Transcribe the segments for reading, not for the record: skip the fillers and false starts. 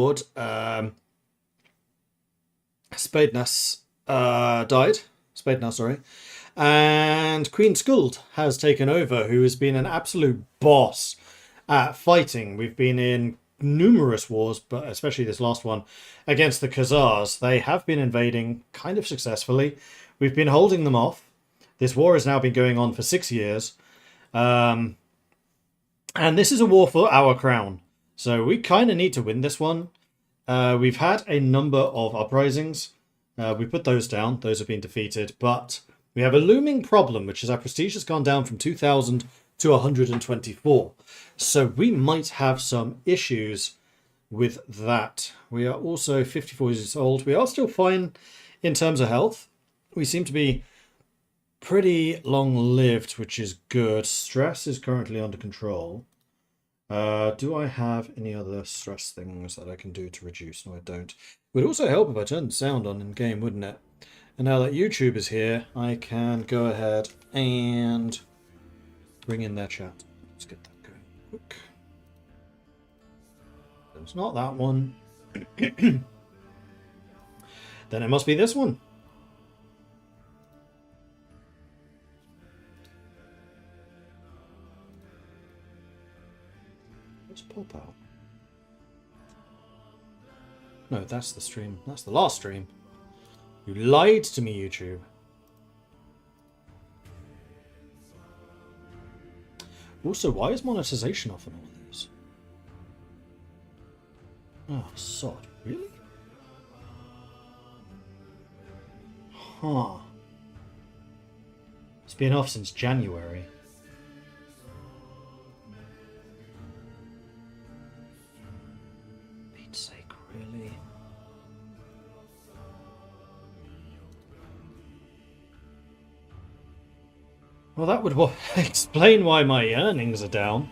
Lord Spadenas died. Spadenas, sorry. And Queen Skuld has taken over, who has been an absolute boss at fighting. We've been in numerous wars, but especially this last one, against the Khazars. They have been invading kind of successfully. We've been holding them off. This war has now been going on for 6 years. And this is a war for our crown. So we kind of need to win this one. We've had a number of uprisings. We put those down. Those have been defeated. But we have a looming problem, which is our prestige has gone down from 2,000 to 124. So we might have some issues with that. We are also 54 years old. We are still fine in terms of health. We seem to be pretty long-lived, which is good. Stress is currently under control. Do I have any other stress things that I can do to reduce? No, I don't. It would also help if I turned the sound on in-game, wouldn't it? And now that YouTube is here, I can go ahead and bring in their chat. Let's get that going quick. It's not that one. Then it must be this one. Let's pop out. No, that's the stream. That's the last stream. You lied to me, YouTube. Also, why is monetization off on all of this? Oh, sod. Really? Huh. It's been off since January. Pete's sake, really? Well, that would explain why my earnings are down.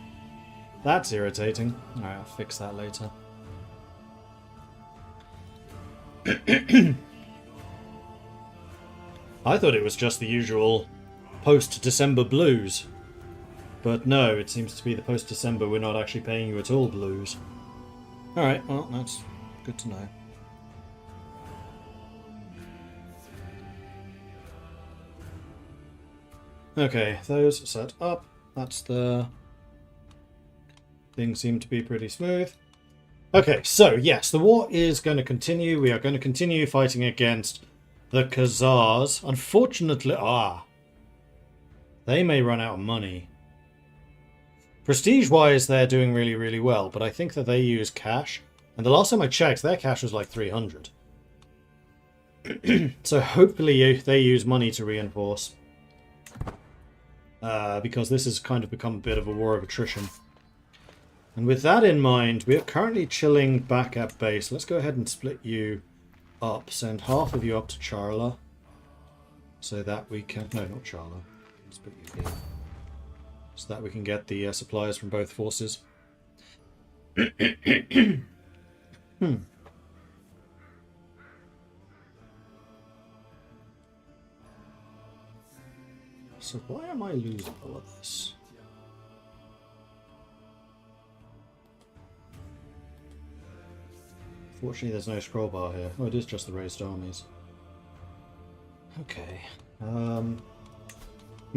That's irritating. Alright, I'll fix that later. I thought it was just the usual post-December blues. But no, it seems to be the post-December we're not actually paying you at all blues. Alright, well, that's good to know. Okay, those set up. That's the... Things seem to be pretty smooth. Okay, so yes, the war is going to continue. We are going to continue fighting against the Khazars. Unfortunately, they may run out of money. Prestige-wise, they're doing really, really well, but I think that they use cash. And the last time I checked, their cash was like 300. So hopefully they use money to reinforce. Because this has kind of become a bit of a war of attrition. And with that in mind, we are currently chilling back at base. Let's go ahead and split you up. Send half of you up to Charla. So that we can... No, not Charla. Split you here. So that we can get the supplies from both forces. So why am I losing all of this? Fortunately, there's no scroll bar here. Oh, it is just the raised armies. Okay. I'm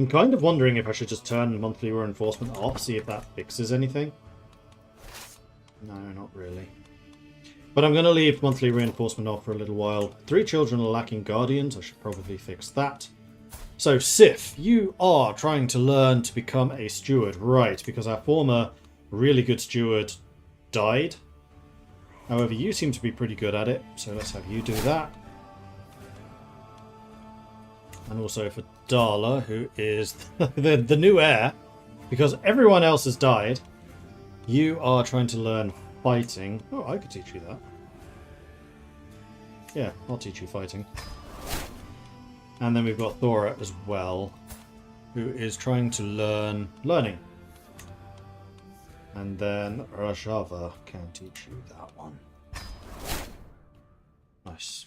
kind of wondering if I should just turn monthly reinforcement off, see if that fixes anything. No, not really. But I'm going to leave monthly reinforcement off for a little while. 3 children are lacking guardians. I should probably fix that. So, Sif, you are trying to learn to become a steward, right? Because our former really good steward died. However, you seem to be pretty good at it, so let's have you do that. And also for Darla, who is the new heir, because everyone else has died, you are trying to learn fighting. Oh, I could teach you that. Yeah, I'll teach you fighting. And then we've got Thora as well, who is trying to learn learning. And then Rajava can teach you that one. Nice.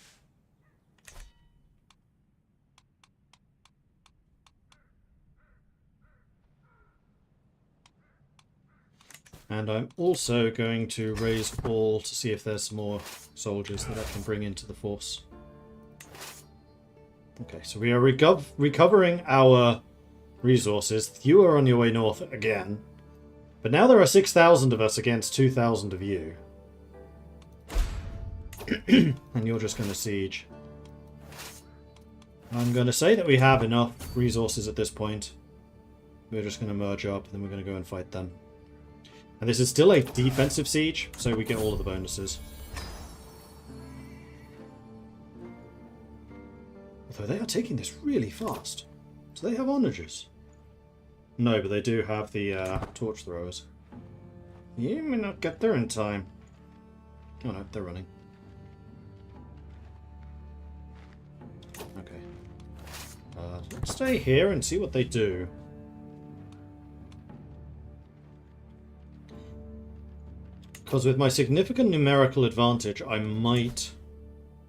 And I'm also going to raise all to see if there's some more soldiers that I can bring into the force. Okay, so we are recovering our resources. You are on your way north again. But now there are 6,000 of us against 2,000 of you. And you're just going to siege. I'm going to say that we have enough resources at this point. We're just going to merge up, and then we're going to go and fight them. And this is still a defensive siege, so we get all of the bonuses. Although they are taking this really fast. Do they have onagers? No, but they do have the torch throwers. You may not get there in time. Oh no, they're running. Okay. Let's stay here and see what they do. Because with my significant numerical advantage, I might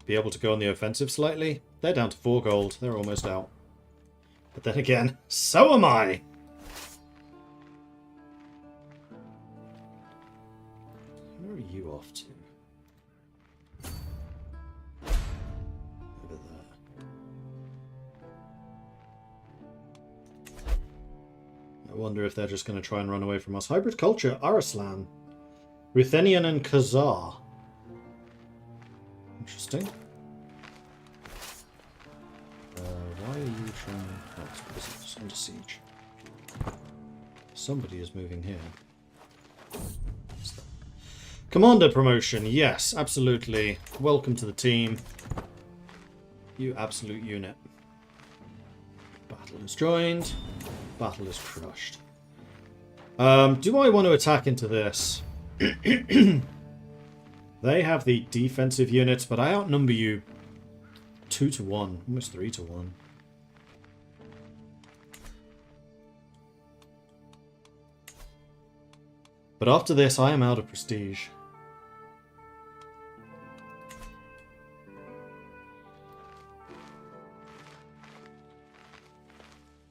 be able to go on the offensive slightly. They're down to 4 gold. They're almost out. But then again, so am I! Where are you off to? Over there. I wonder if they're just going to try and run away from us. Hybrid culture, Arslan. Ruthenian and Khazar. Interesting. Why are you trying... Oh, it's because it's under siege. Somebody is moving here. Commander promotion. Yes, absolutely. Welcome to the team. You absolute unit. Battle is joined. Battle is crushed. Do I want to attack into this? They have the defensive units, but I outnumber you 2 to 1, almost 3 to 1. But after this, I am out of prestige.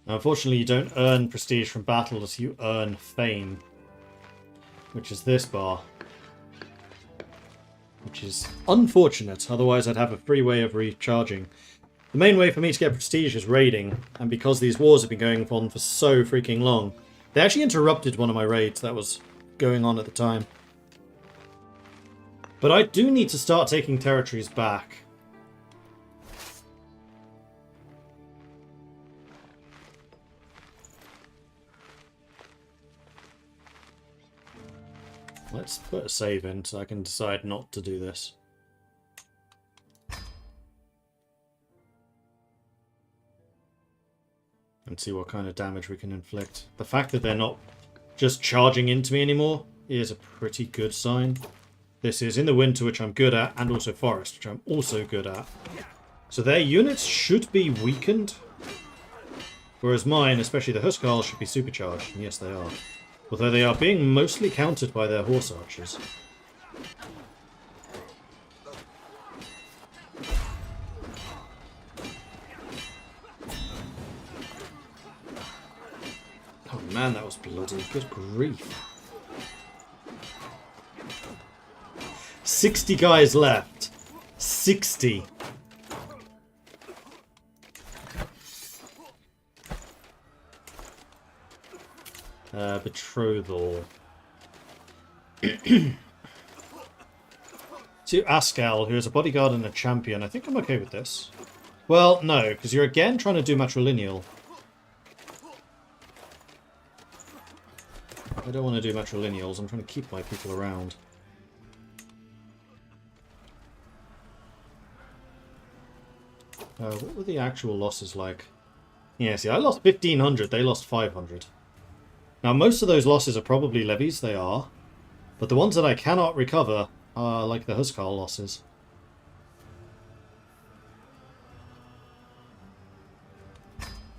Now, unfortunately, you don't earn prestige from battles, you earn fame. Which is this bar. Which is unfortunate, otherwise I'd have a free way of recharging. The main way for me to get prestige is raiding, and because these wars have been going on for so freaking long, they actually interrupted one of my raids that was going on at the time. But I do need to start taking territories back. Let's put a save in so I can decide not to do this. And see what kind of damage we can inflict. The fact that they're not just charging into me anymore is a pretty good sign. This is in the winter, which I'm good at, and also forest, which I'm also good at. So their units should be weakened. Whereas mine, especially the Huskarls, should be supercharged. And yes, they are. Although they are being mostly countered by their horse archers. Oh man, that was bloody. Good grief. 60 guys left. 60. Betrothal. To Askell, who is a bodyguard and a champion. I think I'm okay with this. Well, no, because you're again trying to do matrilineal. I don't want to do matrilineals. I'm trying to keep my people around. What were the actual losses like? Yeah, see, I lost 1,500. They lost 500. Now, most of those losses are probably levies, they are. But the ones that I cannot recover are like the Huskarl losses.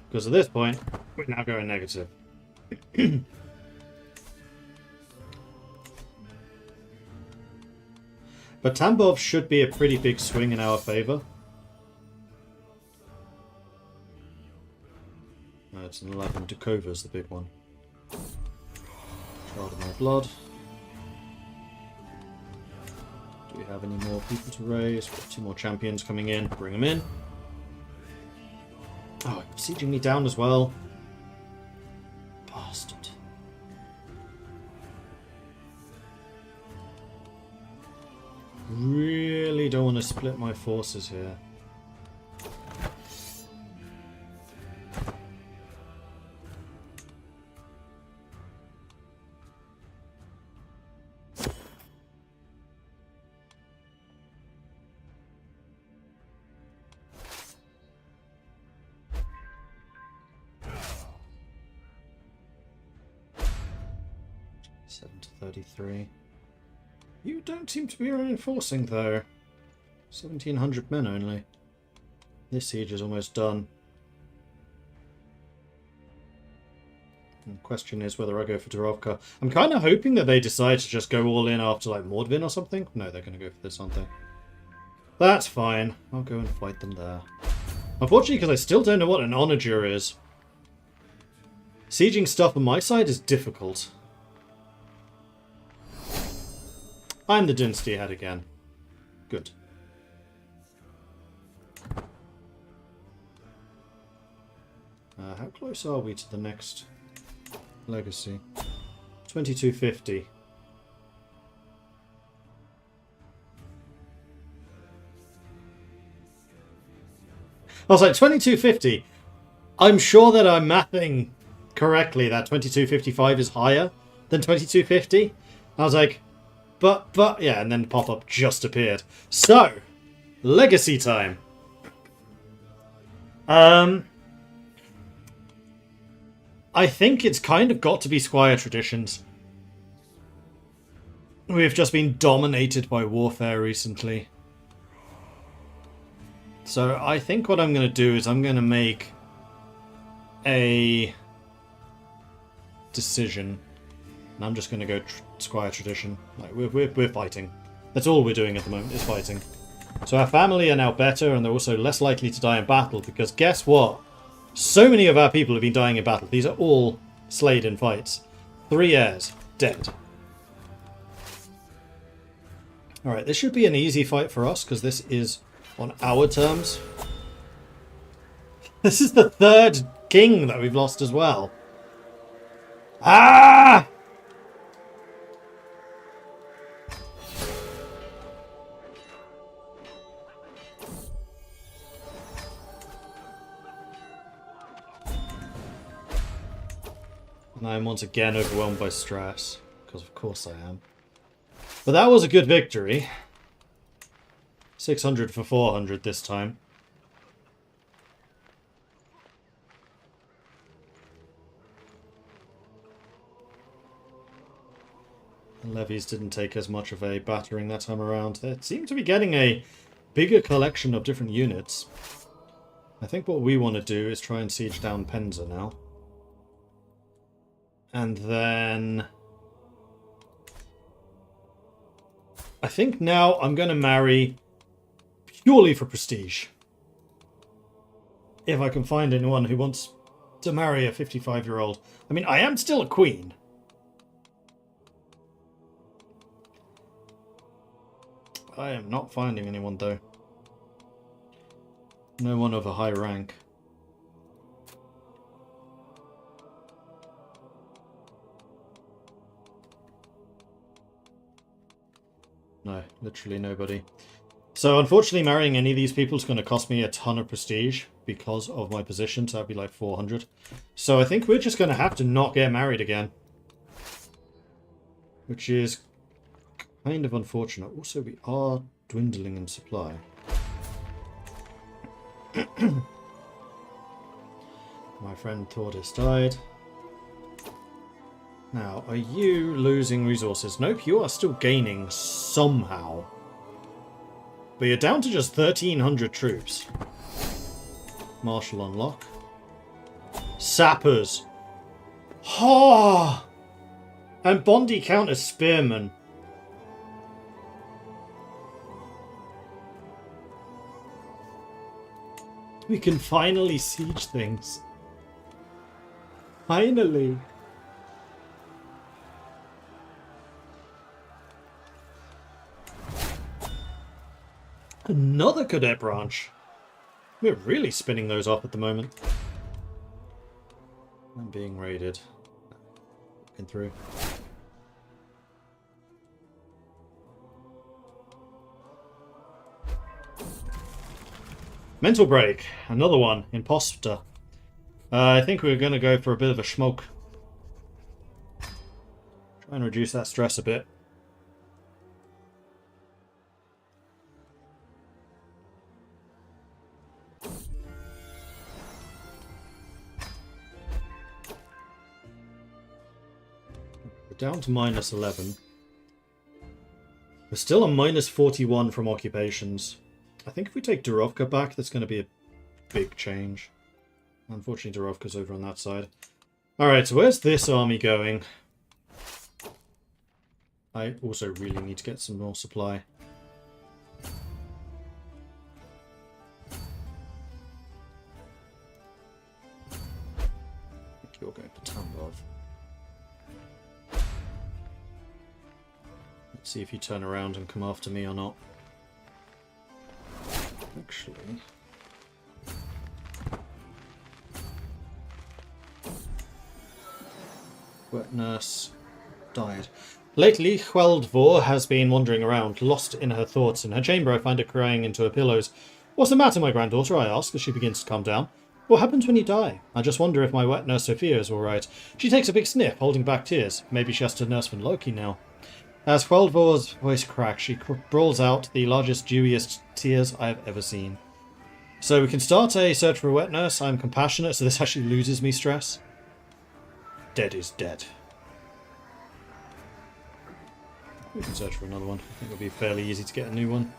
Because at this point, we're now going negative. But Tambov should be a pretty big swing in our favour. It's an 11. Dukova's the big one. Child of my blood. have any more people to raise. We've got 2 more champions coming in. Bring them in. Oh, you're sieging me down as well. Bastard. Really don't want to split my forces here. You don't seem to be reinforcing, though. 1,700 men only. This siege is almost done. And the question is whether I go for Durovka. I'm kind of hoping that they decide to just go all in after, like, Mordvin or something. No, they're going to go for this, aren't they? That's fine. I'll go and fight them there. Unfortunately, because I still don't know what an onager is. Sieging stuff on my side is difficult. I'm the dynasty head again. Good. How close are we to the next legacy? 2250. I was like, 2250. I'm sure that I'm mapping correctly that 2255 is higher than 2250. I was like, but, yeah, and then the pop-up just appeared. So, legacy time. I think it's kind of got to be Squire traditions. We've just been dominated by warfare recently. So I think what I'm going to do is I'm going to make a decision. And I'm just going to go Squire tradition. Like we're fighting. That's all we're doing at the moment is fighting. So our family are now better and they're also less likely to die in battle because guess what? So many of our people have been dying in battle. These are all slayed in fights. 3 heirs dead. Alright, this should be an easy fight for us because this is on our terms. This is the 3rd king that we've lost as well. Ah! And I am once again overwhelmed by stress, because of course I am. But that was a good victory. 600 for 400 this time. The levies didn't take as much of a battering that time around. They seem to be getting a bigger collection of different units. I think what we want to do is try and siege down Penza now. And then I think now I'm going to marry purely for prestige. If I can find anyone who wants to marry a 55-year-old. I mean, I am still a queen. I am not finding anyone, though. No one of a high rank. No, literally nobody. So unfortunately marrying any of these people is going to cost me a ton of prestige because of my position, so that'd be like 400. So I think we're just going to have to not get married again. Which is kind of unfortunate. Also, we are dwindling in supply. My friend Thordis died. Now, are you losing resources? Nope, you are still gaining somehow. But you're down to just 1,300 troops. Marshal unlock. Sappers. Ha! And Bondi count as spearmen. We can finally siege things. Finally. Another cadet branch. We're really spinning those off at the moment. I'm being raided. Looking through. Mental break. Another one. Imposter. I think we're going to go for a bit of a smoke. Try and reduce that stress a bit. We're down to minus 11. We're still on minus 41 from occupations. I think if we take Durovka back, that's going to be a big change. Unfortunately, Durovka's over on that side. Alright, so where's this army going? I also really need to get some more supply. I think you're going for Tambov. Let's see if you turn around and come after me or not. Actually... Wet nurse died. Lately, Hweldvor has been wandering around, lost in her thoughts. In her chamber, I find her crying into her pillows. What's the matter, my granddaughter? I ask as she begins to calm down. What happens when you die? I just wonder if my wet nurse Sophia is all right. She takes a big sniff, holding back tears. Maybe she has to nurse from Loki now. As Hweldvor's voice cracks, she brawls out the largest, dewiest tears I have ever seen. So we can start a search for a wet nurse. I'm compassionate, so this actually loses me stress. Dead is dead. We can search for another one. I think it'll be fairly easy to get a new one.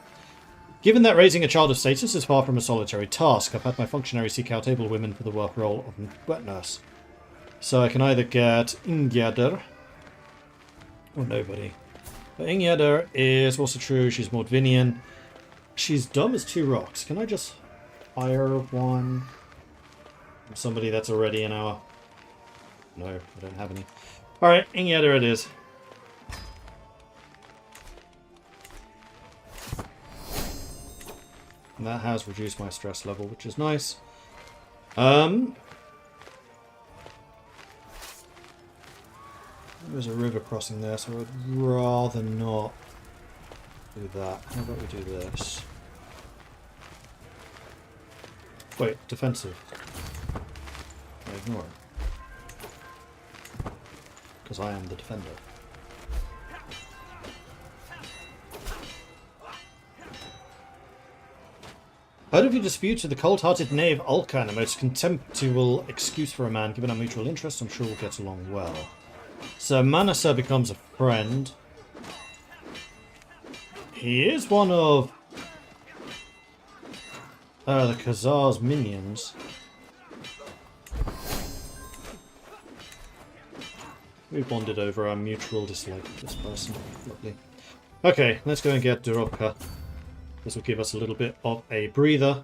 Given that raising a child of status is far from a solitary task, I've had my functionaries seek out able women for the work role of wet nurse. So I can either get Ingjader or nobody. But Ingjader is also true. She's Mordvinian. She's dumb as two rocks. Can I just hire one from somebody that's already in our... No, I don't have any. Alright, Ingjader it is. And that has reduced my stress level, which is nice. There's a river crossing there, so I'd rather not do that. How about we do this? Wait, defensive. I ignore it. Because I am the defender. Heard of your dispute with the cold-hearted knave Ulkan, a most contemptible excuse for a man. Given our mutual interest, I'm sure we'll get along well. So Manasa becomes a friend. He is one of the Khazar's minions. We bonded over our mutual dislike of this person. Lovely. Okay, let's go and get Durovka. This will give us a little bit of a breather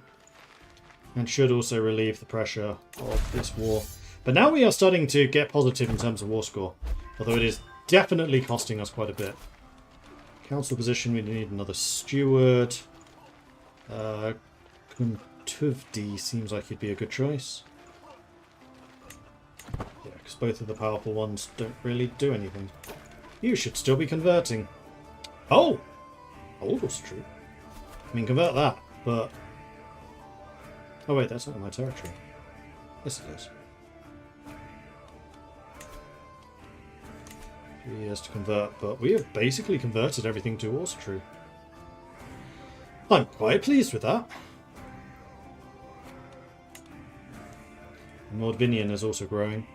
and should also relieve the pressure of this war. But now we are starting to get positive in terms of war score, although it is definitely costing us quite a bit. Council position, we need another steward. Kuntuvdi seems like he'd be a good choice. Yeah, because both of the powerful ones don't really do anything. You should still be converting. Oh! Old was true. I mean, convert that, but... Oh wait, that's not in my territory. Yes, it is. 3 years to convert, but we have basically converted everything to Austria. I'm quite pleased with that. Mordvinian is also growing.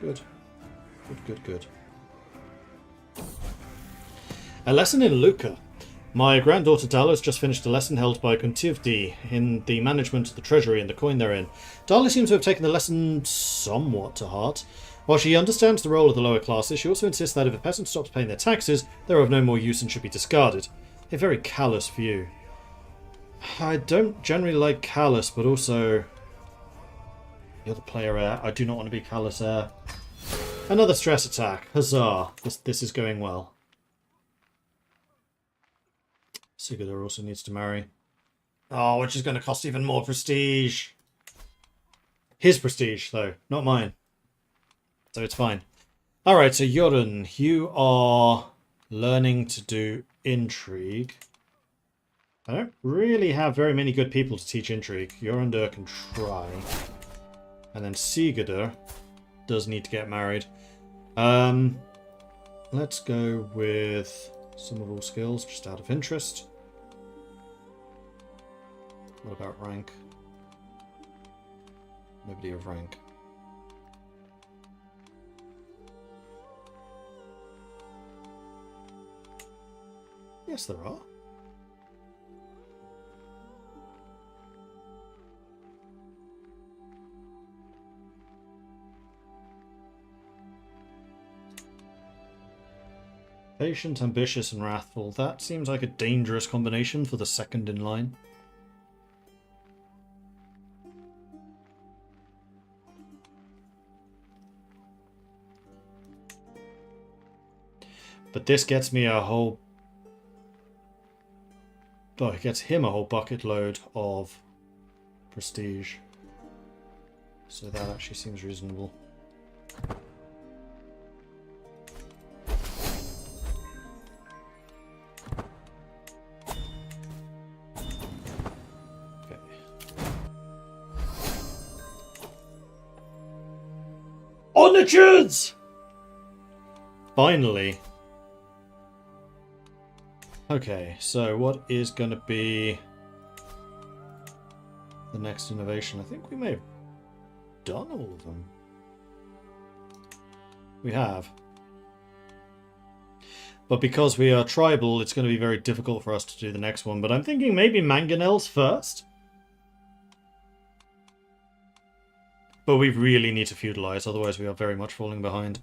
Good. Good. A lesson in Luca. My granddaughter Dala has just finished a lesson held by Kuntivdi in the management of the treasury and the coin therein. Dala seems to have taken the lesson somewhat to heart. While she understands the role of the lower classes, she also insists that if a peasant stops paying their taxes, they're of no more use and should be discarded. A very callous view. I don't generally like callous, but also... You're the player heir. I do not want to be callous heir. Another stress attack. Huzzah. This is going well. Sigurdur also needs to marry. Oh, which is going to cost even more prestige. His prestige, though, not mine. So it's fine. Alright, so Jorun, you are learning to do intrigue. I don't really have very many good people to teach intrigue. Jorundur can try. And then Sigurdur does need to get married. Let's go with some of all skills, just out of interest. What about rank? Nobody of rank. Yes, there are. Patient, ambitious, and wrathful. That seems like a dangerous combination for the second in line. But this gets me a whole... Oh, it gets him a whole bucket load of prestige. So that actually seems reasonable. Okay. Onagers! Finally. Okay, so what is going to be the next innovation? I think we may have done all of them. We have. But because we are tribal, it's going to be very difficult for us to do the next one. But I'm thinking maybe mangonels first. But we really need to feudalize, otherwise we are very much falling behind.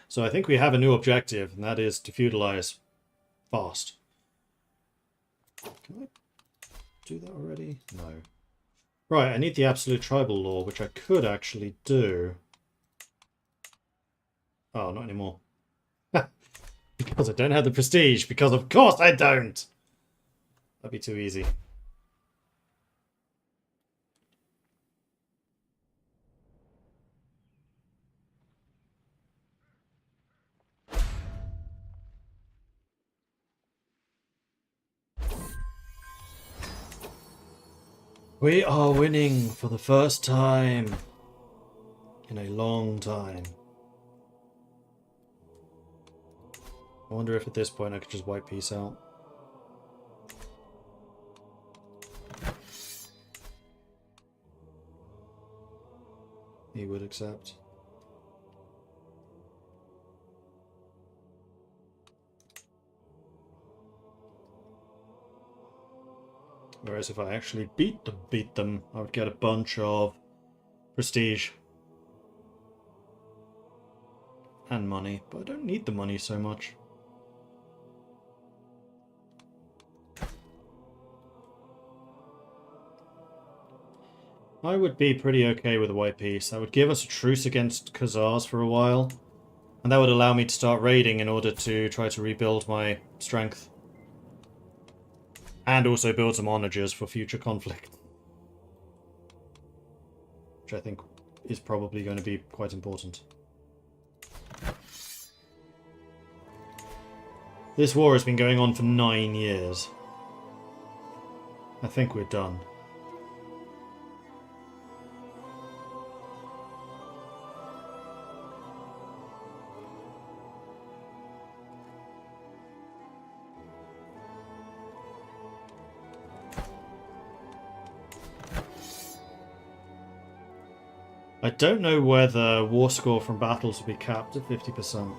So I think we have a new objective, and that is to feudalize fast. Can I do that already? No. Right, I need the absolute tribal law, which I could actually do. Oh, not anymore. Because I don't have the prestige, because of course I don't! That'd be too easy. We are winning for the first time in a long time. I wonder if at this point I could just wipe peace out. He would accept. Whereas if I actually beat them, I would get a bunch of prestige. And money, but I don't need the money so much. I would be pretty okay with a white peace. That would give us a truce against Khazars for a while. And that would allow me to start raiding in order to try to rebuild my strength. And also build some onagers for future conflict. Which I think is probably going to be quite important. This war has been going on for 9 years. I think we're done. I don't know whether war score from battles will be capped at 50%.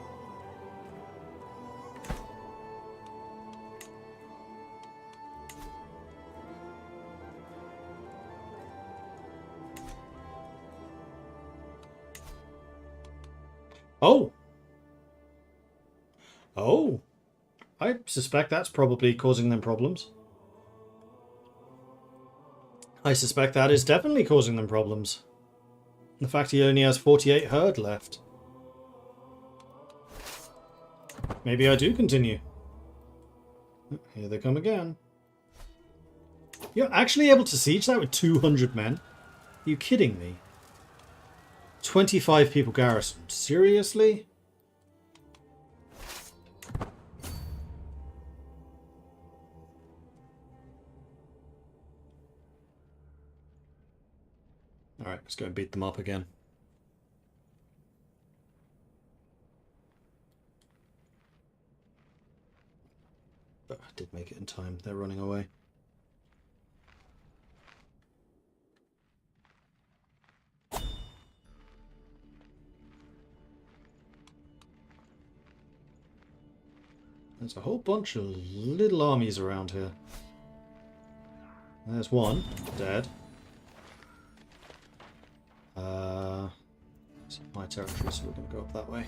Oh! Oh! I suspect that's probably causing them problems. I suspect that is definitely causing them problems. The fact he only has 48 herd left. Maybe I do continue. Here they come again. You're actually able to siege that with 200 men? Are you kidding me? 25 people garrisoned. Seriously? Alright, let's go and beat them up again. Oh, I did make it in time. They're running away. There's a whole bunch of little armies around here. There's one. Dead. It's my territory, so we're going to go up that way.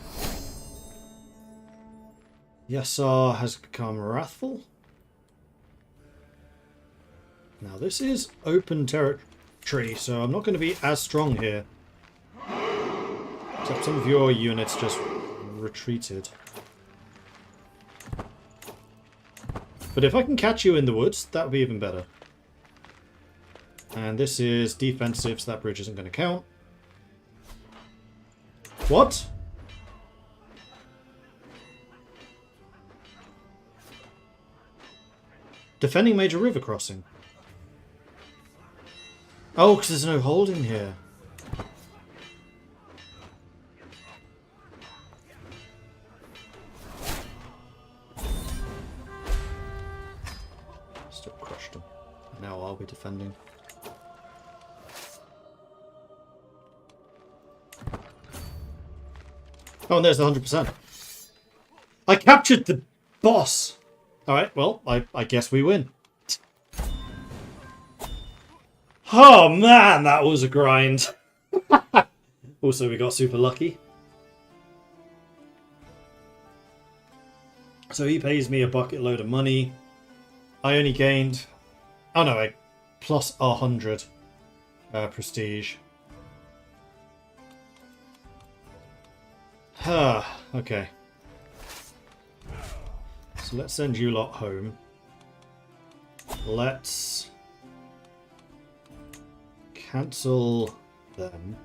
Yassar has become wrathful. Now this is open territory, so I'm not going to be as strong here. Except some of your units just retreated. But if I can catch you in the woods, that would be even better. And this is defensive, so that bridge isn't going to count. What? Defending major river crossing. Oh, because there's no holding here. Still crushed him. Now I'll be defending. Oh, and there's the 100%. I captured the boss! Alright, well, I guess we win. Oh man, that was a grind. Also, we got super lucky. So he pays me a bucket load of money. I only gained... Oh no, I plus 100 prestige. Okay. So let's send you lot home. Let's cancel them.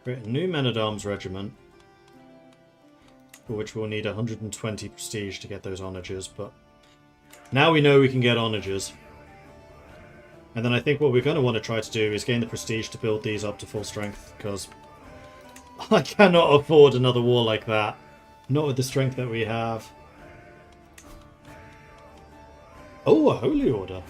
Create a new men-at-arms regiment, for which we'll need 120 prestige to get those onagers, but now we know we can get onagers. And then I think what we're going to want to try to do is gain the prestige to build these up to full strength, because I cannot afford another war like that. Not with the strength that we have. Oh, a holy order.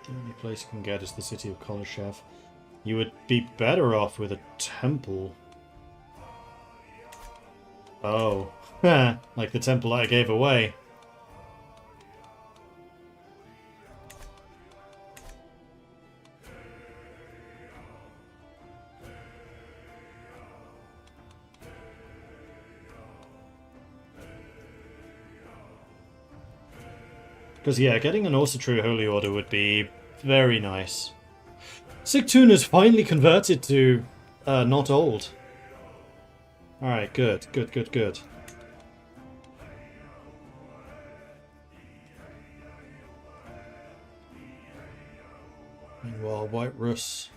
The only place you can get is the city of Kolashev. You would be better off with a temple. Oh, like the temple I gave away. Because, yeah, getting an also true holy order would be very nice. Sigtun is finally converted to not old. Alright, good, good, good, good. Meanwhile, White Rus.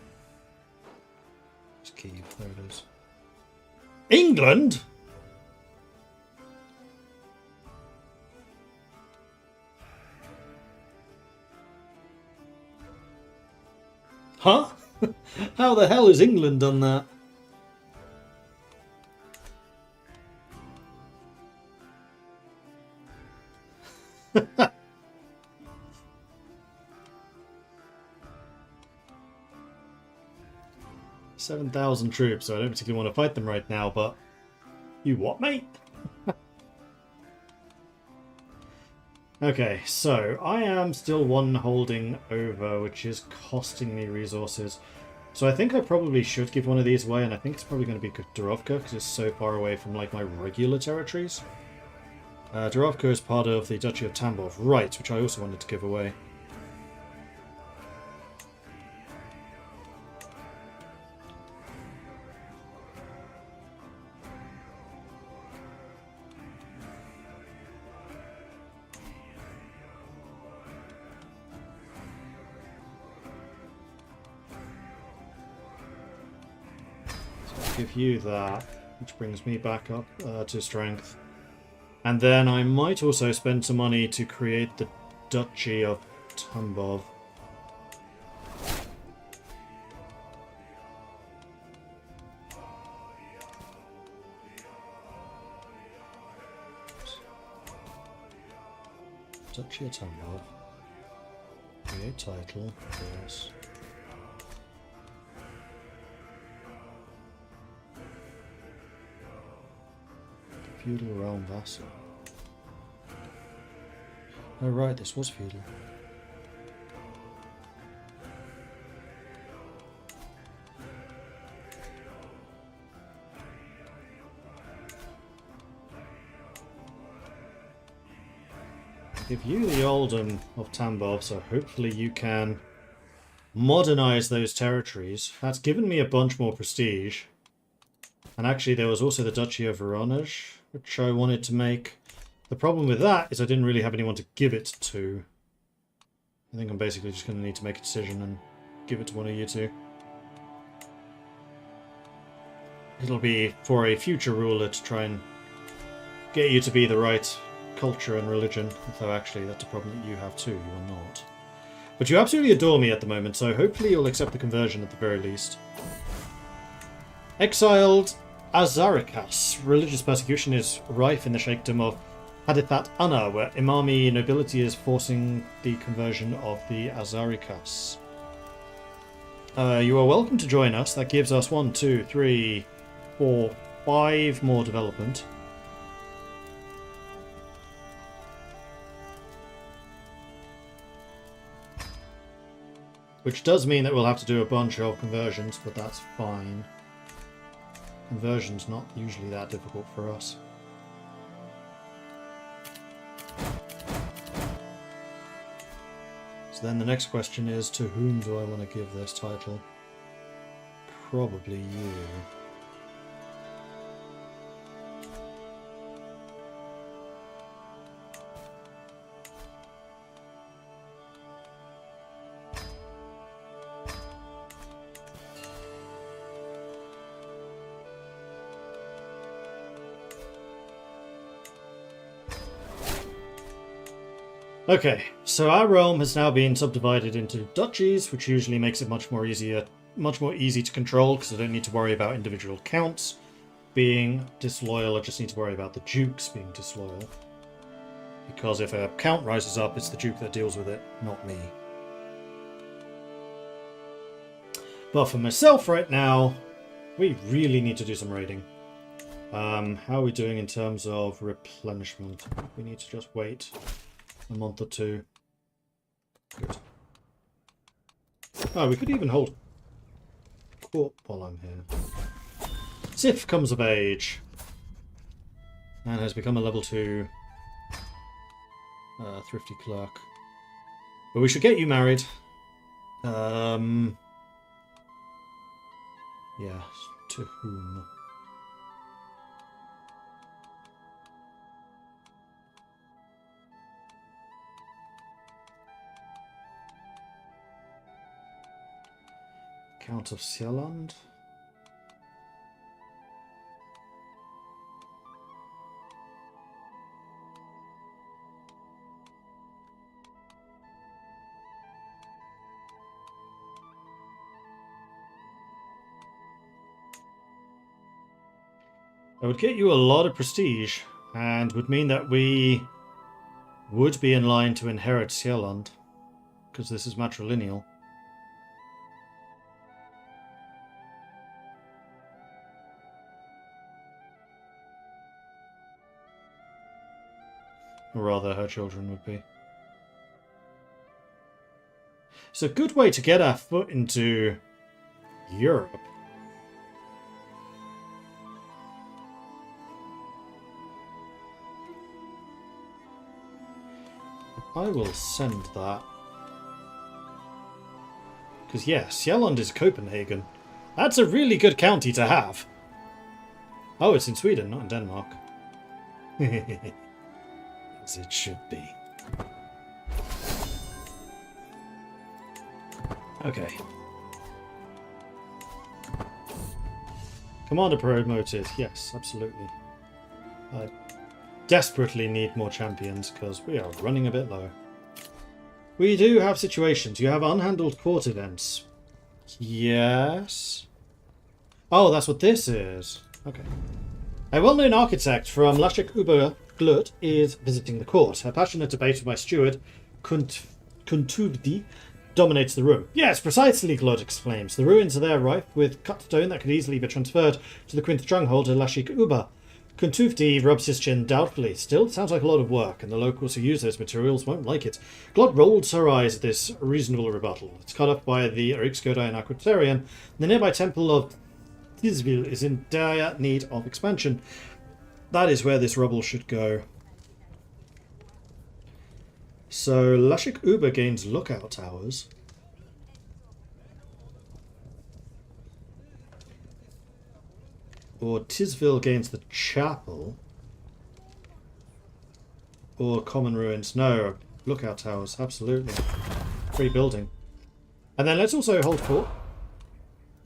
It's Kyiv, there it is. England? Huh? How the hell has England done that? $7,000 troops, so I don't particularly want to fight them right now, but... You what, mate? Okay, so I am still one holding over, which is costing me resources. So I think I probably should give one of these away, and I think it's probably going to be Durovka, because it's so far away from, like, my regular territories. Durovka is part of the Duchy of Tambov, right, which I also wanted to give away. Give you that, which brings me back up to strength. And then I might also spend some money to create the Duchy of Tambov. Duchy of Tambov. Create title, yes. Feudal realm vassal. Oh right, this was feudal. I'll give you the Earldom of Tambov, so hopefully you can modernize those territories. That's given me a bunch more prestige. And actually there was also the Duchy of Voronezh, which I wanted to make. The problem with that is I didn't really have anyone to give it to. I think I'm basically just going to need to make a decision and give it to one of you two. It'll be for a future ruler to try and get you to be the right culture and religion, though actually that's a problem that you have too, you are not. But you absolutely adore me at the moment, so hopefully you'll accept the conversion at the very least. Exiled Azarikas. Religious persecution is rife in the Sheikhdom of Hadithat Anna, where Imami nobility is forcing the conversion of the Azarikas. You are welcome to join us. That gives us 1, 2, 3, 4, 5 more development. Which does mean that we'll have to do a bunch of conversions, but that's fine. Conversion's not usually that difficult for us. So then the next question is, to whom do I want to give this title? Probably you. Okay, so our realm has now been subdivided into duchies, which usually makes it much more easy to control, because I don't need to worry about individual counts being disloyal. I just need to worry about the dukes being disloyal. Because if a count rises up, it's the duke that deals with it, not me. But for myself right now, we really need to do some raiding. How are we doing in terms of replenishment? We need to just wait a month or two. Good. Oh, we could even hold court while I'm here. Sif comes of age and has become a level 2 thrifty clerk. But we should get you married. Yes, to whom? Count of Sealand. That would get you a lot of prestige, and would mean that we would be in line to inherit Sealand, because this is matrilineal. Or rather, her children would be. It's a good way to get our foot into Europe. I will send that. Because, yeah, Sjælland is Copenhagen. That's a really good county to have. Oh, it's in Sweden, not in Denmark. As it should be. Okay. Commander promoted. Yes, absolutely. I desperately need more champions because we are running a bit low. We do have situations. You have unhandled court events. Yes. Oh, that's what this is. Okay. A well-known architect from Lashik Uber Glut is visiting the court. A passionate debate with my steward, Kuntubdi, dominates the room. Yes, precisely, Glut exclaims. The ruins are there rife with cut stone that could easily be transferred to the Quinth stronghold at Lashik Uber. Kuntuvdi rubs his chin doubtfully. Still, it sounds like a lot of work, and the locals who use those materials won't like it. Glut rolls her eyes at this reasonable rebuttal. It's cut off by the Riksgården Aquaterium. The nearby temple of Tisville is in dire need of expansion. That is where this rubble should go. So, Lashik Uber gains lookout towers. Or Tisville gains the chapel. Or common ruins. No, lookout towers, absolutely. Free building. And then let's also hold court.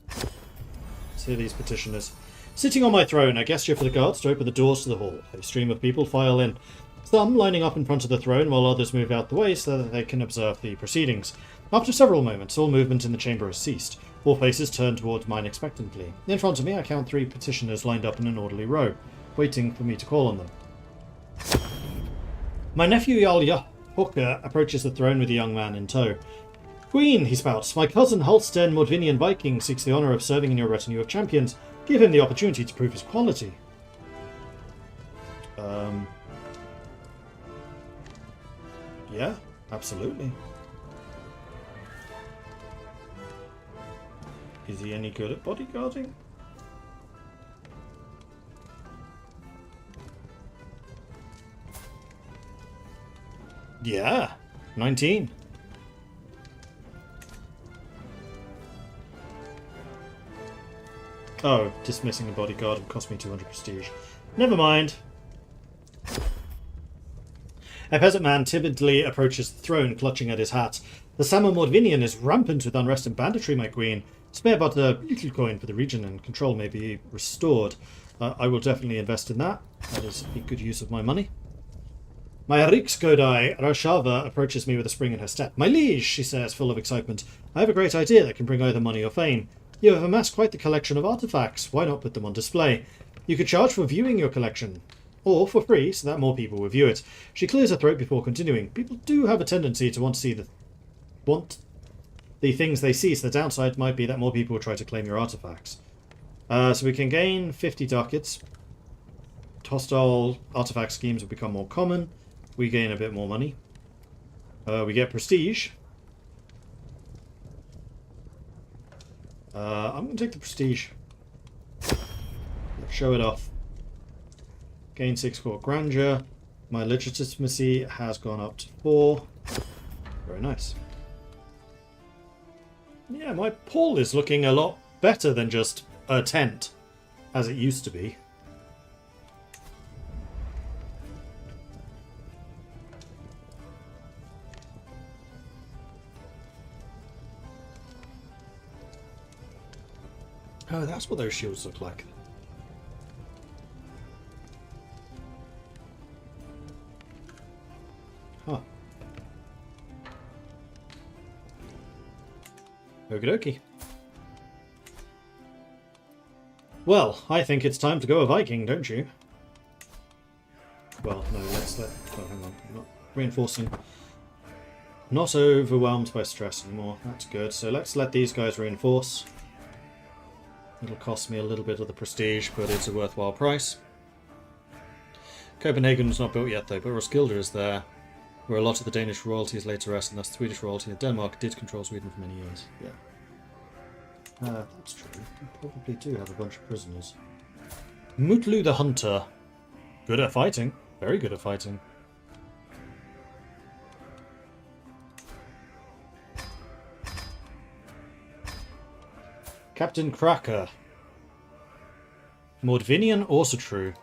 Let's hear these petitioners. Sitting on my throne, I gesture for the guards to open the doors to the hall. A stream of people file in. Some lining up in front of the throne, while others move out the way so that they can observe the proceedings. After several moments, all movement in the chamber has ceased. All faces turn towards mine expectantly. In front of me, I count 3 petitioners lined up in an orderly row, waiting for me to call on them. My nephew Yalya Hooker approaches the throne with a young man in tow. Queen, he spouts, my cousin Halsten Mordvinian Viking seeks the honour of serving in your retinue of champions. Give him the opportunity to prove his quality. Yeah, absolutely. Is he any good at bodyguarding? Yeah, 19. Oh, dismissing a bodyguard would cost me 200 prestige. Never mind. A peasant man timidly approaches the throne, clutching at his hat. The Sama Mordvinian is rampant with unrest and banditry, my queen. Spare but a little coin for the region and control may be restored. I will definitely invest in that. That is a good use of my money. My Riksgården Rashava approaches me with a spring in her step. My liege, she says, full of excitement. I have a great idea that can bring either money or fame. You have amassed quite the collection of artifacts. Why not put them on display? You could charge for viewing your collection. Or for free, so that more people will view it. She clears her throat before continuing. People do have a tendency to want to see the things they see, so the downside might be that more people will try to claim your artifacts. So we can gain 50 ducats. Hostile artifact schemes will become more common. We gain a bit more money. We get prestige. I'm going to take the prestige. Let's show it off. Gain 6 court grandeur. My legitimacy has gone up to 4. Very nice. Yeah, my pool is looking a lot better than just a tent, as it used to be. Oh, that's what those shields look like. Huh. Okie dokie. Well, I think it's time to go a Viking, don't you? Well, no, let's let... Oh, hang on. I'm not reinforcing. Not overwhelmed by stress anymore. That's good. So let's let these guys reinforce. It'll cost me a little bit of the prestige, but it's a worthwhile price. Copenhagen's not built yet, though, but Roskilde is there. where a lot of the Danish royalty is laid to rest, and thus Swedish royalty, and Denmark did control Sweden for many years. Yeah. That's true. We probably do have a bunch of prisoners. Mutlu the Hunter. Good at fighting. Very good at fighting. Captain Cracker. Mordvinian also true.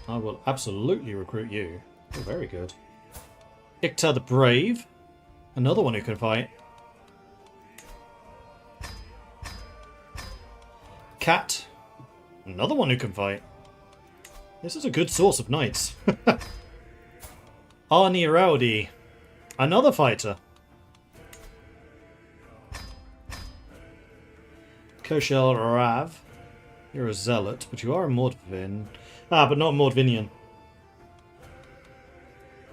I will absolutely recruit you. Oh, very good. Icta the Brave. Another one who can fight. Cat. Another one who can fight. This is a good source of knights. Arnie Rowdy. Another fighter. Koshel Rav. You're a zealot, but you are a Mordvin. Ah, but not Mordvinian.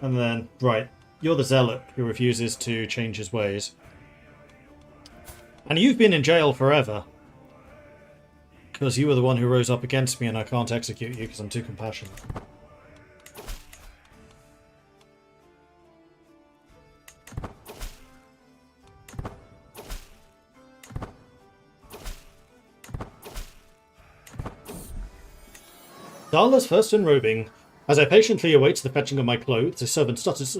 And then, right, you're the zealot who refuses to change his ways. And you've been in jail forever. Because you were the one who rose up against me and I can't execute you because I'm too compassionate. Darla's first enrobing. As I patiently await the fetching of my clothes, the servant stutters,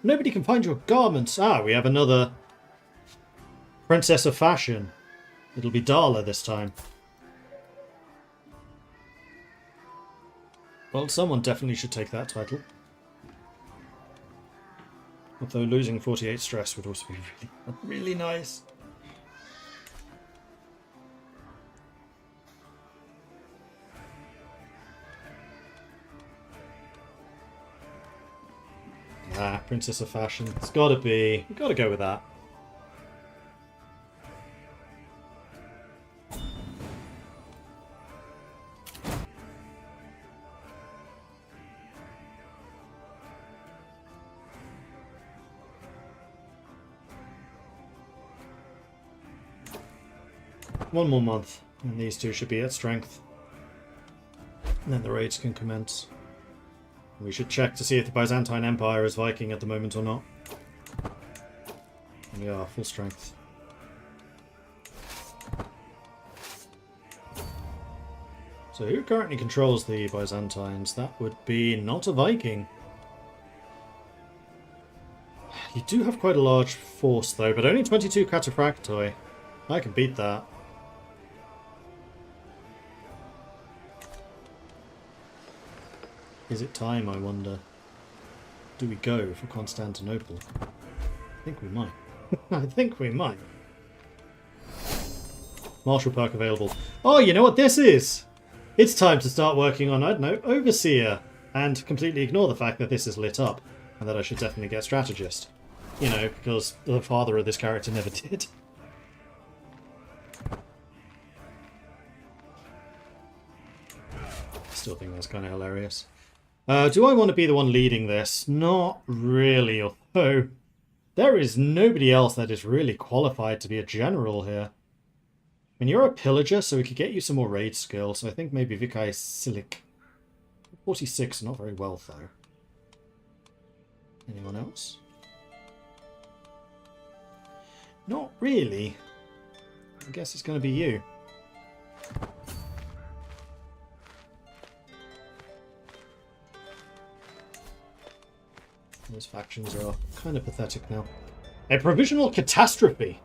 nobody can find your garments. Ah, we have another princess of fashion. It'll be Darla this time. Well, someone definitely should take that title. Although losing 48 stress would also be really nice. Ah, Princess of Fashion. It's gotta be. We've gotta go with that. One more month, and these two should be at strength. And then the raids can commence. We should check to see if the Byzantine Empire is Viking at the moment or not. We are full strength. So who currently controls the Byzantines? That would be not a Viking. You do have quite a large force though, but only 22 cataphractoi. I can beat that. Is it time, I wonder? Do we go for Constantinople? I think we might. I think we might. Martial perk available. Oh, you know what this is? It's time to start working on, I don't know, Overseer. And completely ignore the fact that this is lit up. And that I should definitely get Strategist. You know, because the father of this character never did. Still think that's kind of hilarious. Do I want to be the one leading this? Not really, although there is nobody else that is really qualified to be a general here. I mean, you're a pillager, so we could get you some more raid skill, so I think maybe Vikai Silic. 46, not very well, though. Anyone else? Not really. I guess it's going to be you. Those factions are kind of pathetic now. A provisional catastrophe!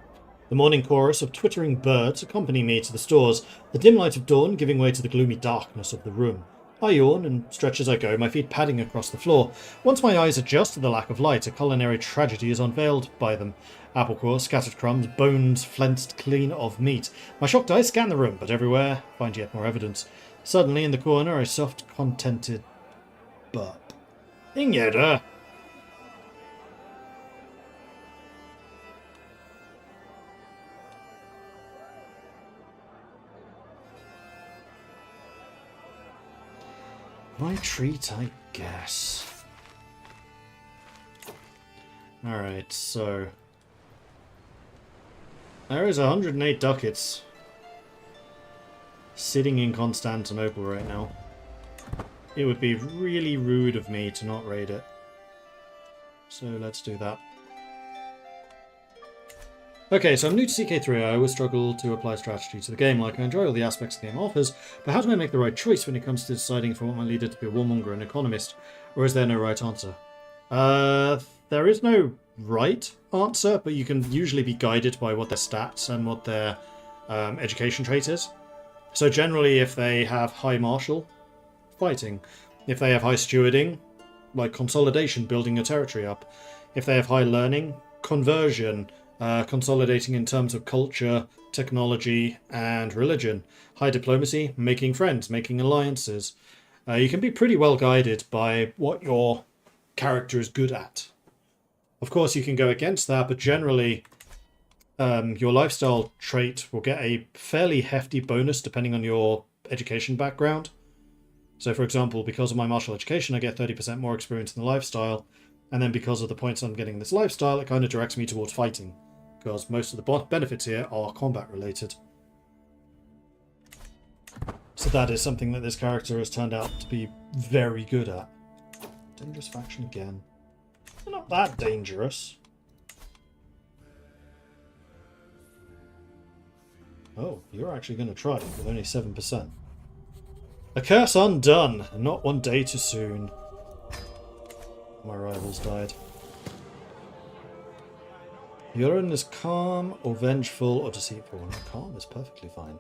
The morning chorus of twittering birds accompany me to the stores, the dim light of dawn giving way to the gloomy darkness of the room. I yawn and stretch as I go, my feet padding across the floor. Once my eyes adjust to the lack of light, a culinary tragedy is unveiled by them. Apple core, scattered crumbs, bones flensed clean of meat. My shocked eyes scan the room, but everywhere find yet more evidence. Suddenly, in the corner, a soft, contented burp. Ingeda! My treat, I guess. Alright, so... there is 108 ducats sitting in Constantinople right now. it would be really rude of me to not raid it. So let's do that. Okay, so I'm new to CK3. I always struggle to apply strategy to the game. Like, I enjoy all the aspects the game offers, but how do I make the right choice when it comes to deciding if I want my leader to be a warmonger or an economist? Or is there no right answer? There is no right answer, but you can usually be guided by what their stats and what their education trait is. So generally, if they have high martial, fighting. If they have high stewarding, like consolidation, building your territory up. If they have high learning, conversion, consolidating in terms of culture, technology, and religion. High diplomacy, making friends, making alliances. You can be pretty well guided by what your character is good at. Of course, you can go against that, but generally, your lifestyle trait will get a fairly hefty bonus depending on your education background. So, for example, because of my martial education, I get 30% more experience in the lifestyle, and then because of the points I'm getting in this lifestyle, it kind of directs me towards fighting, because most of the benefits here are combat related. So that is something that this character has turned out to be very good at. Dangerous faction again. They're not that dangerous. Oh, you're actually going to try it with only 7%. A curse undone, and not one day too soon. My rivals died. Urine is calm, or vengeful, or deceitful. And calm is perfectly fine.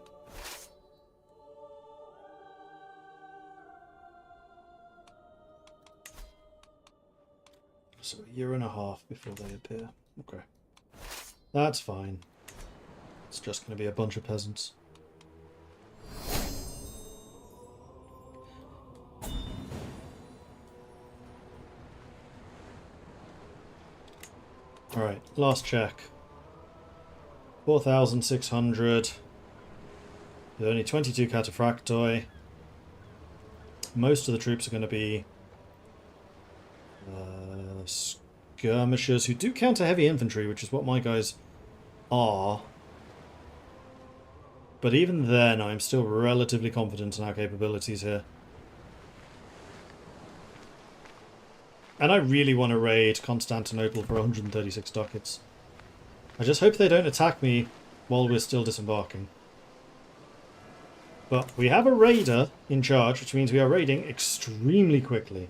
So a year and a half before they appear. Okay. That's fine. It's just going to be a bunch of peasants. Alright, last check. 4,600. With only 22 cataphractoi. Most of the troops are going to be skirmishers who do counter heavy infantry, which is what my guys are. But even then, I'm still relatively confident in our capabilities here. And I really want to raid Constantinople for 136 ducats. I just hope they don't attack me while we're still disembarking. But we have a raider in charge, which means we are raiding extremely quickly.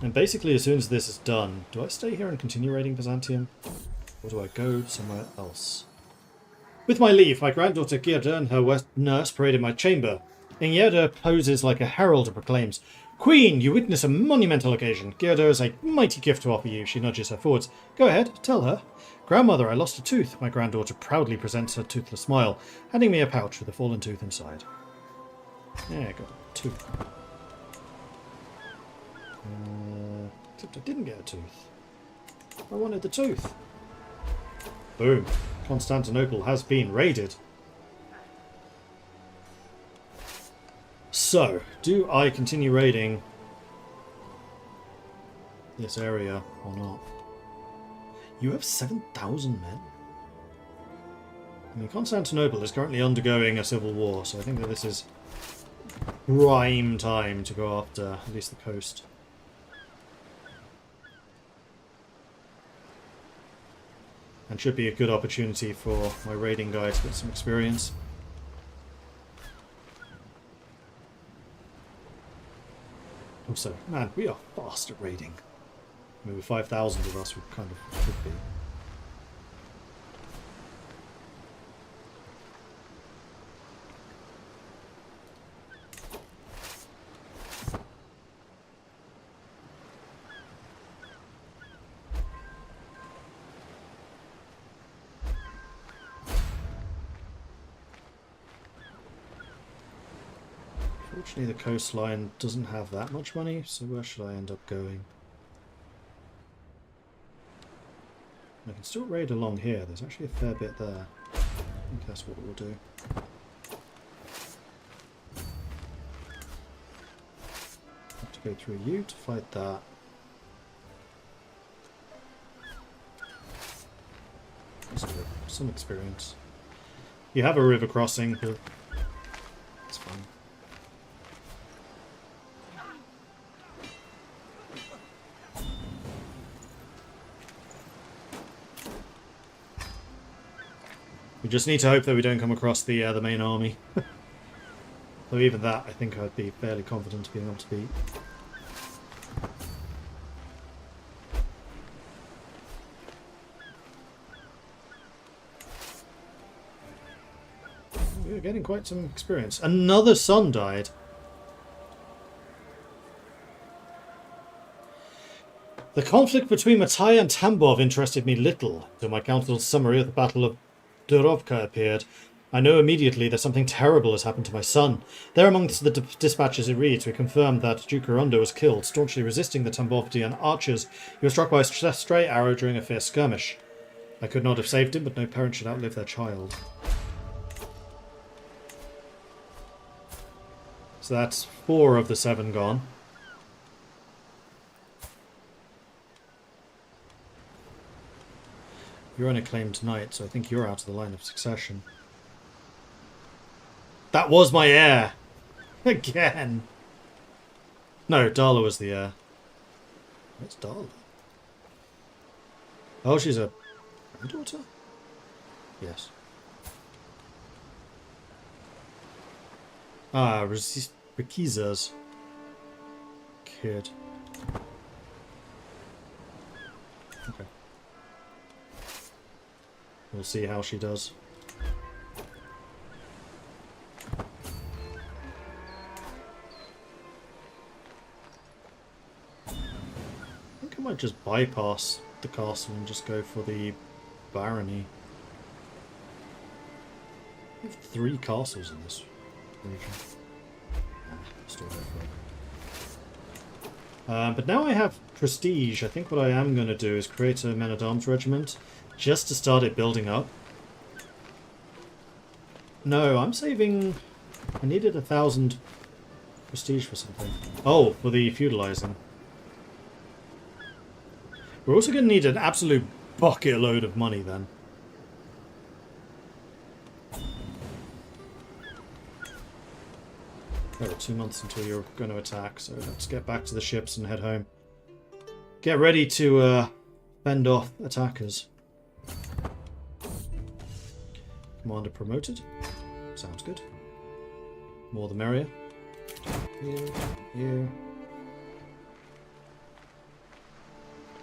And basically, as soon as this is done, do I stay here and continue raiding Byzantium? Or do I go somewhere else? With my leave, my granddaughter Gerda and her nurse parade in my chamber. Gerda poses like a herald and proclaims, "Queen, you witness a monumental occasion. Gerda has a mighty gift to offer you." She nudges her forwards. "Go ahead, tell her." "Grandmother, I lost a tooth." My granddaughter proudly presents her toothless smile, handing me a pouch with a fallen tooth inside. Yeah, I got a tooth. Except I didn't get a tooth. I wanted the tooth. Boom. Constantinople has been raided. So, do I continue raiding this area or not? You have 7,000 men? I mean, Constantinople is currently undergoing a civil war, so I think that this is prime time to go after at least the coast. And should be a good opportunity for my raiding guy to get some experience. Also, man, we are fast at raiding. I mean, with 5,000 of us, we kind of should be. Fortunately, the coastline doesn't have that much money, so where should I end up going? I can still raid along here. There's actually a fair bit there. I think that's what we'll do. Have to go through you to fight that. Some experience. You have a river crossing, but it's fine. just need to hope that we don't come across the main army. Though even that, I think I'd be fairly confident of being able to beat. We're getting quite some experience. Another son died. The conflict between Matai and Tambov interested me little, till my council's summary of the Battle of Durovka appeared. I know immediately that something terrible has happened to my son. There amongst the dispatches it reads, we confirmed that Duke Arundo was killed, staunchly resisting the Tambovdian archers. He was struck by a stray arrow during a fierce skirmish. I could not have saved him, but no parent should outlive their child. So that's 4 of the 7 gone. You're unacclaimed knight, so I think you're out of the line of succession. That was my heir! Again! No, Darla was the heir. Where's Darla? Oh, she's a granddaughter? Yes. Ah, Rikiza's kid. Okay. We'll see how she does. I think I might just bypass the castle and just go for the barony. We have 3 castles in this region. Still go for it. But now I have prestige. I think what I am going to do is create a men-at-arms regiment just to start it building up. No, I'm saving... I needed 1,000 prestige for something. Oh, for the feudalizing. We're also going to need an absolute bucket load of money then. Oh, 2 months until you're going to attack, so let's get back to the ships and head home. Get ready to fend off attackers. Commander promoted. Sounds good. More the merrier. Here.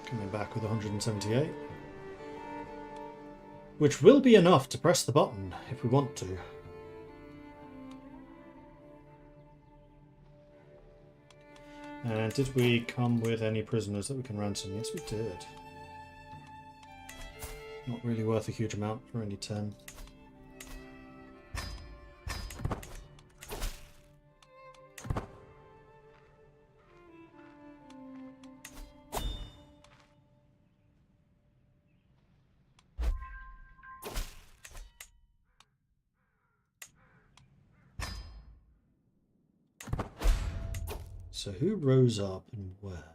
Coming back with 178. Which will be enough to press the button if we want to. And did we come with any prisoners that we can ransom? Yes, we did. Not really worth a huge amount for only 10. So who rose up and where?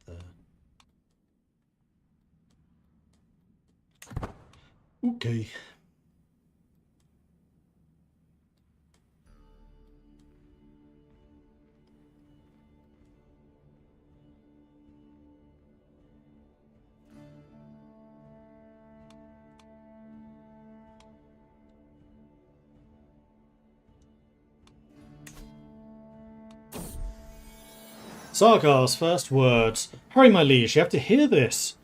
There. Okay. Sarkar's first words. Hurry, my liege, you have to hear this.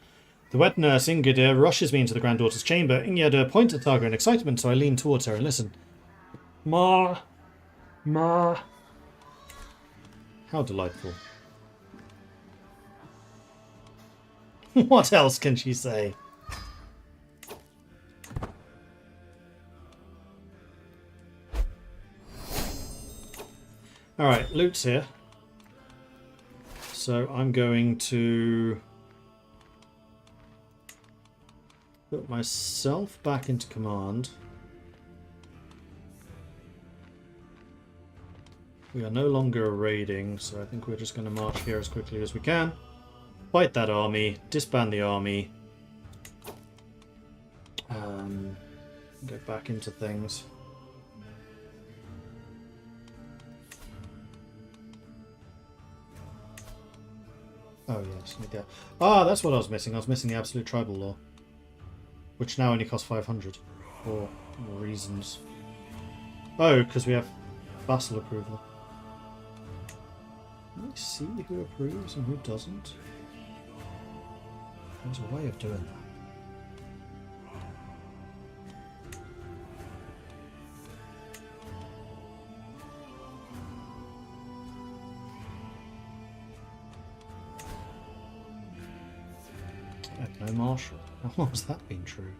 The wet nurse Ingidir rushes me into the granddaughter's chamber. Ingidir points at Tharga in excitement, so I lean towards her and listen. Ma. How delightful. What else can she say? Alright, loot's here. So I'm going to put myself back into command. We are no longer raiding, so I think we're just going to march here as quickly as we can. Fight that army, disband the army. Get back into things. Oh yes, need that. Ah, that's what I was missing. I was missing the absolute tribal law, which now only costs 500 for reasons. Oh, because we have vassal approval. Let me see who approves and who doesn't. There's a way of doing that. No marshal. How long has that been true?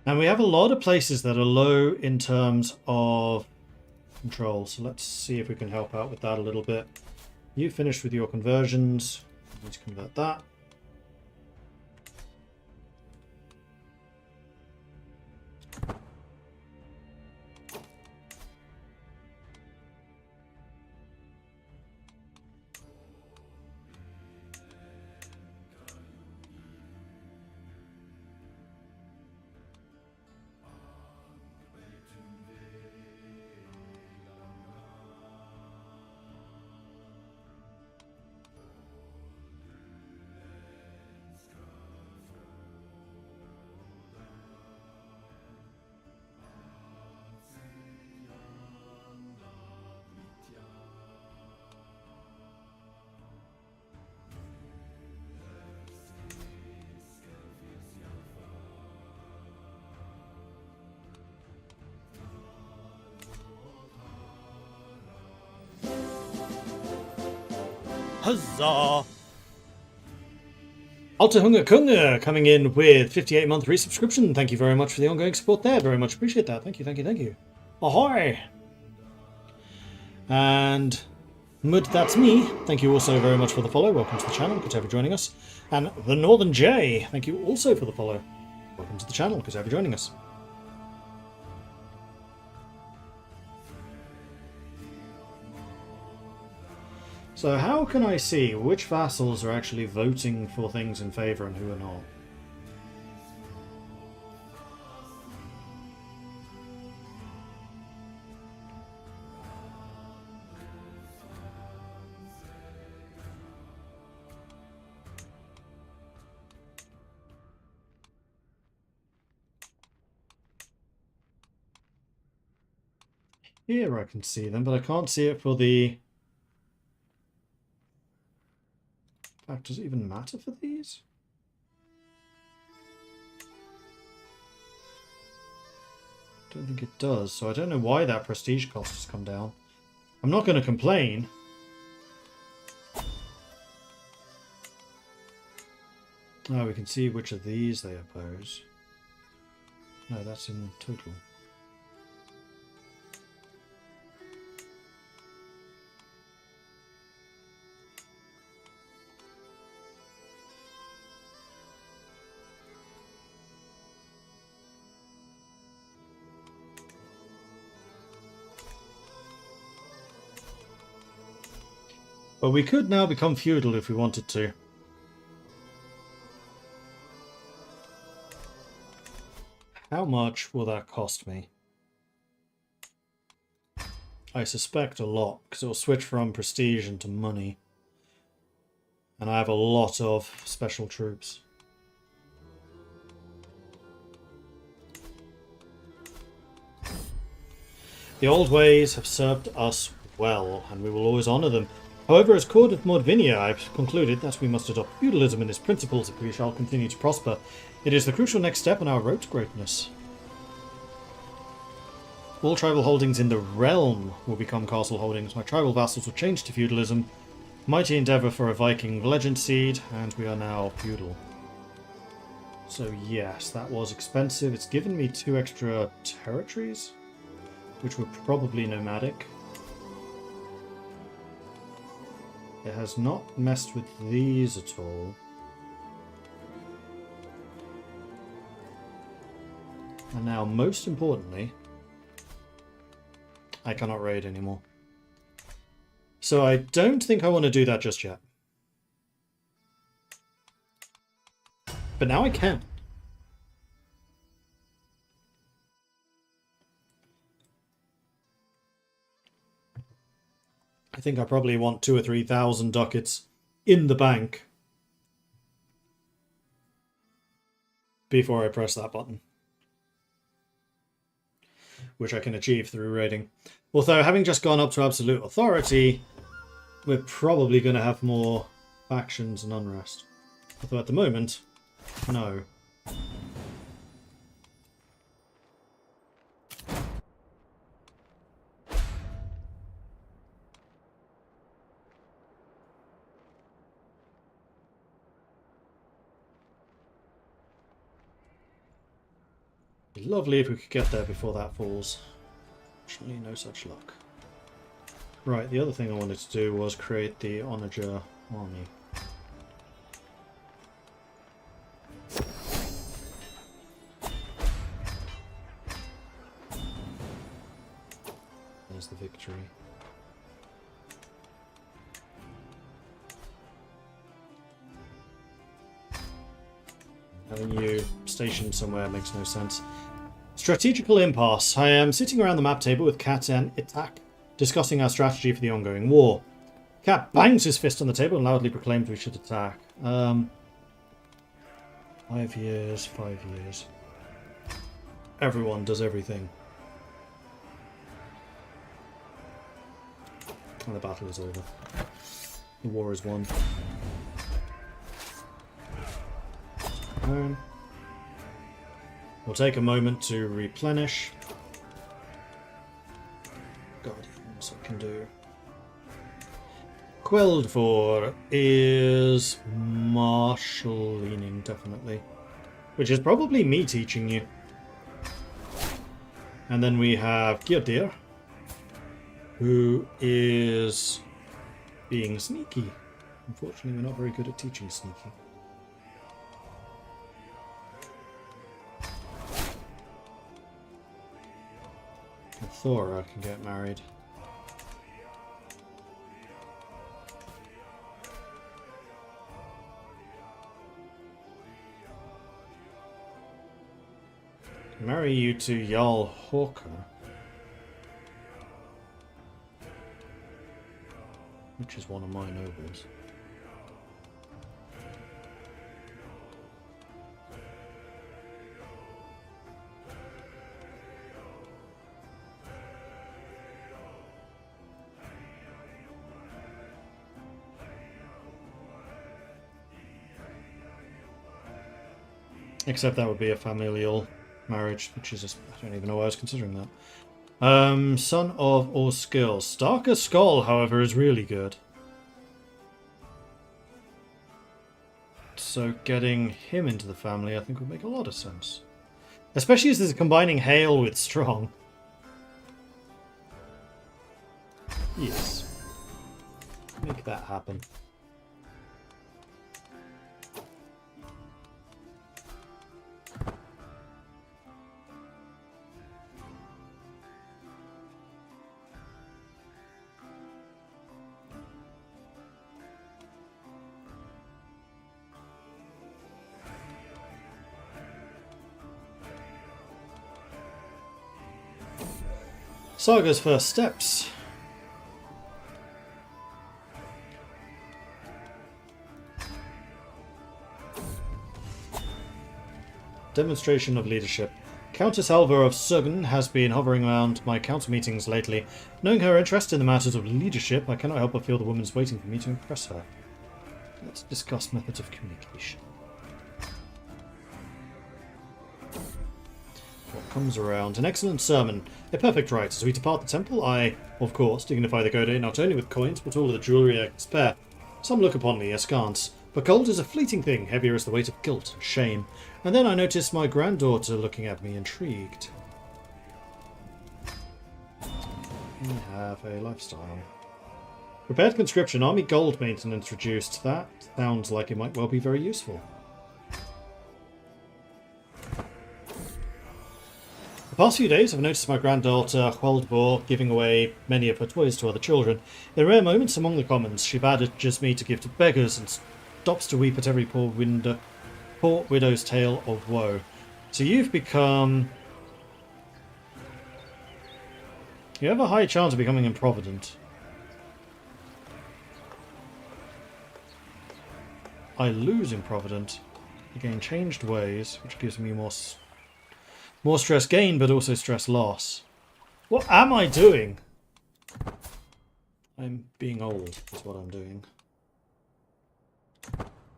And we have a lot of places that are low in terms of control, so let's see if we can help out with that a little bit. You finished with your conversions. Let's convert that. Huzzah! Alta Hunger Kunga coming in with 58-month resubscription. Thank you very much for the ongoing support there. Very much appreciate that. Thank you, thank you, thank you. Ahoy! And Mud, that's me. Thank you also very much for the follow. Welcome to the channel. Good to have you joining us. And the Northern J, thank you also for the follow. Welcome to the channel. Good to have you joining us. So how can I see which vassals are actually voting for things in favour and who are not? Here I can see them, but I can't see it for the... In fact, does it even matter for these? Don't think it does, so I don't know why that prestige cost has come down. I'm not going to complain. Oh, we can see which of these they oppose. No, that's in total. But we could now become feudal if we wanted to. How much will that cost me? I suspect a lot, because it will switch from prestige into money. And I have a lot of special troops. The old ways have served us well, and we will always honour them. However, as Court of Mordvinia, I've concluded that we must adopt feudalism and its principles if we shall continue to prosper. It is the crucial next step on our road to greatness. All tribal holdings in the realm will become castle holdings. My tribal vassals will change to feudalism. Mighty endeavour for a Viking legend seed, and we are now feudal. So yes, that was expensive. It's given me 2 extra territories, which were probably nomadic. It has not messed with these at all. And now, most importantly, I cannot raid anymore. So I don't think I want to do that just yet. But now I can. I think I probably want 2,000 or 3,000 ducats in the bank before I press that button, which I can achieve through raiding. Although, having just gone up to absolute authority, we're probably going to have more factions and unrest. Although at the moment, no. It'd be lovely if we could get there before that falls. Fortunately, no such luck. Right, the other thing I wanted to do was create the Onager army. There's the victory. Having you stationed somewhere makes no sense. Strategical impasse. I am sitting around the map table with Kat and Itak, discussing our strategy for the ongoing war. Kat bangs his fist on the table and loudly proclaims we should attack. 5 years, 5 years. Everyone does everything. And the battle is over. The war is won. We'll take a moment to replenish. Guardians I can do. Quelled for is martial leaning, definitely. Which is probably me teaching you. And then we have Gyrdir, who is being sneaky. Unfortunately, we're not very good at teaching sneaky. And Thora can get married. Marry you to Jarl Hawker. Which is one of my nobles. Except that would be a familial marriage, which is just, I don't even know why I was considering that. Son of Orskill. Starker Skull, however, is really good. So getting him into the family, I think, would make a lot of sense. Especially as there's combining Hail with Strong. Yes. Make that happen. Saga's first steps. Demonstration of leadership. Countess Alva of Suggen has been hovering around my council meetings lately. Knowing her interest in the matters of leadership, I cannot help but feel the woman's waiting for me to impress her. Let's discuss methods of communication. What comes around? An excellent sermon. A perfect rite. As we depart the temple, I, of course, dignify the go-day not only with coins, but all of the jewellery I can spare. Some look upon me askance, but gold is a fleeting thing, heavier as the weight of guilt and shame. And then I noticed my granddaughter looking at me, intrigued. We have a lifestyle. Prepared conscription, army gold maintenance reduced. That sounds like it might well be very useful. The past few days I've noticed my granddaughter, Huldbor, giving away many of her toys to other children. In rare moments among the commons, she badgers me to give to beggars and stops to weep at every poor widow's tale of woe. So you've become... You have a high chance of becoming improvident. I lose improvident, I gain changed ways, which gives me more stress gain, but also stress loss. What am I doing? I'm being old, is what I'm doing.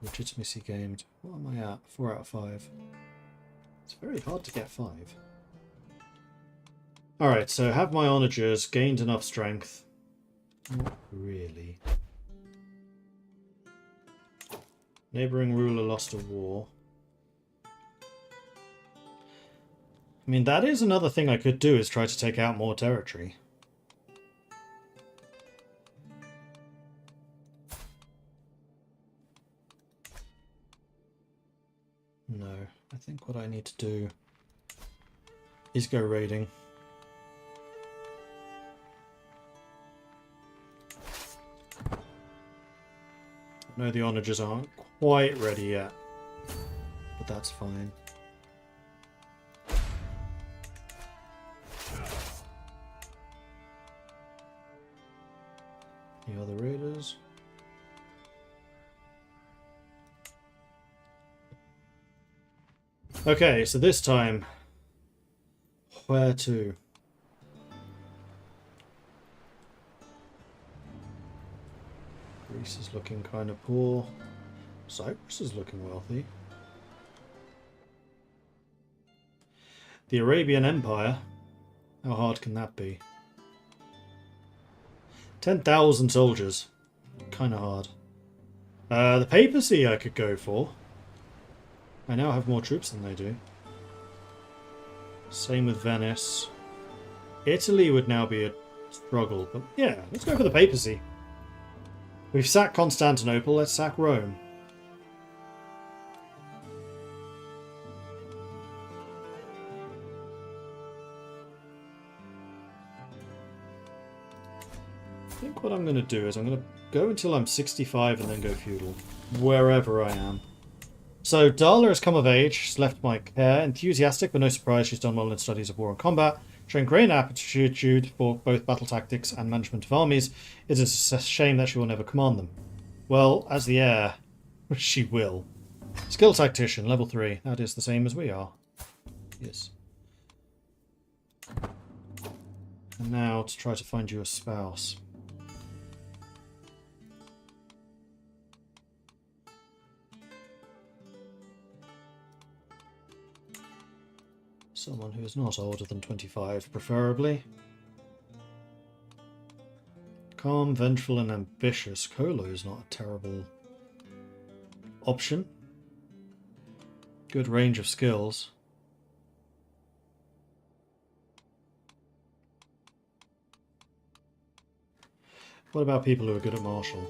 Legitimacy gained. What am I at? 4 out of 5. It's very hard to get 5. Alright, so have my onagers gained enough strength? Not really. Neighbouring ruler lost a war. I mean, that is another thing I could do, is try to take out more territory. No, I think what I need to do is go raiding. No, the onagers aren't quite ready yet, but that's fine. The other raiders. Okay, so this time, where to? Greece is looking kind of poor. Cyprus is looking wealthy. The Arabian Empire, how hard can that be? 10,000 soldiers, kind of hard. The papacy I could go for. I now have more troops than they do. Same with Venice. Italy would now be a struggle, but yeah, let's go for the papacy. We've sacked Constantinople, let's sack Rome. I think what I'm going to do is I'm going to go until I'm 65 and then go feudal, wherever I am. So Darla has come of age, she's left my care, enthusiastic but no surprise she's done well in studies of war and combat, showing great aptitude for both battle tactics and management of armies. It is a shame that she will never command them. Well, as the heir, she will. Skill tactician, level 3, that is the same as we are. Yes. And now to try to find you a spouse. Someone who is not older than 25, preferably. Calm, vengeful, and ambitious. Colo is not a terrible option. Good range of skills. What about people who are good at martial?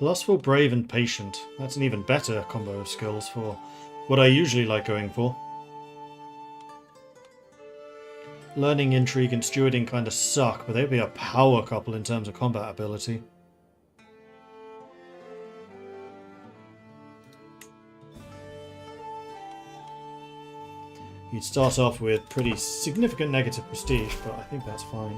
Lustful, brave, and patient. That's an even better combo of skills for what I usually like going for. Learning, intrigue, and stewarding kind of suck, but they'd be a power couple in terms of combat ability. You'd start off with pretty significant negative prestige, but I think that's fine.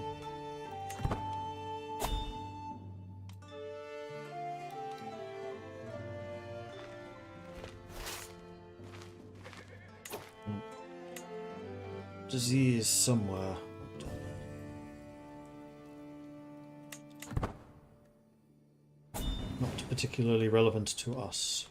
Disease somewhere. Not particularly relevant to us.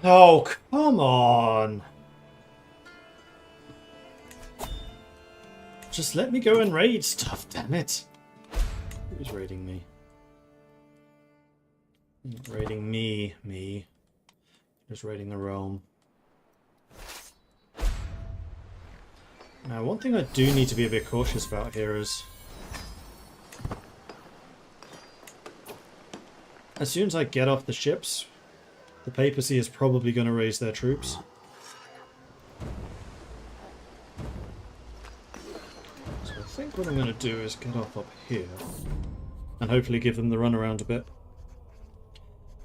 Oh, come on! Just let me go and raid stuff, damn it! Who's raiding me? Not raiding me. Just raiding the realm. Now, one thing I do need to be a bit cautious about here is... as soon as I get off the ships, the papacy is probably going to raise their troops. So I think what I'm going to do is get off up here and hopefully give them the runaround a bit.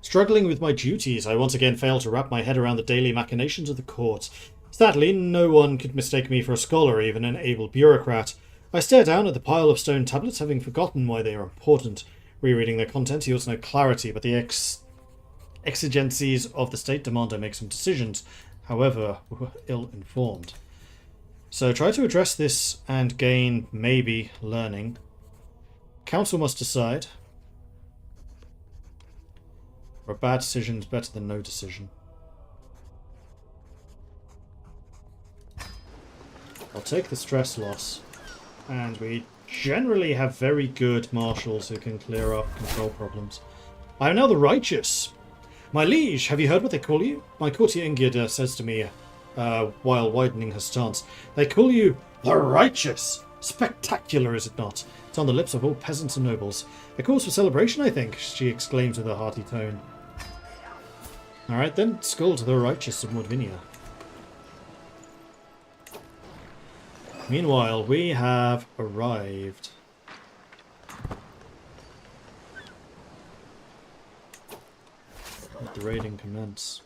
Struggling with my duties, I once again failed to wrap my head around the daily machinations of the court. Sadly, no one could mistake me for a scholar or even an able bureaucrat. I stare down at the pile of stone tablets, having forgotten why they are important. Rereading their contents yields no clarity, but the exigencies of the state demand I make some decisions. However, we were ill-informed. So try to address this and gain, maybe, learning. Council must decide. Or a bad decision is better than no decision. I'll take the stress loss. And we generally have very good marshals who can clear up control problems. I am now the righteous. My liege, have you heard what they call you? My courtier Ingrid says to me while widening her stance. They call you the righteous. Spectacular, is it not? It's on the lips of all peasants and nobles. A cause for celebration, I think, she exclaims with a hearty tone. Alright then, skull to the righteous of Mordvinia. Meanwhile, we have arrived. Let the raiding commence.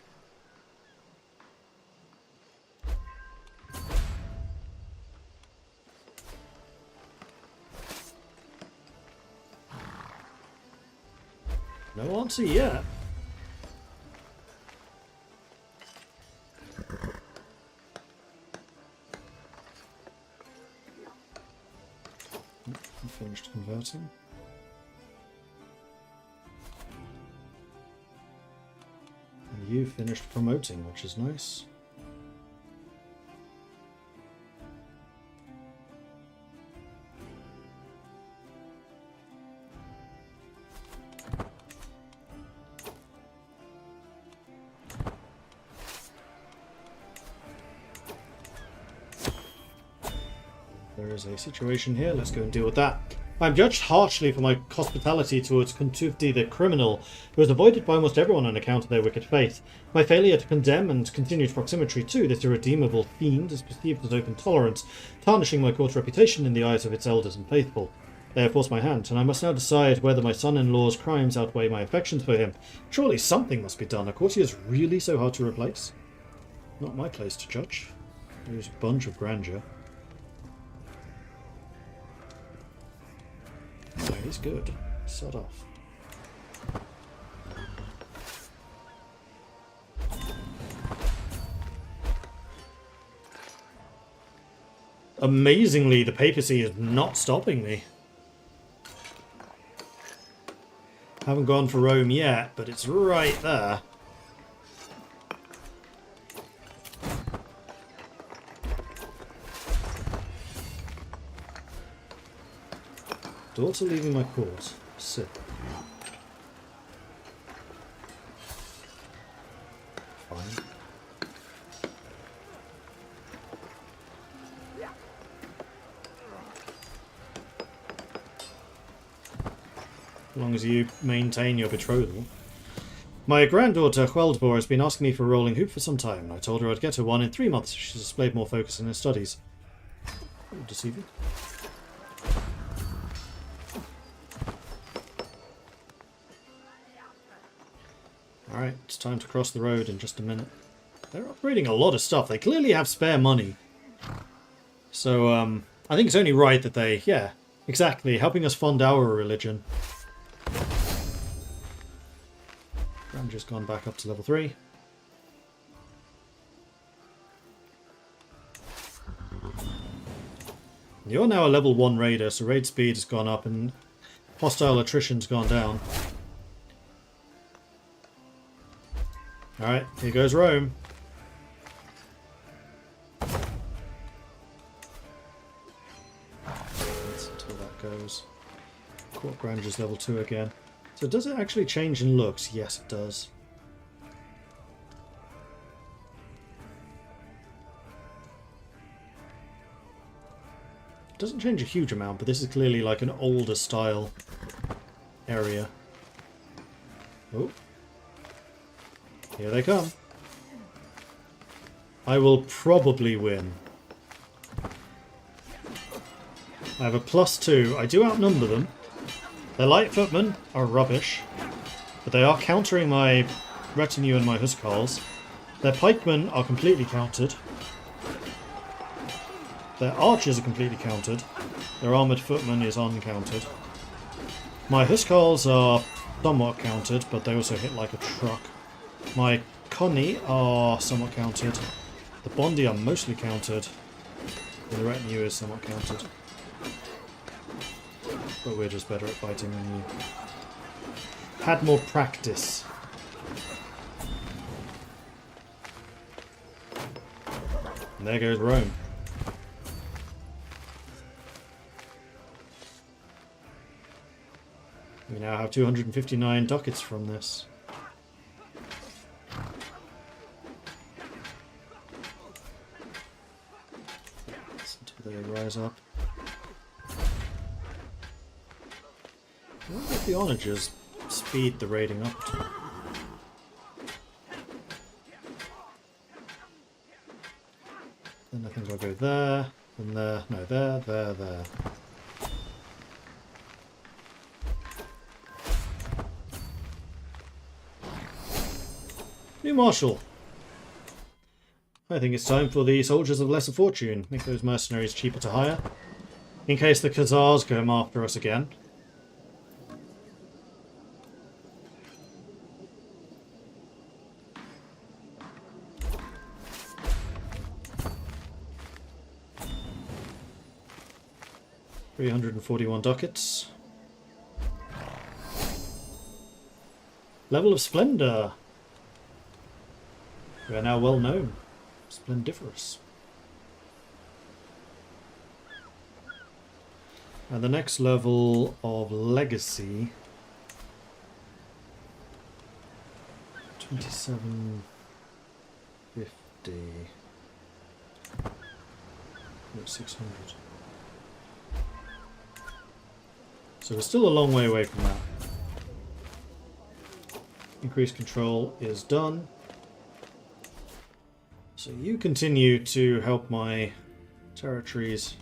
No answer yet. Finished converting. And you finished promoting, which is nice. There is a situation here, let's go and deal with that. I am judged harshly for my hospitality towards Kuntufti the criminal, who was avoided by almost everyone on account of their wicked faith. My failure to condemn and continued proximity to this irredeemable fiend is perceived as open tolerance, tarnishing my court's reputation in the eyes of its elders and faithful. They have forced my hand, and I must now decide whether my son-in-law's crimes outweigh my affections for him. Surely something must be done. A courtier is really so hard to replace? Not my place to judge. There's a bunch of grandeur. Oh, he's good. Sod off. Amazingly, the papacy is not stopping me. Haven't gone for Rome yet, but it's right there. Daughter leaving my court. Sit. Fine. As long as you maintain your betrothal. My granddaughter, Hweldbor, has been asking me for a rolling hoop for some time. I told her I'd get her one in 3 months if she displayed more focus in her studies. Deceiving. Alright, it's time to cross the road in just a minute. They're upgrading a lot of stuff. They clearly have spare money. So, I think it's only right that they, yeah, exactly, helping us fund our religion. Granger's gone back up to level 3. You're now a level 1 raider, so raid speed has gone up and hostile attrition's gone down. Alright, here goes Rome. That's until that goes. Court Granger's level 2 again. So does it actually change in looks? Yes, it does. It doesn't change a huge amount, but this is clearly like an older style area. Oh. Here they come. I will probably win. I have a +2. I do outnumber them. Their light footmen are rubbish. But they are countering my retinue and my huscarls. Their pikemen are completely countered. Their archers are completely countered. Their armoured footman is uncountered. My huscarls are somewhat countered, but they also hit like a truck. My Connie are somewhat countered. The Bondi are mostly countered. And the retinue is somewhat countered. But we're just better at fighting than you. Had more practice. And there goes Rome. We now have 259 ducats from this. Until they rise up. I wonder if the onagers speed the raiding up to. Then I think I'll go there, then there, no, there. New Marshal. I think it's time for the soldiers of lesser fortune. Make those mercenaries cheaper to hire. In case the Khazars come after us again. $341 ducats. Level of Splendor. We are now well known. Splendiferous. And the next level of Legacy. 2750. No, 600. So we're still a long way away from that. Increased control is done. So you continue to help my territories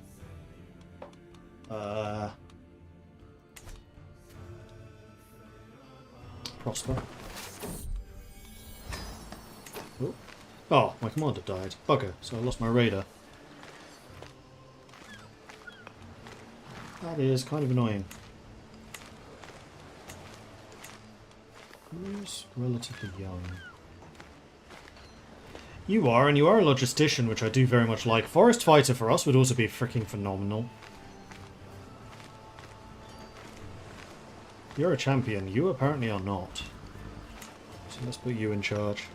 prosper. Oh, my commander died. Bugger, so I lost my raider. That is kind of annoying. Who's relatively young? You are, and you are a logistician, which I do very much like. Forest Fighter for us would also be freaking phenomenal. You're a champion. You apparently are not. So let's put you in charge.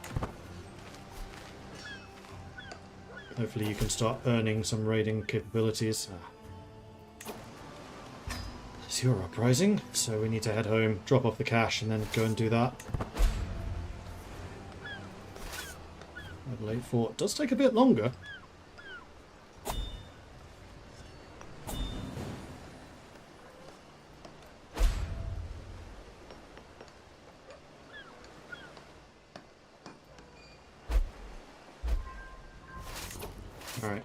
Hopefully you can start earning some raiding capabilities. It's your uprising, so we need to head home, drop off the cash, and then go and do that. Adelaide Fort does take a bit longer. Alright.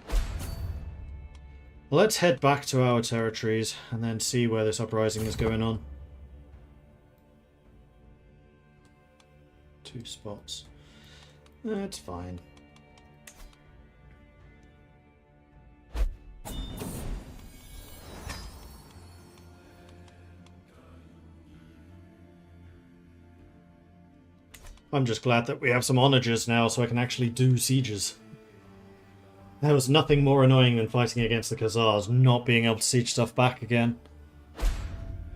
Let's head back to our territories and then see where this uprising is going on. 2 spots. That's fine. I'm just glad that we have some onagers now so I can actually do sieges. There was nothing more annoying than fighting against the Khazars, not being able to siege stuff back again.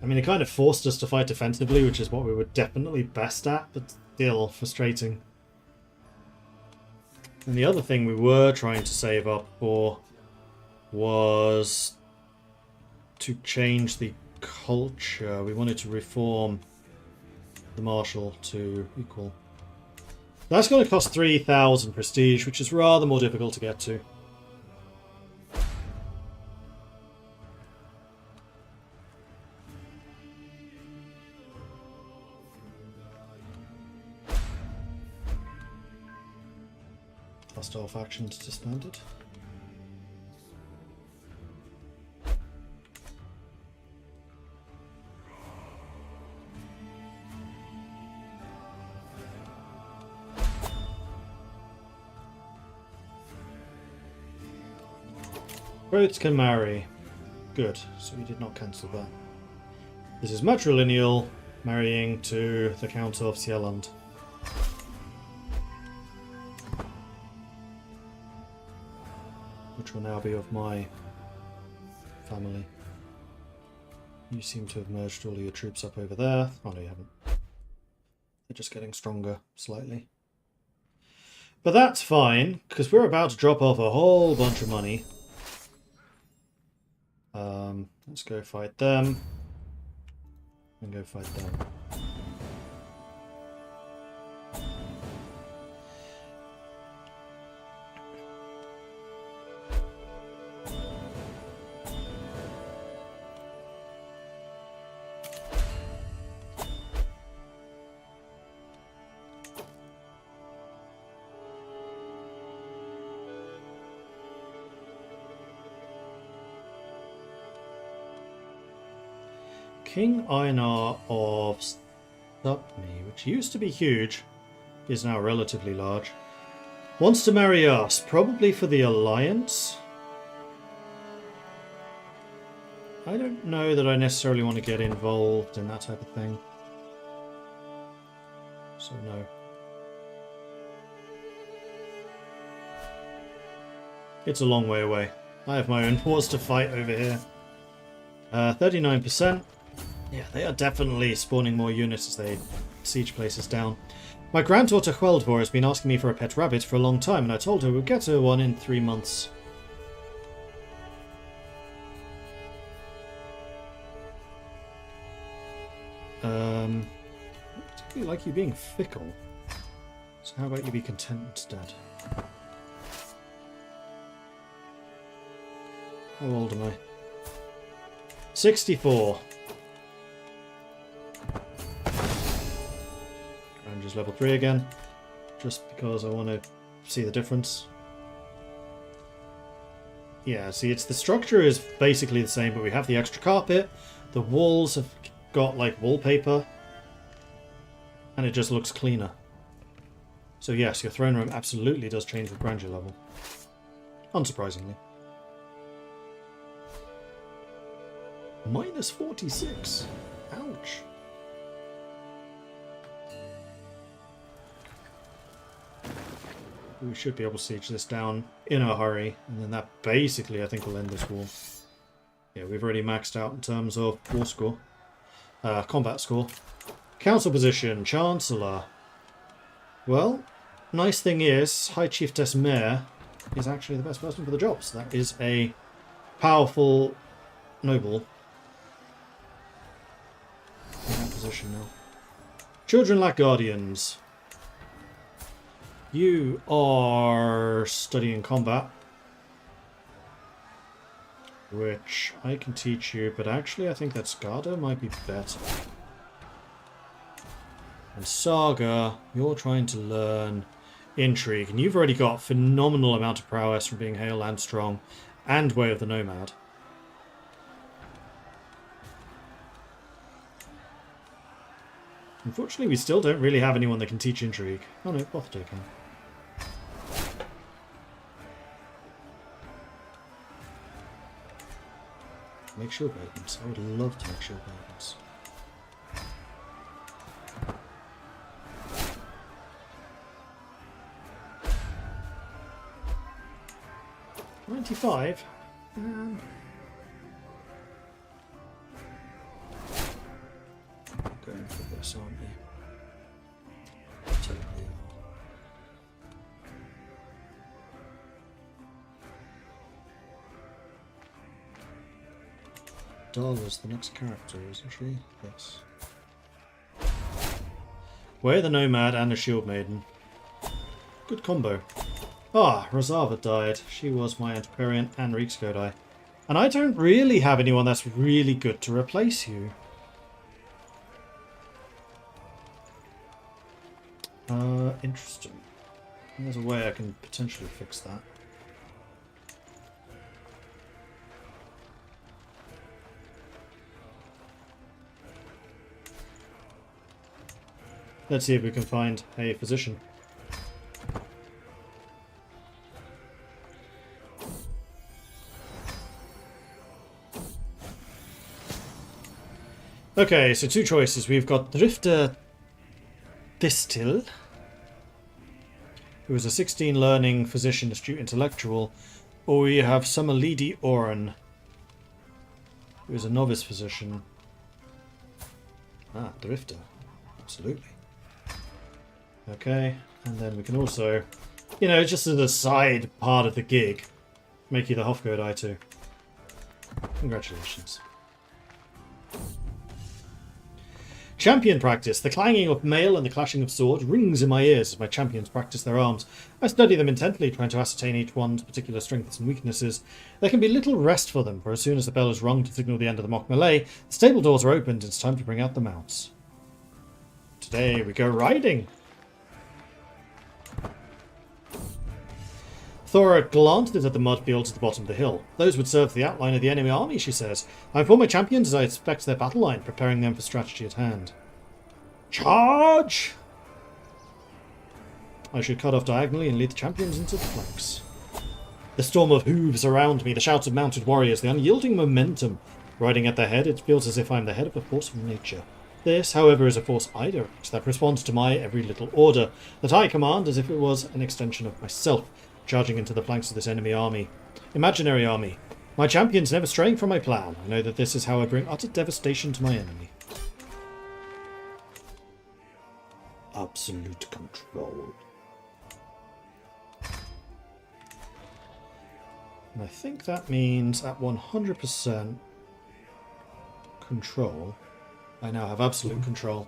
I mean, it kind of forced us to fight defensively, which is what we were definitely best at, but still frustrating. And the other thing we were trying to save up for was to change the culture. We wanted to reform the martial to equal. That's going to cost 3,000 prestige, which is rather more difficult to get to. Hostile factions disbanded. Both can marry. Good, so we did not cancel that. This is matrilineal, marrying to the Count of Sieland. Which will now be of my family. You seem to have merged all of your troops up over there. Oh no, you haven't. They're just getting stronger, slightly. But that's fine, because we're about to drop off a whole bunch of money. Let's go fight them. And go fight them. King Einar of Stupney, which used to be huge, is now relatively large. Wants to marry us, probably for the alliance. I don't know that I necessarily want to get involved in that type of thing. So no. It's a long way away. I have my own wars to fight over here. 39%. Yeah, they are definitely spawning more units as they siege places down. My granddaughter Hweldvor has been asking me for a pet rabbit for a long time, and I told her we'll get her one in 3 months. I particularly like you being fickle. So how about you be content instead? How old am I? 64. Ranger's level 3 again, just because I want to see the difference. Yeah, see, the structure is basically the same, but we have the extra carpet. The walls have got like wallpaper, and it just looks cleaner. So yes, your throne room absolutely does change with grandeur level, unsurprisingly. Minus 46. Ouch. We should be able to siege this down in a hurry, and then that basically, I think, will end this war. Yeah, we've already maxed out in terms of war score. Combat score. Council position, Chancellor. Well, nice thing is, High Chieftess Mare is actually the best person for the job, so that is a powerful noble in that position now. Children lack guardians. You are studying combat, which I can teach you, but actually I think that Skada might be better. And Saga, you're trying to learn intrigue, and you've already got a phenomenal amount of prowess from being hale and strong, and Way of the Nomad. Unfortunately, we still don't really have anyone that can teach intrigue. Oh no, Bothdo can. Make shield wagons. I would love to make shield wagons. $95. Going for this, aren't you? Totally. Darla's the next character, isn't she? Yes. Way the Nomad and a Shield Maiden. Good combo. Ah, Razava died. She was my Antiquarian and Reikskodai. And I don't really have anyone that's really good to replace you. Interesting. There's a way I can potentially fix that. Let's see if we can find a physician. Okay, so two choices. We've got Drifter Distil, who is a 16 learning physician, astute intellectual, or we have Summer Lady Oren, who is a novice physician. Ah, Drifter. Absolutely. Okay, and then we can also, you know, just as a side part of the gig, make you the Hofgoat too. Congratulations. Champion practice. The clanging of mail and the clashing of swords rings in my ears as my champions practice their arms. I study them intently, trying to ascertain each one's particular strengths and weaknesses. There can be little rest for them, for as soon as the bell is rung to signal the end of the mock melee, the stable doors are opened and it's time to bring out the mounts. Today we go riding. Thora glances at the mud fields at the bottom of the hill. Those would serve the outline of the enemy army, she says. I inform my champions as I inspect their battle line, preparing them for strategy at hand. Charge! I should cut off diagonally and lead the champions into the flanks. The storm of hooves around me, the shouts of mounted warriors, the unyielding momentum. Riding at their head, it feels as if I am the head of a force of nature. This, however, is a force I direct, that responds to my every little order, that I command as if it was an extension of myself, charging into the flanks of this enemy army. Imaginary army. My champions never straying from my plan. I know that this is how I bring utter devastation to my enemy. Absolute control. And I think that means at 100% control, I now have absolute control.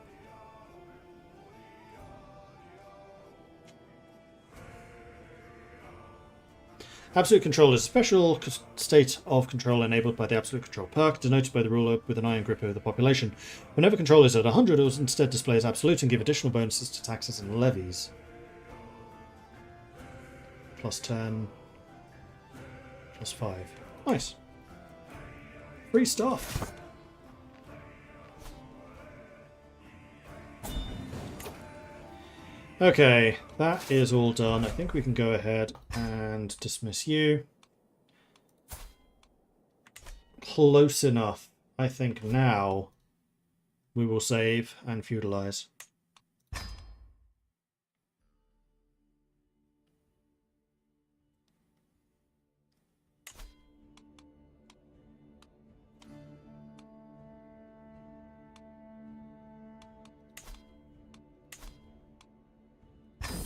Absolute control is a special state of control enabled by the absolute control perk, denoted by the ruler with an iron grip over the population. Whenever control is at 100, it will instead display as absolute and give additional bonuses to taxes and levies. Plus 10. Plus 5. Nice. Free stuff. Okay, that is all done. I think we can go ahead and dismiss you. Close enough. I think now we will save and feudalize.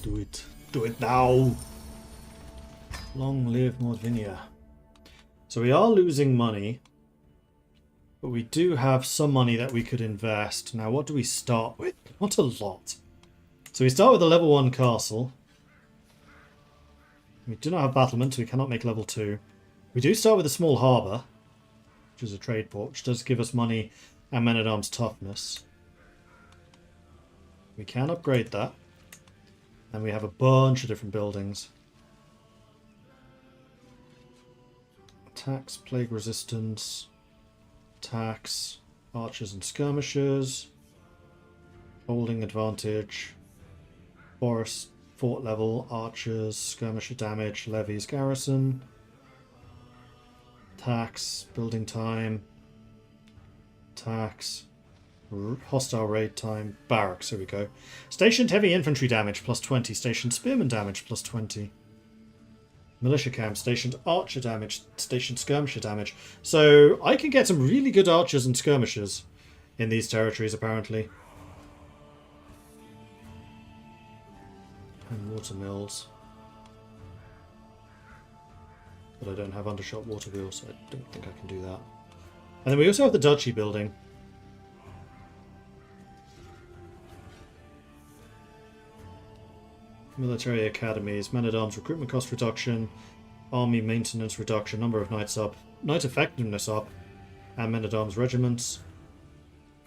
Do it. Do it now. Long live Mordvinia. So we are losing money, but we do have some money that we could invest. Now, what do we start with? Not a lot. So we start with a level 1 castle. We do not have battlements, so we cannot make level 2. We do start with a small harbour, which is a trade port, which does give us money and men-at-arms toughness. We can upgrade that. And we have a bunch of different buildings. Attacks, plague resistance, attacks, archers and skirmishers, holding advantage, forest, fort level, archers, skirmisher damage, levies, garrison, attacks, building time, attacks, hostile raid time, barracks, here we go. Stationed heavy infantry damage, plus 20. Stationed spearman damage, plus 20. Militia camp, stationed archer damage, stationed skirmisher damage. So I can get some really good archers and skirmishers in these territories, apparently. And water mills. But I don't have undershot water wheels, so I don't think I can do that. And then we also have the duchy building. Military academies, men-at-arms recruitment cost reduction, army maintenance reduction, number of knights up, knight effectiveness up, and men-at-arms regiments.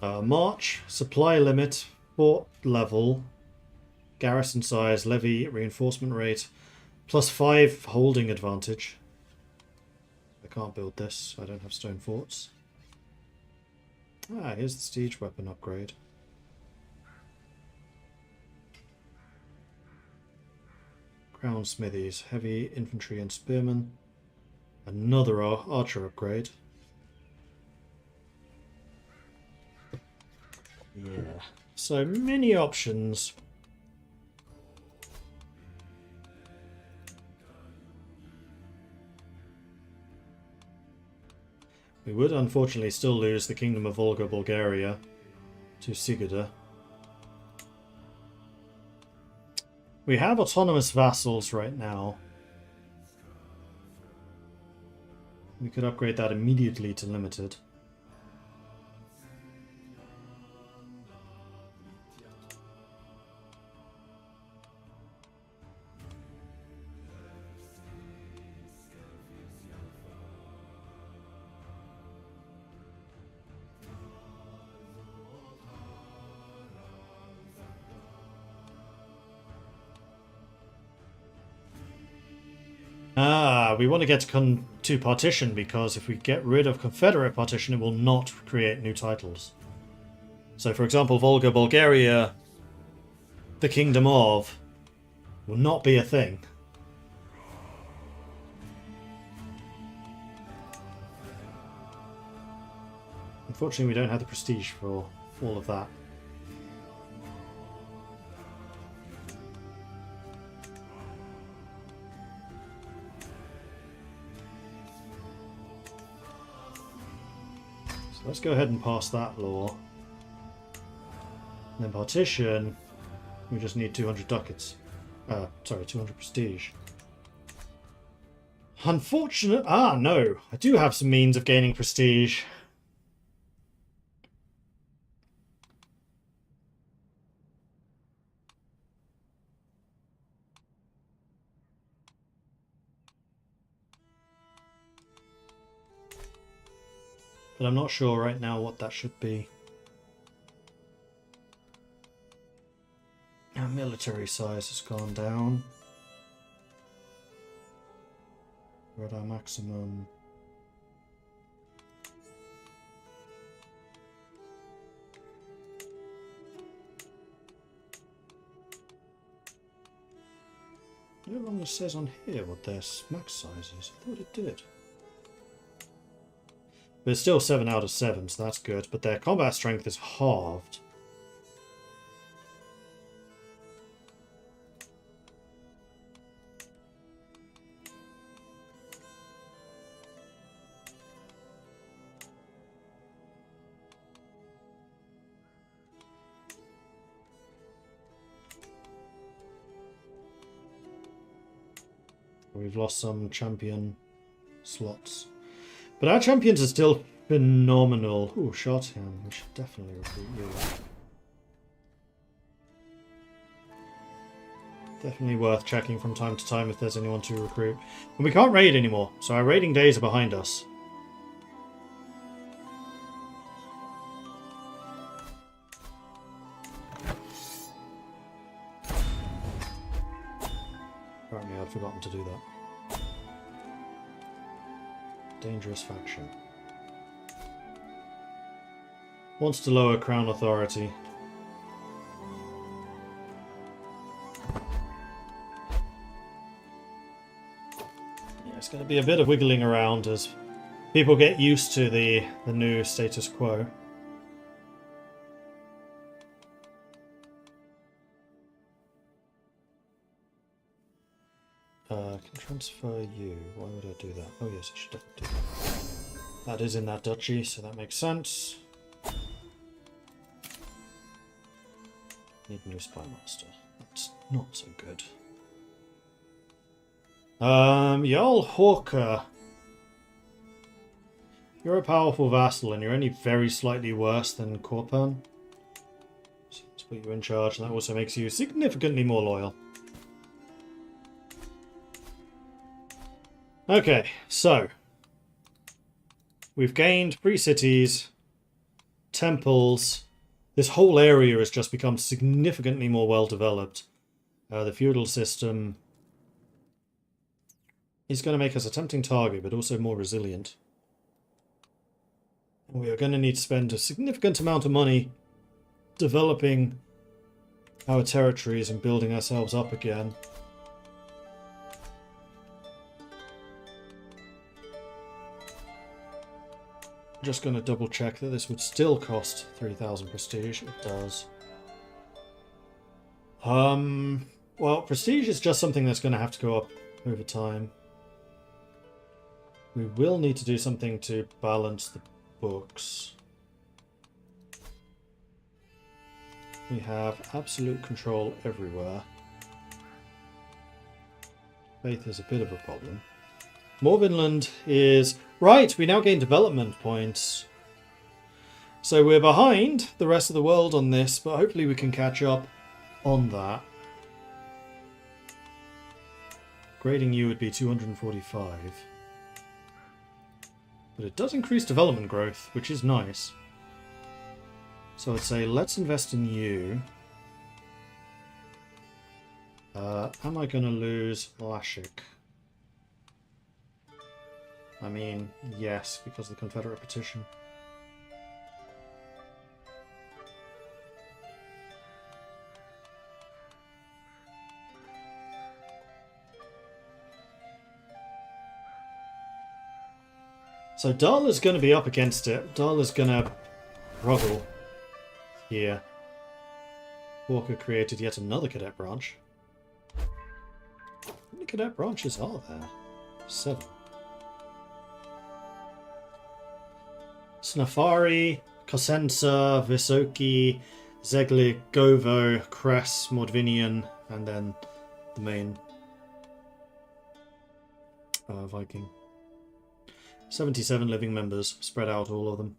March, supply limit, fort level, garrison size, levy, reinforcement rate, plus 5 holding advantage. I can't build this, I don't have stone forts. Ah, here's the siege weapon upgrade. Crown smithies, heavy infantry and spearmen. Another archer upgrade. Yeah. So many options. We would unfortunately still lose the Kingdom of Volga, Bulgaria to Sigurda. We have autonomous vassals right now. We could upgrade that immediately to limited. We want to get to partition, because if we get rid of Confederate partition, it will not create new titles. So, for example, Volga, Bulgaria, the Kingdom of, will not be a thing. Unfortunately, we don't have the prestige for all of that. Let's go ahead and pass that law. And then partition, we just need 200 ducats. Sorry, 200 prestige. Unfortunate. No. I do have some means of gaining prestige. But I'm not sure right now what that should be. Our military size has gone down. We're at our maximum. No longer says on here what their max size is. I thought it did. But it's still 7 out of 7, so that's good. But their combat strength is halved. We've lost some champion slots. But our champions are still phenomenal. Ooh, Shorthand. We should definitely recruit you. Definitely worth checking from time to time if there's anyone to recruit. And we can't raid anymore, so our raiding days are behind us. Apparently I'd forgotten to do that. Dangerous faction. Wants to lower crown authority. Yeah, it's going to be a bit of wiggling around as people get used to the new status quo. Can transfer you. Why would I do that? Oh yes, I should definitely do that. That is in that duchy, so that makes sense. Need a new spy master. That's not so good. Jarl Hawker. You're a powerful vassal and you're only very slightly worse than Korpan. So let's put you in charge, and that also makes you significantly more loyal. Okay, so we've gained 3 cities, temples. This whole area has just become significantly more well developed. The feudal system is going to make us a tempting target, but also more resilient. And we are going to need to spend a significant amount of money developing our territories and building ourselves up again. Just going to double check that this would still cost 3,000 prestige. It does. Well, prestige is just something that's going to have to go up over time. We will need to do something to balance the books. We have absolute control everywhere. Faith is a bit of a problem. Morvinland is... Right, we now gain development points. So we're behind the rest of the world on this, but hopefully we can catch up on that. Grading you would be 245. But it does increase development growth, which is nice. So I'd say let's invest in you. Am I going to lose Lashik? I mean, yes, because of the Confederate petition. So Darla's going to be up against it. Darla's going to struggle here. Walker created yet another cadet branch. How many cadet branches are there? 7. Snafari, Cosenza, Visoki, Zegligovo, Kress, Mordvinian, and then the main Viking. 77 living members, spread out all of them.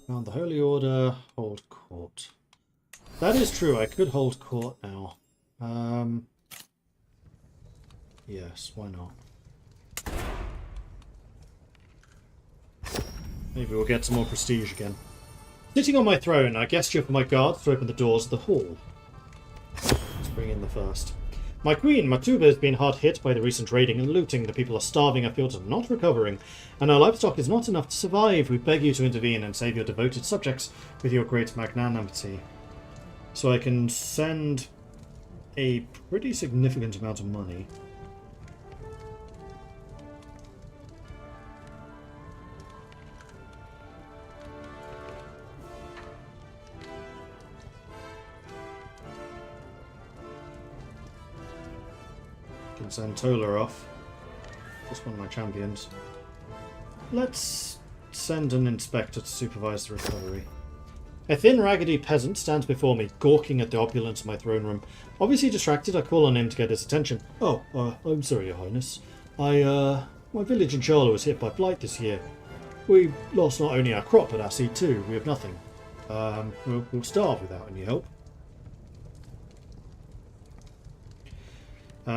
Found the Holy Order, hold court. That is true, I could hold court now. Yes, why not? Maybe we'll get some more prestige again. Sitting on my throne, I gesture for my guards to open the doors of the hall. Let's bring in the first. My queen, Matuba, has been hard hit by the recent raiding and looting. The people are starving, our fields are not recovering, and our livestock is not enough to survive. We beg you to intervene and save your devoted subjects with your great magnanimity. So I can send a pretty significant amount of money. Can send Tola off. Just one of my champions. Let's send an inspector to supervise the recovery. A thin, raggedy peasant stands before me, gawking at the opulence of my throne room. Obviously distracted, I call on him to get his attention. Oh, I'm sorry, Your Highness. My village in Charlotte was hit by blight this year. We lost not only our crop, but our seed too. We have nothing. We'll starve without any help.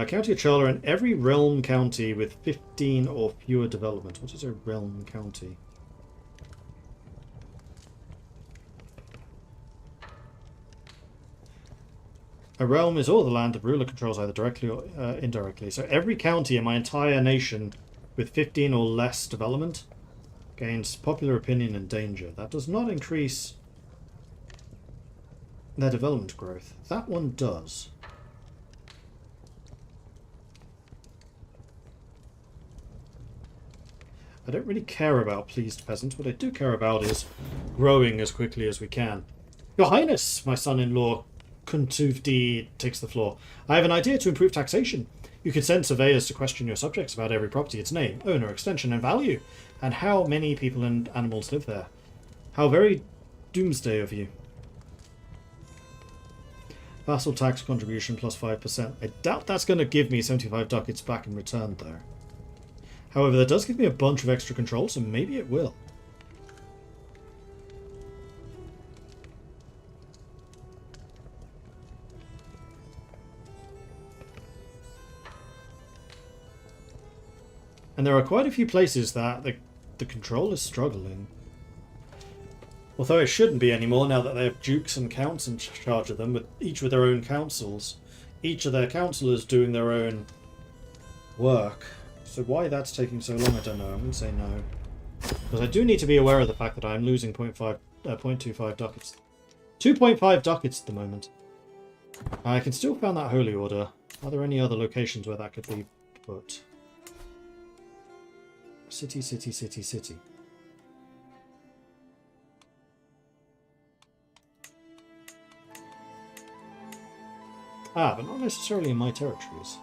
County of Charla in every realm county with 15 or fewer development. What is a realm county? A realm is all the land the ruler controls either directly or indirectly. So every county in my entire nation with 15 or less development gains popular opinion and danger. That does not increase their development growth. That one does. I don't really care about pleased peasant. What I do care about is growing as quickly as we can. Your Highness, my son-in-law, Kuntuvdi takes the floor. I have an idea to improve taxation. You could send surveyors to question your subjects about every property, its name, owner, extension, and value, and how many people and animals live there. How very doomsday of you. Vassal tax contribution plus 5%. I doubt that's going to give me 75 ducats back in return, though. However, that does give me a bunch of extra control, so maybe it will. And there are quite a few places that the control is struggling. Although it shouldn't be anymore now that they have dukes and counts in charge of them, each with their own councils. Each of their councillors doing their own work. So why that's taking so long, I don't know. I'm going to say no. Because I do need to be aware of the fact that I'm losing 0.25 ducats. 2.5 ducats at the moment. I can still found that holy order. Are there any other locations where that could be put? City, city, city, city. Ah, but not necessarily in my territories.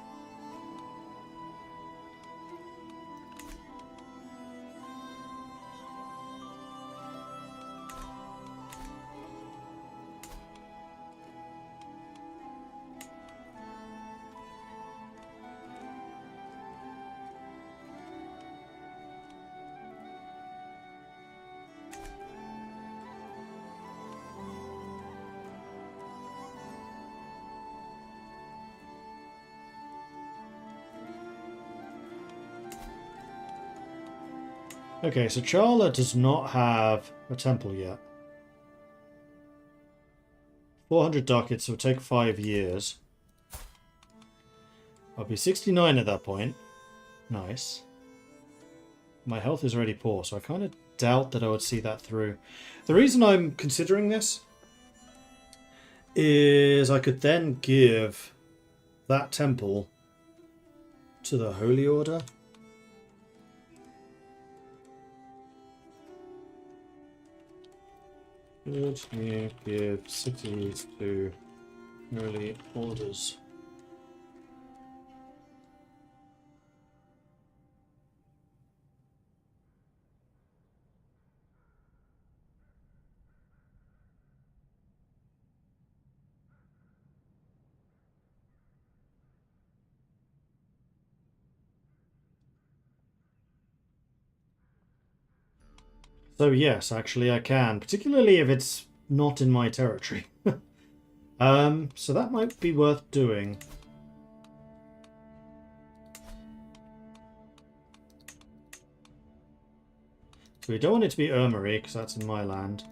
Okay, so Charla does not have a temple yet. 400 ducats, it will take 5 years. I'll be 69 at that point. Nice. My health is already poor, so I kind of doubt that I would see that through. The reason I'm considering this is I could then give that temple to the Holy Order. Could you give cities to Holy Orders? So yes, actually I can, particularly if it's not in my territory. So that might be worth doing. So we don't want it to be Ermery, because that's in my land.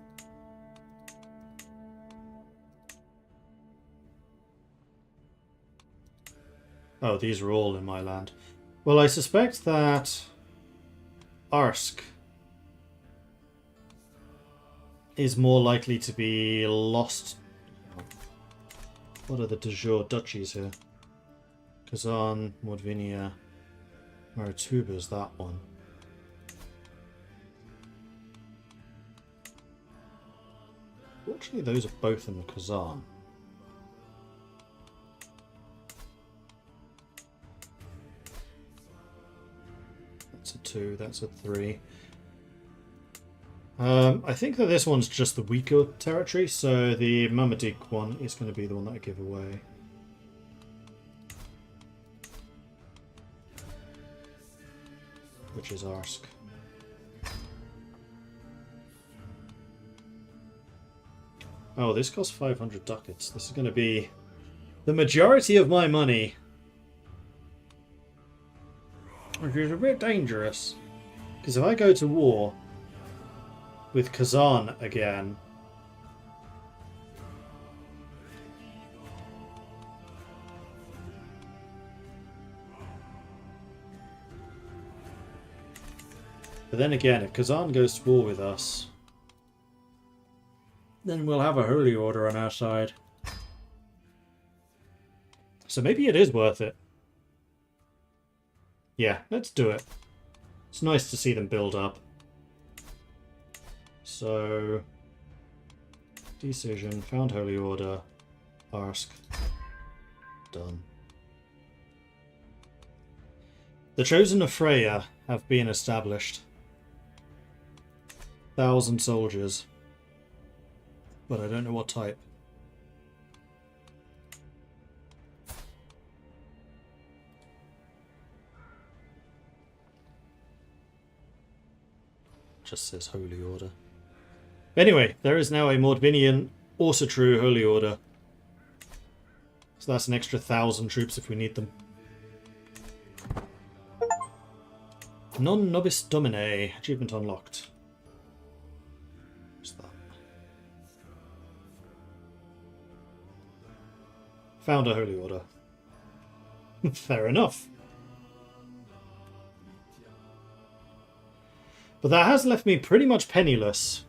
Oh, these are all in my land. Well, I suspect that Arsk is more likely to be lost. What are the de jure duchies here? Kazan, Mordvinia, Marituba's that one. Fortunately, those are both in the Kazan. That's a 2, that's a 3. I think that this one's just the weaker territory, so the Mamadik one is going to be the one that I give away. Which is Arsk. Oh, this costs 500 ducats. This is going to be the majority of my money. Which is a bit dangerous. Because if I go to war with Kazan again, but then again, if Kazan goes to war with us, then we'll have a holy order on our side. So maybe it is worth it. Yeah, let's do it. It's nice to see them build up. So, decision, found holy order, Arsk, done. The Chosen of Freya have been established. 1,000 soldiers. But I don't know what type. Just says Holy Order. Anyway, there is now a Mordvinian, also true Holy Order. So that's an extra 1,000 troops if we need them. Non Nobis Domine. Achievement unlocked. What's that? Found a Holy Order. Fair enough. But that has left me pretty much penniless.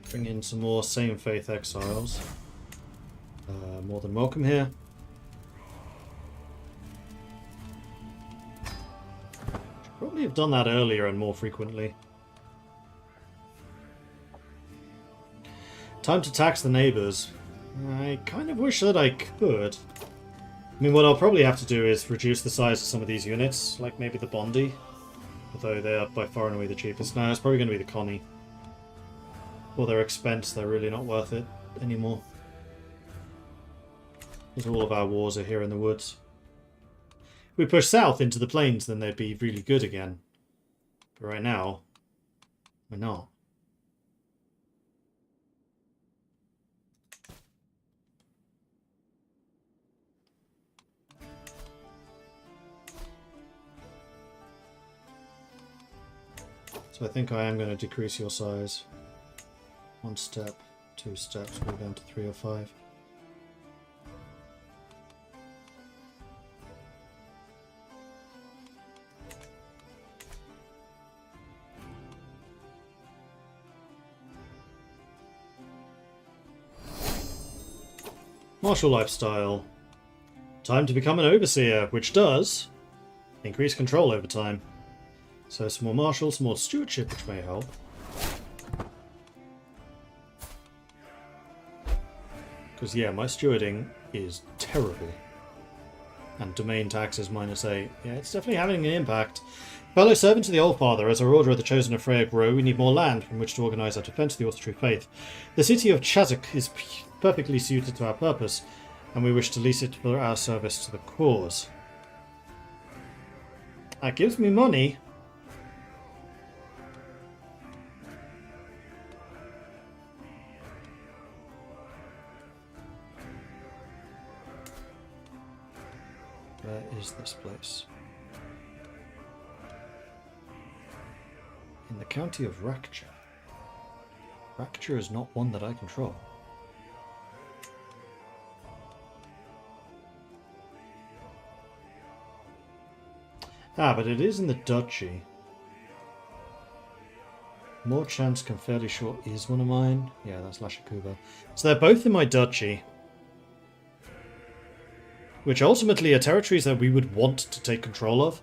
Bring in some more Same Faith exiles. More than welcome here. Should probably have done that earlier and more frequently. Time to tax the neighbours. I kind of wish that I could. I mean, what I'll probably have to do is reduce the size of some of these units, like maybe the Bondi. Although they are by far and away the cheapest. No, it's probably going to be the Connie. For their expense, they're really not worth it anymore. Because all of our wars are here in the woods. If we push south into the plains, then they'd be really good again. But right now, we're not. So I think I am going to decrease your size. 1 step, 2 steps, go down to 3 or 5. Martial lifestyle. Time to become an overseer, which does increase control over time. So some more martial, some more stewardship, which may help. Because, yeah, my stewarding is terrible. And domain tax is -8. Yeah, it's definitely having an impact. Fellow servants of the Old Father, as our Order of the Chosen of Freya grow, we need more land from which to organise our defence of the Orthodox Faith. The city of Chazak is perfectly suited to our purpose, and we wish to lease it for our service to the cause. That gives me money. Where is this place? In the county of Rakcha. Rakcha is not one that I control. Ah, but it is in the duchy. More chance can fairly sure is one of mine. Yeah, that's Lashakuba. So they're both in my duchy. Which ultimately are territories that we would want to take control of.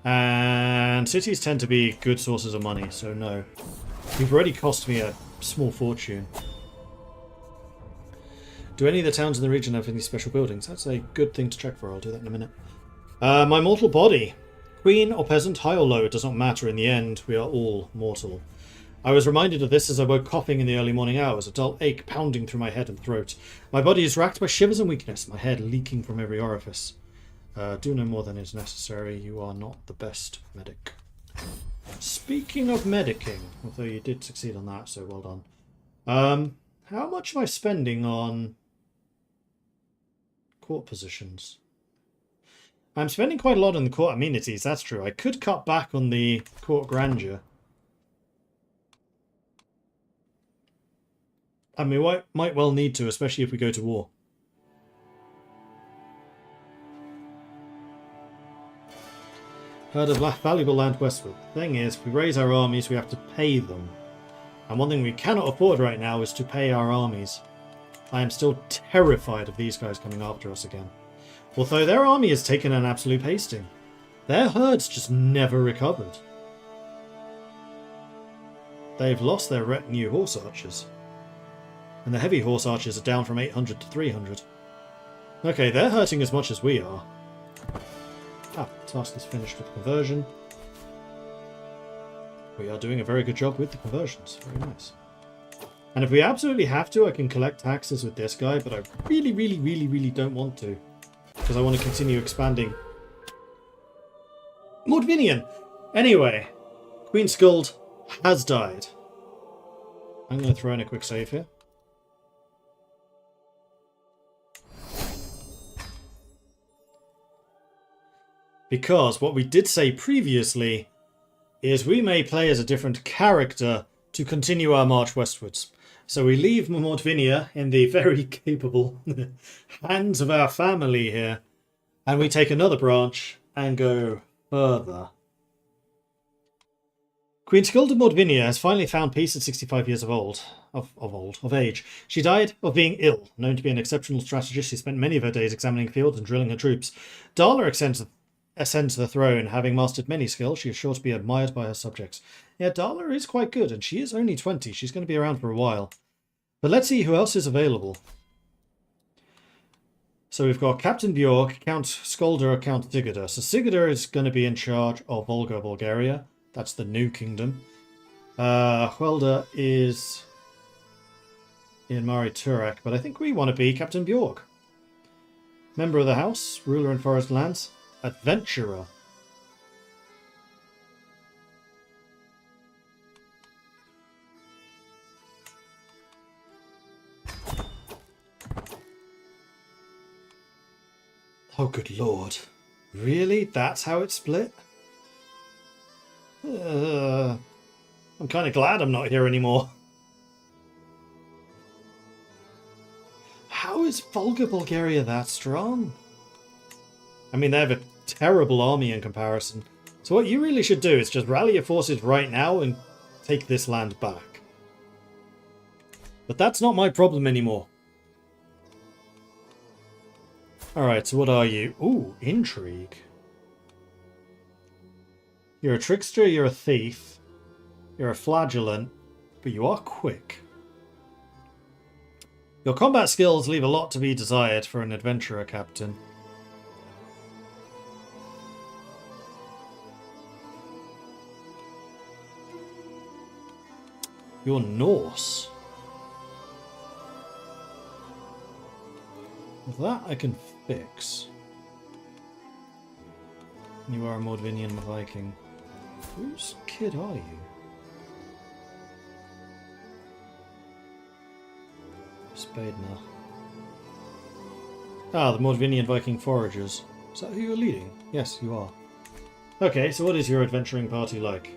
And cities tend to be good sources of money, so no. You've already cost me a small fortune. Do any of the towns in the region have any special buildings? That's a good thing to check for. I'll do that in a minute. My mortal body. Queen or peasant, high or low, it does not matter. In the end, we are all mortal. I was reminded of this as I woke coughing in the early morning hours, a dull ache pounding through my head and throat. My body is racked by shivers and weakness, my head leaking from every orifice. Do no more than is necessary. You are not the best medic. Speaking of medicing, although you did succeed on that, so well done. How much am I spending on court positions? I'm spending quite a lot on the court amenities, that's true. I could cut back on the court grandeur. I mean, we might well need to, especially if we go to war. Heard of valuable land westward. The thing is, if we raise our armies, we have to pay them. And one thing we cannot afford right now is to pay our armies. I am still terrified of these guys coming after us again. Although their army has taken an absolute pasting. Their herds just never recovered. They've lost their retinue horse archers. And the heavy horse archers are down from 800 to 300. Okay, they're hurting as much as we are. Ah, task is finished with conversion. We are doing a very good job with the conversions. Very nice. And if we absolutely have to, I can collect taxes with this guy, but I really don't want to. Because I want to continue expanding. Mordvinian! Anyway, Queen Skuld has died. I'm going to throw in a quick save here. Because what we did say previously is we may play as a different character to continue our march westwards. So we leave Mordvinia in the very capable hands of our family here, and we take another branch and go further. Queen Skuld of Mordvinia has finally found peace at 65 years of age. She died of being ill. Known to be an exceptional strategist, she spent many of her days examining fields and drilling her troops. Darla ascends the throne. Having mastered many skills, she is sure to be admired by her subjects. Yeah, Darla is quite good, and she is only 20. She's going to be around for a while. But let's see who else is available. So we've got Captain Bjork, Count Skolder, Count Sigurdur. So Sigurdur is going to be in charge of Volga, Bulgaria. That's the new kingdom. Hwelda is in Mari Turak, but I think we want to be Captain Bjork. Member of the House, ruler in Forest Lands, adventurer. Oh, good lord. Really? That's how it's split? I'm kind of glad I'm not here anymore. How is Volga, Bulgaria that strong? I mean, they have a terrible army in comparison. So what you really should do is just rally your forces right now and take this land back. But that's not my problem anymore. Alright, so what are you? Ooh, intrigue. You're a trickster, you're a thief, you're a flagellant, but you are quick. Your combat skills leave a lot to be desired for an adventurer captain. You're Norse. That I can fix. You are a Mordvinian Viking. Whose kid are you? Spadena. Ah, the Mordvinian Viking foragers. Is that who you're leading? Yes, you are. Okay, so what is your adventuring party like?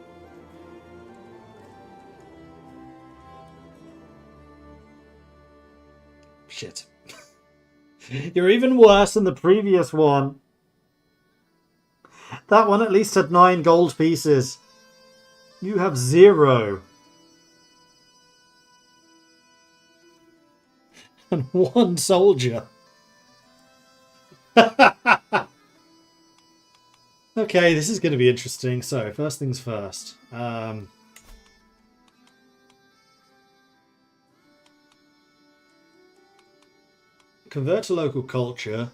Shit. You're even worse than the previous one. That one at least had 9 gold pieces. You have 0. And 1 soldier. Okay, this is going to be interesting. So, first things first. Convert to local culture.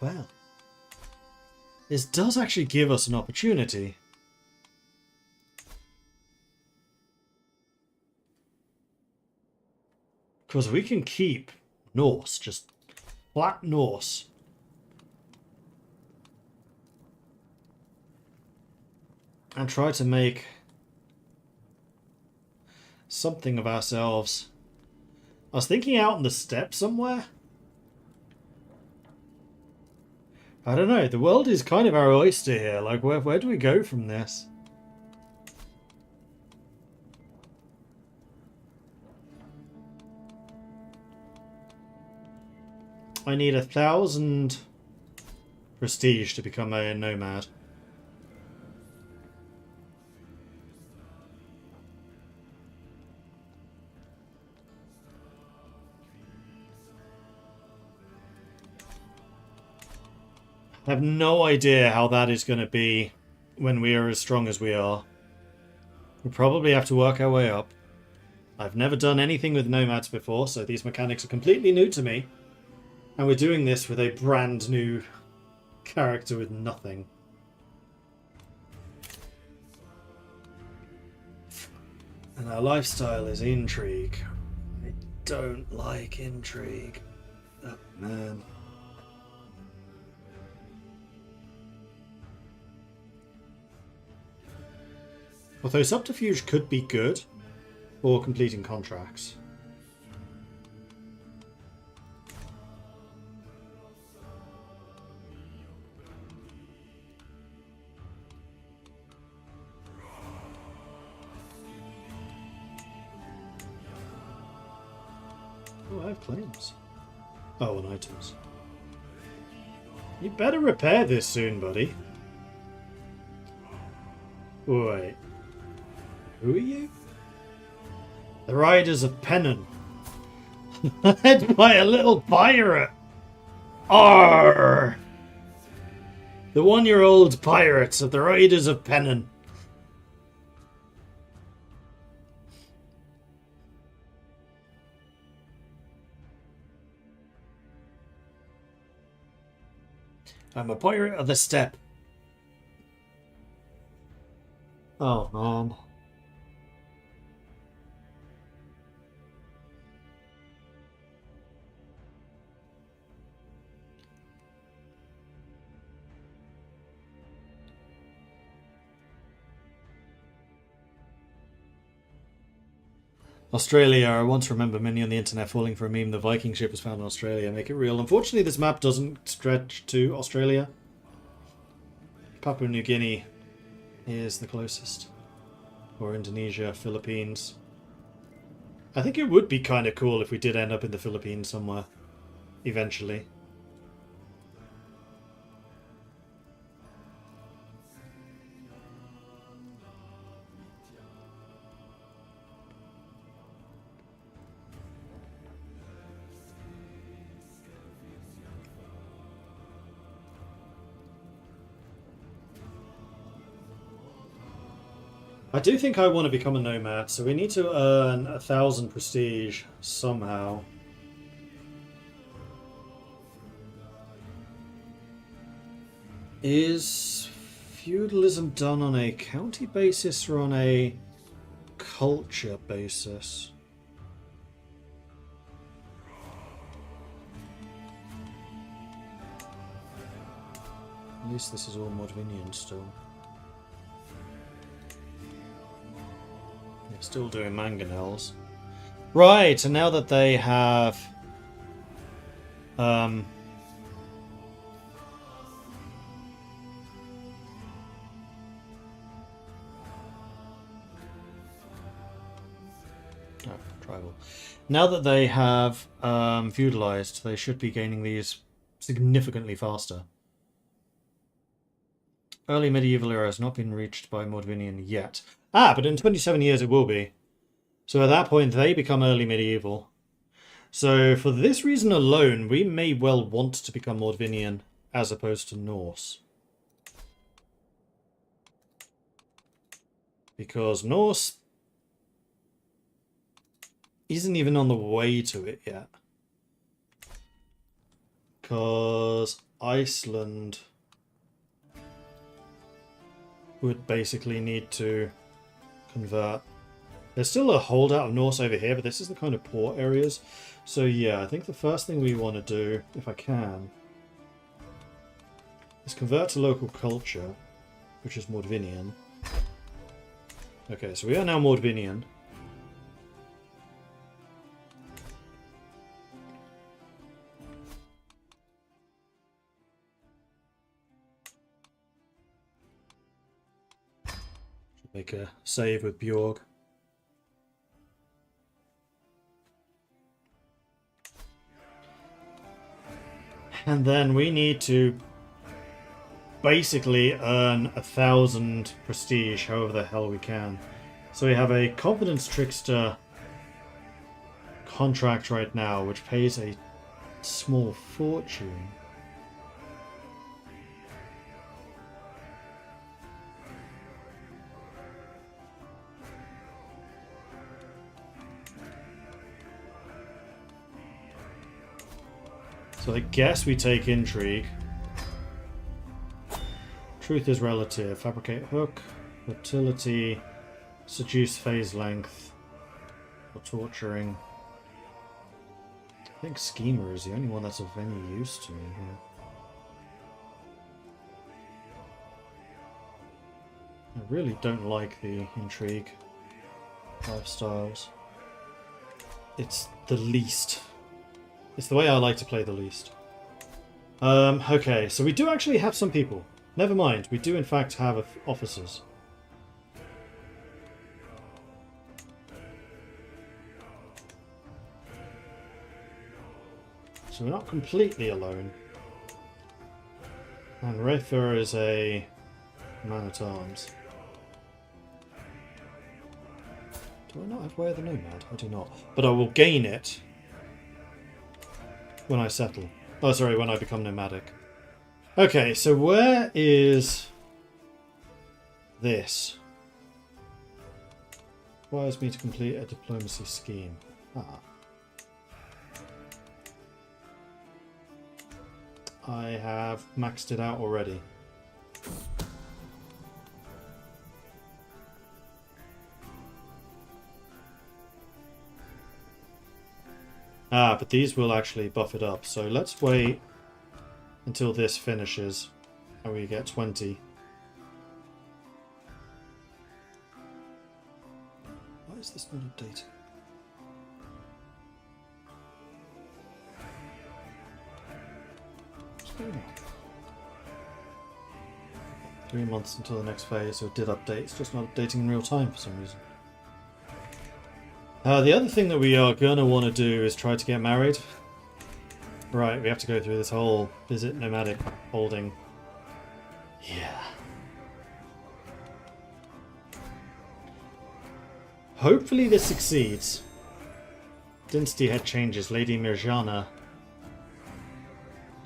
Well, this does actually give us an opportunity. Because we can keep Norse, just flat Norse. And try to make something of ourselves. I was thinking out in the steppe somewhere. I don't know, the world is kind of our oyster here. Like, where do we go from this? I need 1,000 prestige to become a nomad. I have no idea how that is going to be when we are as strong as we are. We'll probably have to work our way up. I've never done anything with nomads before, so these mechanics are completely new to me. And we're doing this with a brand new character with nothing. And our lifestyle is intrigue. I don't like intrigue. Oh, man. Although subterfuge could be good for completing contracts. Oh, I have claims. Oh, and items. You better repair this soon, buddy. Wait. Who are you? The Riders of Pennon. Led by a little pirate. Arr! The one-year-old pirates of the Riders of Pennon. I'm a pirate of the steppe. Oh, man. Australia. I once remember many on the internet falling for a meme the Viking ship was found in Australia. Make it real. Unfortunately, this map doesn't stretch to Australia. Papua New Guinea is the closest. Or Indonesia, Philippines. I think it would be kind of cool if we did end up in the Philippines somewhere. Eventually. I do think I want to become a nomad, so we need to earn 1,000 prestige somehow. Is feudalism done on a county basis or on a culture basis? At least this is all Modvinian still. They're still doing mangonels. Right, and now that they have tribal. Now that they have feudalized, they should be gaining these significantly faster. Early medieval era has not been reached by Modvinian yet. Ah, but in 27 years it will be. So at that point they become early medieval. So for this reason alone, we may well want to become Modvinian as opposed to Norse. Because Norse isn't even on the way to it yet. Because Iceland would basically need to convert. There's still a holdout of Norse over here, but this is the kind of port areas. So yeah, I think the first thing we want to do, if I can, is convert to local culture, which is Modvinian. Okay, so we are now Modvinian. Make a save with Bjorg. And then we need to basically earn 1,000 prestige, however the hell we can. So we have a Confidence Trickster contract right now, which pays a small fortune. So I guess we take Intrigue. Truth is relative. Fabricate hook. Fertility. Seduce phase length. Or torturing. I think Schemer is the only one that's of any use to me here. I really don't like the Intrigue lifestyles. It's the least. It's the way I like to play the least. Okay, so we do actually have some people. Never mind, we do in fact have officers. So we're not completely alone. And Rafer is a man-at-arms. Do I not have Way of the Nomad? I do not. But I will gain it when I settle. Oh, sorry, when I become nomadic. Okay, so where is this? Requires me to complete a diplomacy scheme. I have maxed it out already. But these will actually buff it up. So let's wait until this finishes and we get 20. Why is this not updating? What's going on? 3 months until the next phase, so it did update. It's just not updating in real time for some reason. The other thing that we are going to want to do is try to get married. Right, we have to go through this whole visit nomadic holding. Yeah. Hopefully this succeeds. Dynasty head changes. Lady Mirjana,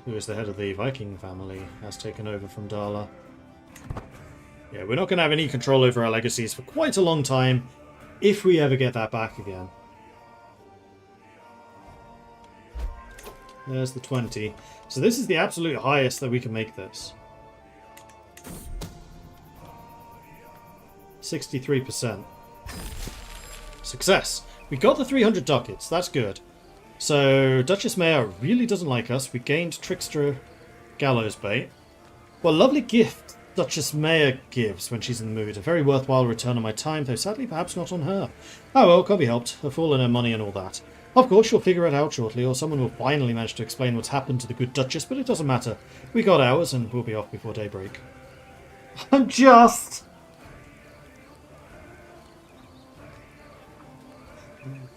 who is the head of the Viking family, has taken over from Dala. Yeah, we're not going to have any control over our legacies for quite a long time, if we ever get that back again. There's the 20. So this is the absolute highest that we can make this. 63%. Success. We got the 300 ducats. That's good. So Duchess Maya really doesn't like us. We gained Trickster Gallows Bait. Well, lovely gift Duchess Maya gives when she's in the mood. A very worthwhile return on my time, though sadly perhaps not on her. Oh well, can't be helped. A fool and her money and all that. Of course, you'll figure it out shortly, or someone will finally manage to explain what's happened to the good Duchess, but it doesn't matter. We got ours, and we'll be off before daybreak. I'm just...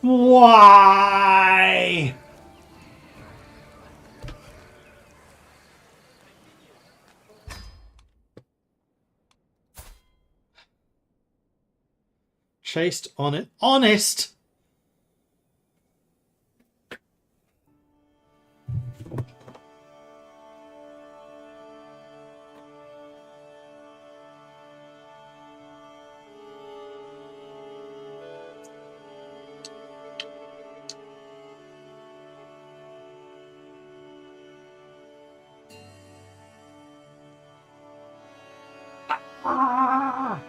Why? Chased on it. Honest! Ah!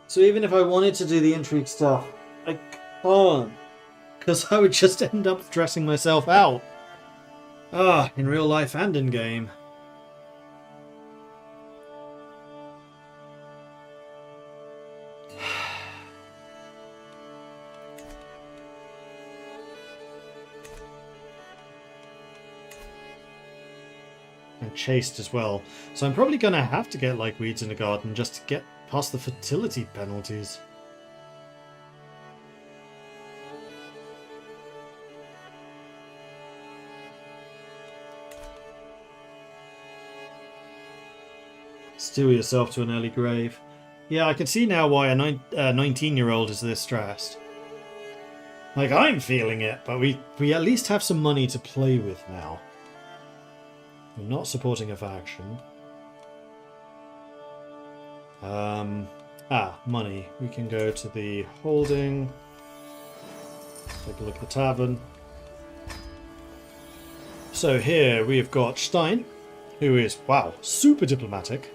So even if I wanted to do the intrigue stuff, I can't. Because I would just end up dressing myself out. In real life and in game. And chased as well. So I'm probably going to have to get like weeds in the garden just to get past the fertility penalties. Steel yourself to an early grave. Yeah, I can see now why a 19-year-old is this stressed. Like, I'm feeling it, but we at least have some money to play with now. We're not supporting a faction. Money. We can go to the holding. Take a look at the tavern. So here we've got Stein, who is, wow, super diplomatic.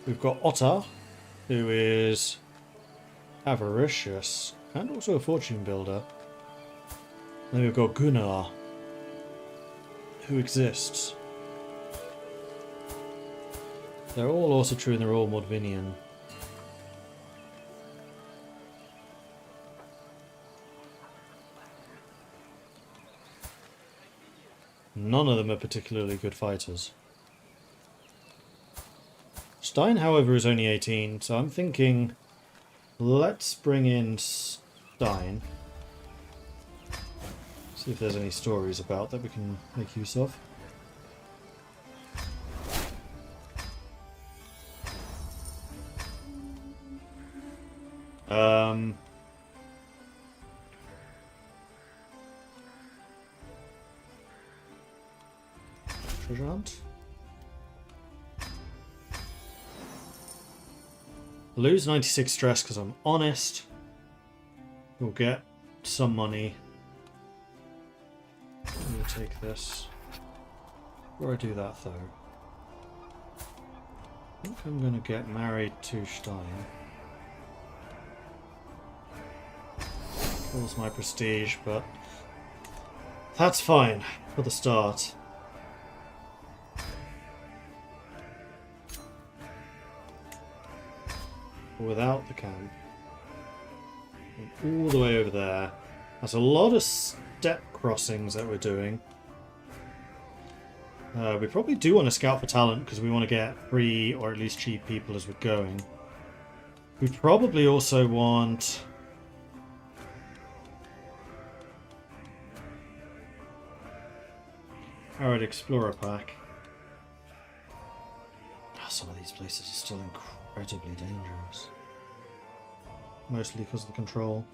We've got Ottar, who is avaricious and also a fortune builder. Then we've got Gunnar, who exists. They're all also true and they're all Modvinian. None of them are particularly good fighters. Stein, however, is only 18, so I'm thinking let's bring in Stein. See if there's any stories about that we can make use of. Treasure hunt. Lose 96 stress because I'm honest. We'll get some money. I'm going to take this. Before I do that though, I think I'm going to get married to Stein. Kills my prestige, but that's fine for the start. Without the camp. All the way over there. That's a lot of step crossings that we're doing. We probably do want to scout for talent because we want to get free or at least cheap people as we're going. We probably also want... Alright, Explorer Pack. Some of these places are still incredibly dangerous. Mostly because of the control.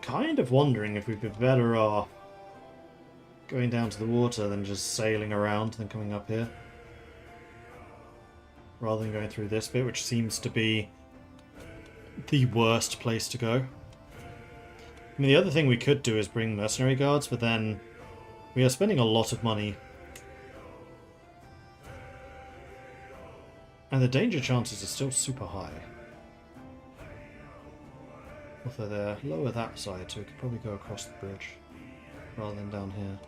Kind of wondering if we'd be better off going down to the water than just sailing around than coming up here. Rather than going through this bit, which seems to be the worst place to go. I mean, the other thing we could do is bring mercenary guards, but then we are spending a lot of money. And the danger chances are still super high. Although they're lower that side, so we could probably go across the bridge rather than down here.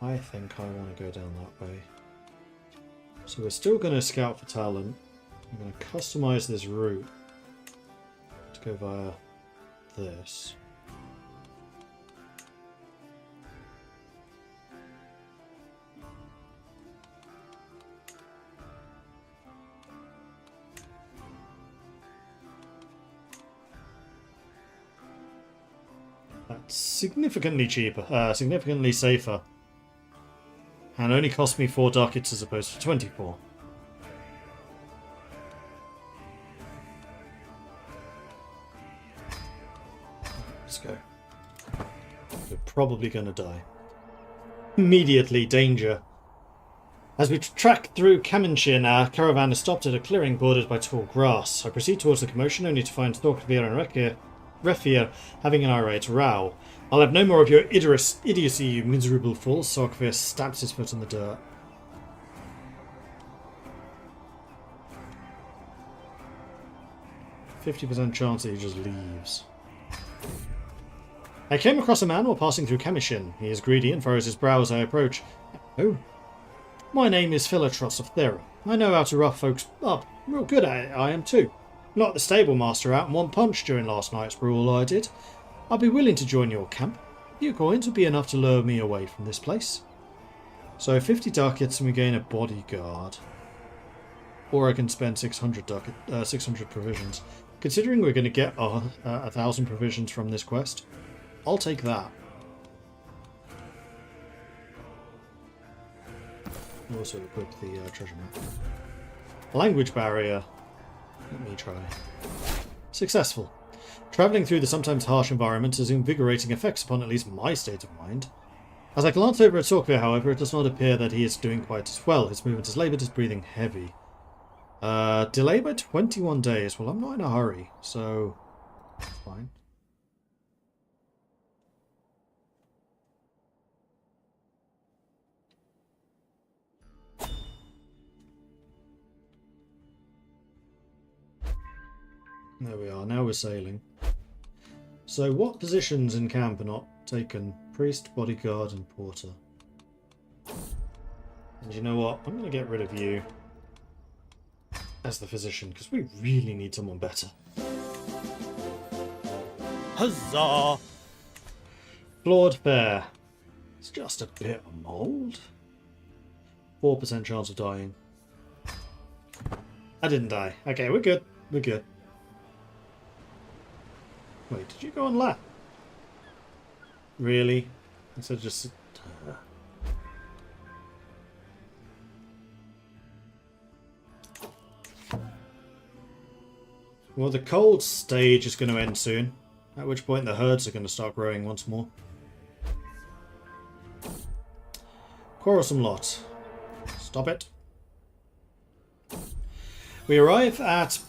I think I want to go down that way. So we're still going to scout for talent. I'm going to customize this route to go via this. That's significantly cheaper, significantly safer. And only cost me 4 ducats as opposed to 24. Let's go. We're probably going to die. Immediately, danger. As we track through Kamenchin, our caravan is stopped at a clearing bordered by tall grass. I proceed towards the commotion only to find Thorkvir and Refir having an irate row. I'll have no more of your idiocy, you miserable fool. Thorkvir stamps his foot in the dirt. %50 chance that he just leaves. I came across a man while passing through Kamishin. He is greedy and furrows his brow as I approach. Oh. My name is Philatros of Thera. I know how to rough folks up. Real good at it, I am too. Knocked the stable master out in one punch during last night's brawl, I did. I'll be willing to join your camp. A few coins would be enough to lure me away from this place. So 50 ducats and we gain a bodyguard. Or I can spend 600 provisions. Considering we're going to get 1,000 provisions from this quest, I'll take that. Also equip the treasure map. Language barrier. Let me try. Successful. Travelling through the sometimes harsh environment has invigorating effects upon at least my state of mind. As I glance over at Sorkvir, however, it does not appear that he is doing quite as well. His movement is laboured, his breathing heavy. Delay by 21 days. Well, I'm not in a hurry, so that's fine. There we are, now we're sailing. So what positions in camp are not taken? Priest, bodyguard and porter. And you know what? I'm going to get rid of you as the physician, because we really need someone better. Huzzah! Flawed fare. It's just a bit of mould. 4% chance of dying. I didn't die. Okay, we're good. We're good. Wait, did you go on lap? Really? Instead of just... Well, the cold stage is going to end soon, at which point the herds are going to start growing once more. Quarrelsome lot. Stop it. We arrive at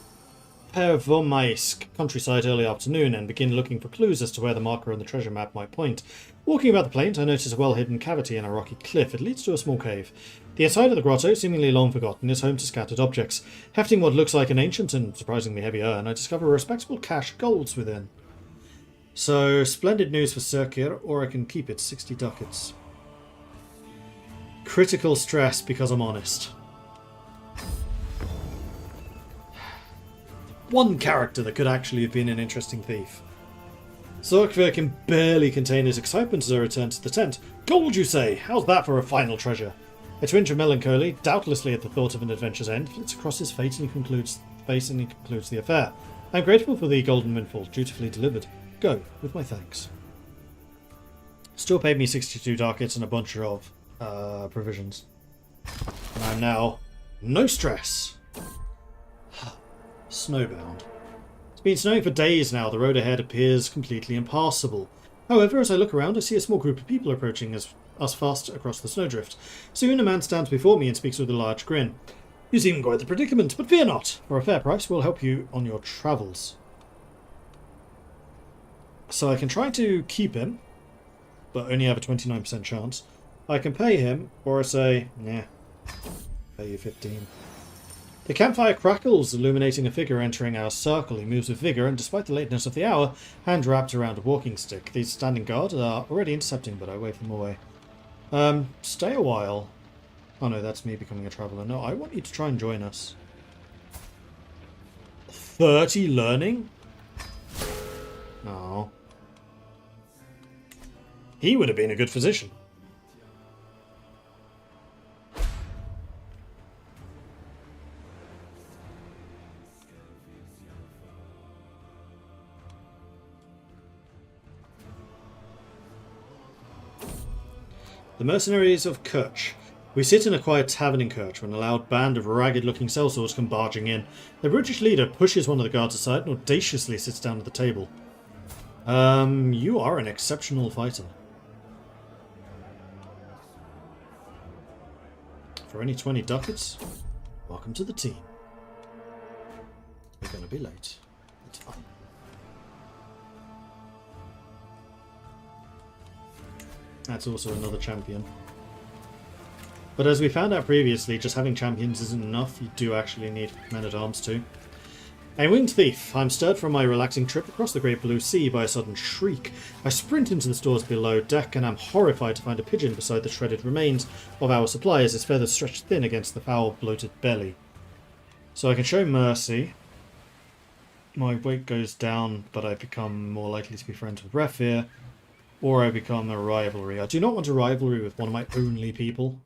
Pervomaisk countryside early afternoon and begin looking for clues as to where the marker on the treasure map might point. Walking about the plains, I notice a well-hidden cavity in a rocky cliff. It leads to a small cave. The inside of the grotto, seemingly long forgotten, is home to scattered objects. Hefting what looks like an ancient and surprisingly heavy urn, I discover a respectable cache of golds within. So, splendid news for Sirkir, or I can keep it, 60 ducats. Critical stress because I'm honest. One character that could actually have been an interesting thief. Sorkvir can barely contain his excitement as I return to the tent. Gold, you say? How's that for a final treasure? A twinge of melancholy, doubtlessly at the thought of an adventure's end, flits across his face and he concludes the affair. I am grateful for the golden windfall, dutifully delivered. Go, with my thanks. Still paid me 62 ducats and a bunch of provisions. And I'm now no stress. Snowbound. It's been snowing for days now. The road ahead appears completely impassable. However, as I look around, I see a small group of people approaching us fast across the snowdrift. Soon a man stands before me and speaks with a large grin. You seem quite the predicament, but fear not. For a fair price, we'll help you on your travels. So I can try to keep him, but only have a 29% chance. I can pay him, or I say, nah, pay you 15. The campfire crackles, illuminating a figure entering our circle. He moves with vigour, and despite the lateness of the hour, hand wrapped around a walking stick. These standing guard are already intercepting, but I wave them away. Stay a while. Oh no, that's me becoming a traveller. No, I want you to try and join us. 30 learning? Oh. He would have been a good physician. The mercenaries of Kirch. We sit in a quiet tavern in Kirch when a loud band of ragged-looking sellswords come barging in. The British leader pushes one of the guards aside and audaciously sits down at the table. You are an exceptional fighter. For only 20 ducats, welcome to the team. We're going to be late. It's fine. That's also another champion. But as we found out previously, just having champions isn't enough. You do actually need men-at-arms too. A winged thief. I'm stirred from my relaxing trip across the great blue sea by a sudden shriek. I sprint into the stores below deck and am horrified to find a pigeon beside the shredded remains of our supply as his feathers stretched thin against the foul, bloated belly. So I can show mercy. My weight goes down, but I become more likely to be friends with Refir. Or I become a rivalry. I do not want a rivalry with one of my only people.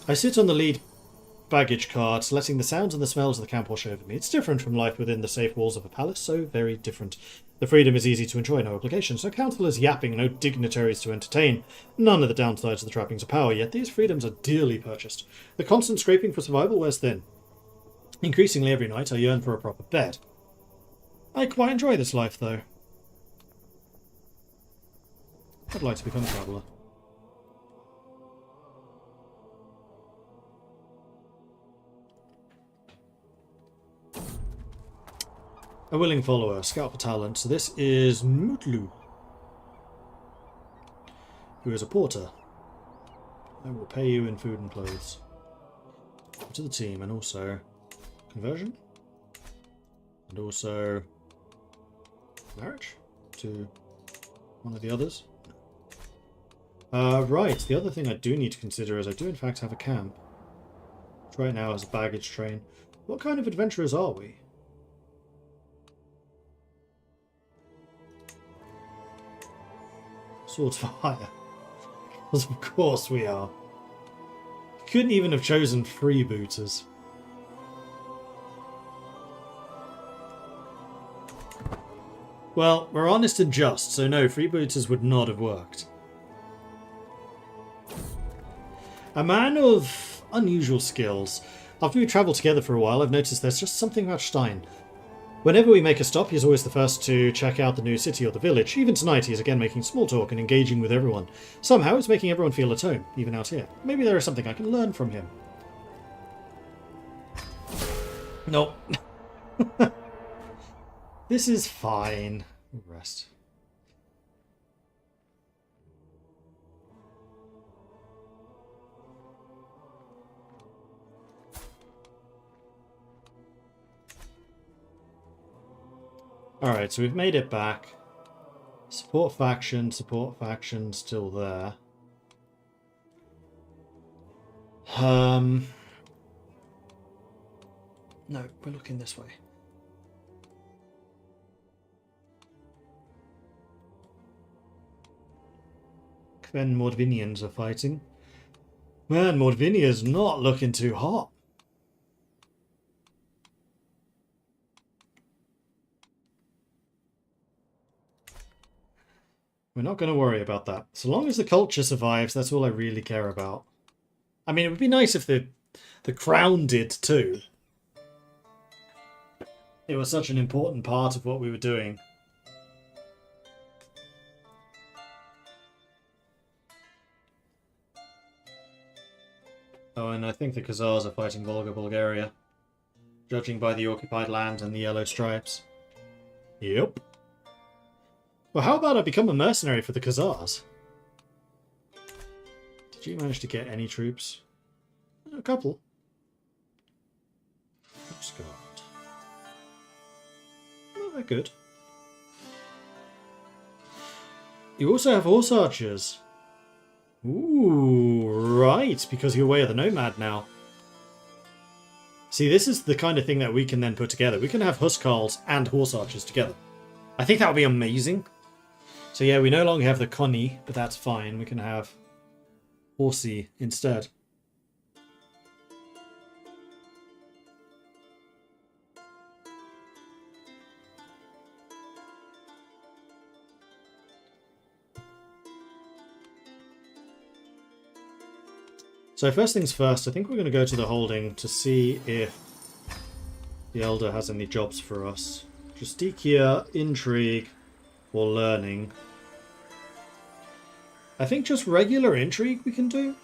I sit on the lead baggage cart, letting the sounds and the smells of the camp wash over me. It's different from life within the safe walls of a palace, so very different. The freedom is easy to enjoy, no obligations, no councillors yapping, no dignitaries to entertain. None of the downsides of the trappings of power, yet these freedoms are dearly purchased. The constant scraping for survival wears thin. Increasingly every night I yearn for a proper bed. I quite enjoy this life, though. I'd like to become a traveller. A willing follower, scout for talent. So this is Mutlu, who is a porter. I will pay you in food and clothes. To the team, and also conversion, and also marriage to one of the others. Right, the other thing I do need to consider is I do in fact have a camp. Which right now is a baggage train. What kind of adventurers are we? Swords for hire. Because of course we are. Couldn't even have chosen freebooters. Well, we're honest and just, so no, freebooters would not have worked. A man of unusual skills. After we travelled together for a while, I've noticed there's just something about Stein. Whenever we make a stop, he's always the first to check out the new city or the village. Even tonight, he's again making small talk and engaging with everyone. Somehow, it's making everyone feel at home, even out here. Maybe there is something I can learn from him. Nope. This is fine. Rest. Alright, so we've made it back. Support faction, still there. No, we're looking this way. Then Mordvinians are fighting. Man, Mordvinia's not looking too hot. We're not going to worry about that. So long as the culture survives, that's all I really care about. I mean, it would be nice if the crown did too. It was such an important part of what we were doing. Oh, and I think the Khazars are fighting Volga, Bulgaria. Judging by the occupied land and the yellow stripes. Yep. Well, how about I become a mercenary for the Khazars? Did you manage to get any troops? A couple. Scott. Oh, they're good. You also have horse archers. Ooh, right, because you're way of the Nomad now. See, this is the kind of thing that we can then put together. We can have Huskarls and horse archers together. I think that would be amazing. So yeah, we no longer have the Connie, but that's fine. We can have Horsey instead. So first things first, I think we're going to go to the holding to see if the Elder has any jobs for us. Justicia, Intrigue, or Learning. I think just regular Intrigue we can do.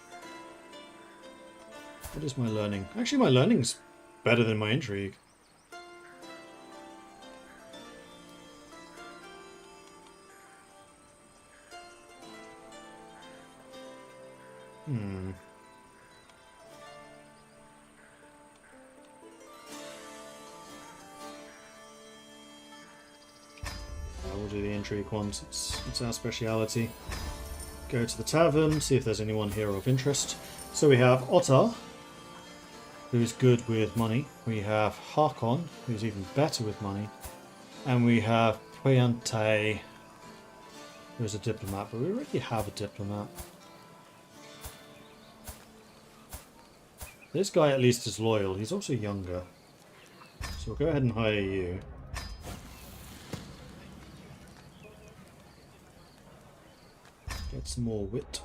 What is my Learning? Actually, my Learning's better than my Intrigue. We'll do the Intrigue ones. It's our speciality. Go to the tavern, see if there's anyone here of interest. So we have Ottar, who's good with money. We have Harkon, who's even better with money. And we have Poyante, who's a diplomat, but we already have a diplomat. This guy at least is loyal. He's also younger. So we'll go ahead and hire you. Get some more wit.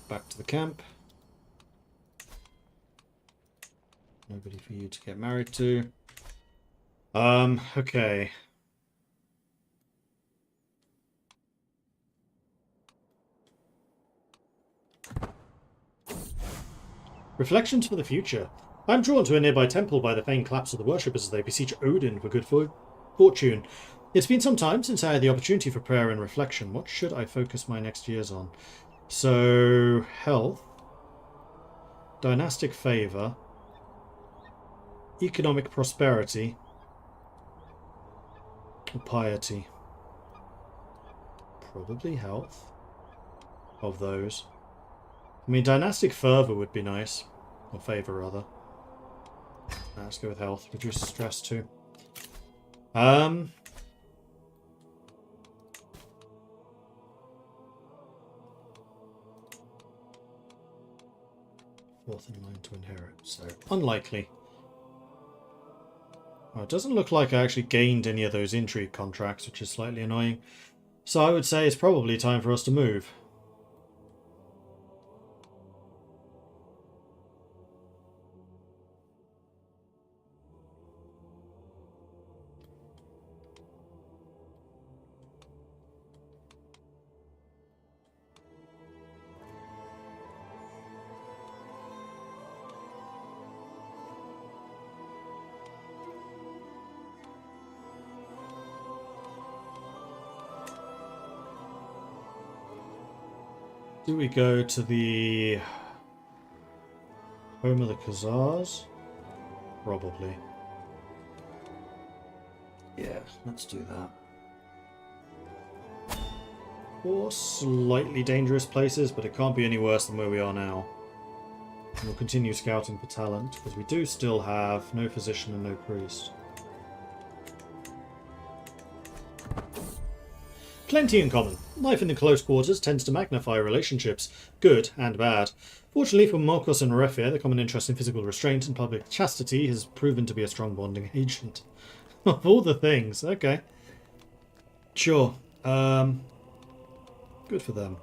Back to the camp. Nobody for you to get married to. Okay. Reflections for the future. I am drawn to a nearby temple by the faint claps of the worshippers as they beseech Odin for good fortune. It's been some time since I had the opportunity for prayer and reflection. What should I focus my next years on? So, health, dynastic favour, economic prosperity, or piety. probably health of those. I mean, dynastic fervor would be nice. Or favor, rather. Let's go with health. Reduce stress, too. Fourth in line to inherit, so unlikely. Well, it doesn't look like I actually gained any of those intrigue contracts, which is slightly annoying. So I would say it's probably time for us to move. Do we go to the home of the Khazars? Probably. Yeah, let's do that. Four slightly dangerous places, but it can't be any worse than where we are now. And we'll continue scouting for talent, because we do still have no physician and no priest. Plenty in common. Life in the close quarters tends to magnify relationships, good and bad. Fortunately for Morkos and Refia, the common interest in physical restraint and public chastity has proven to be a strong bonding agent. Of all the things, okay. Sure. Good for them.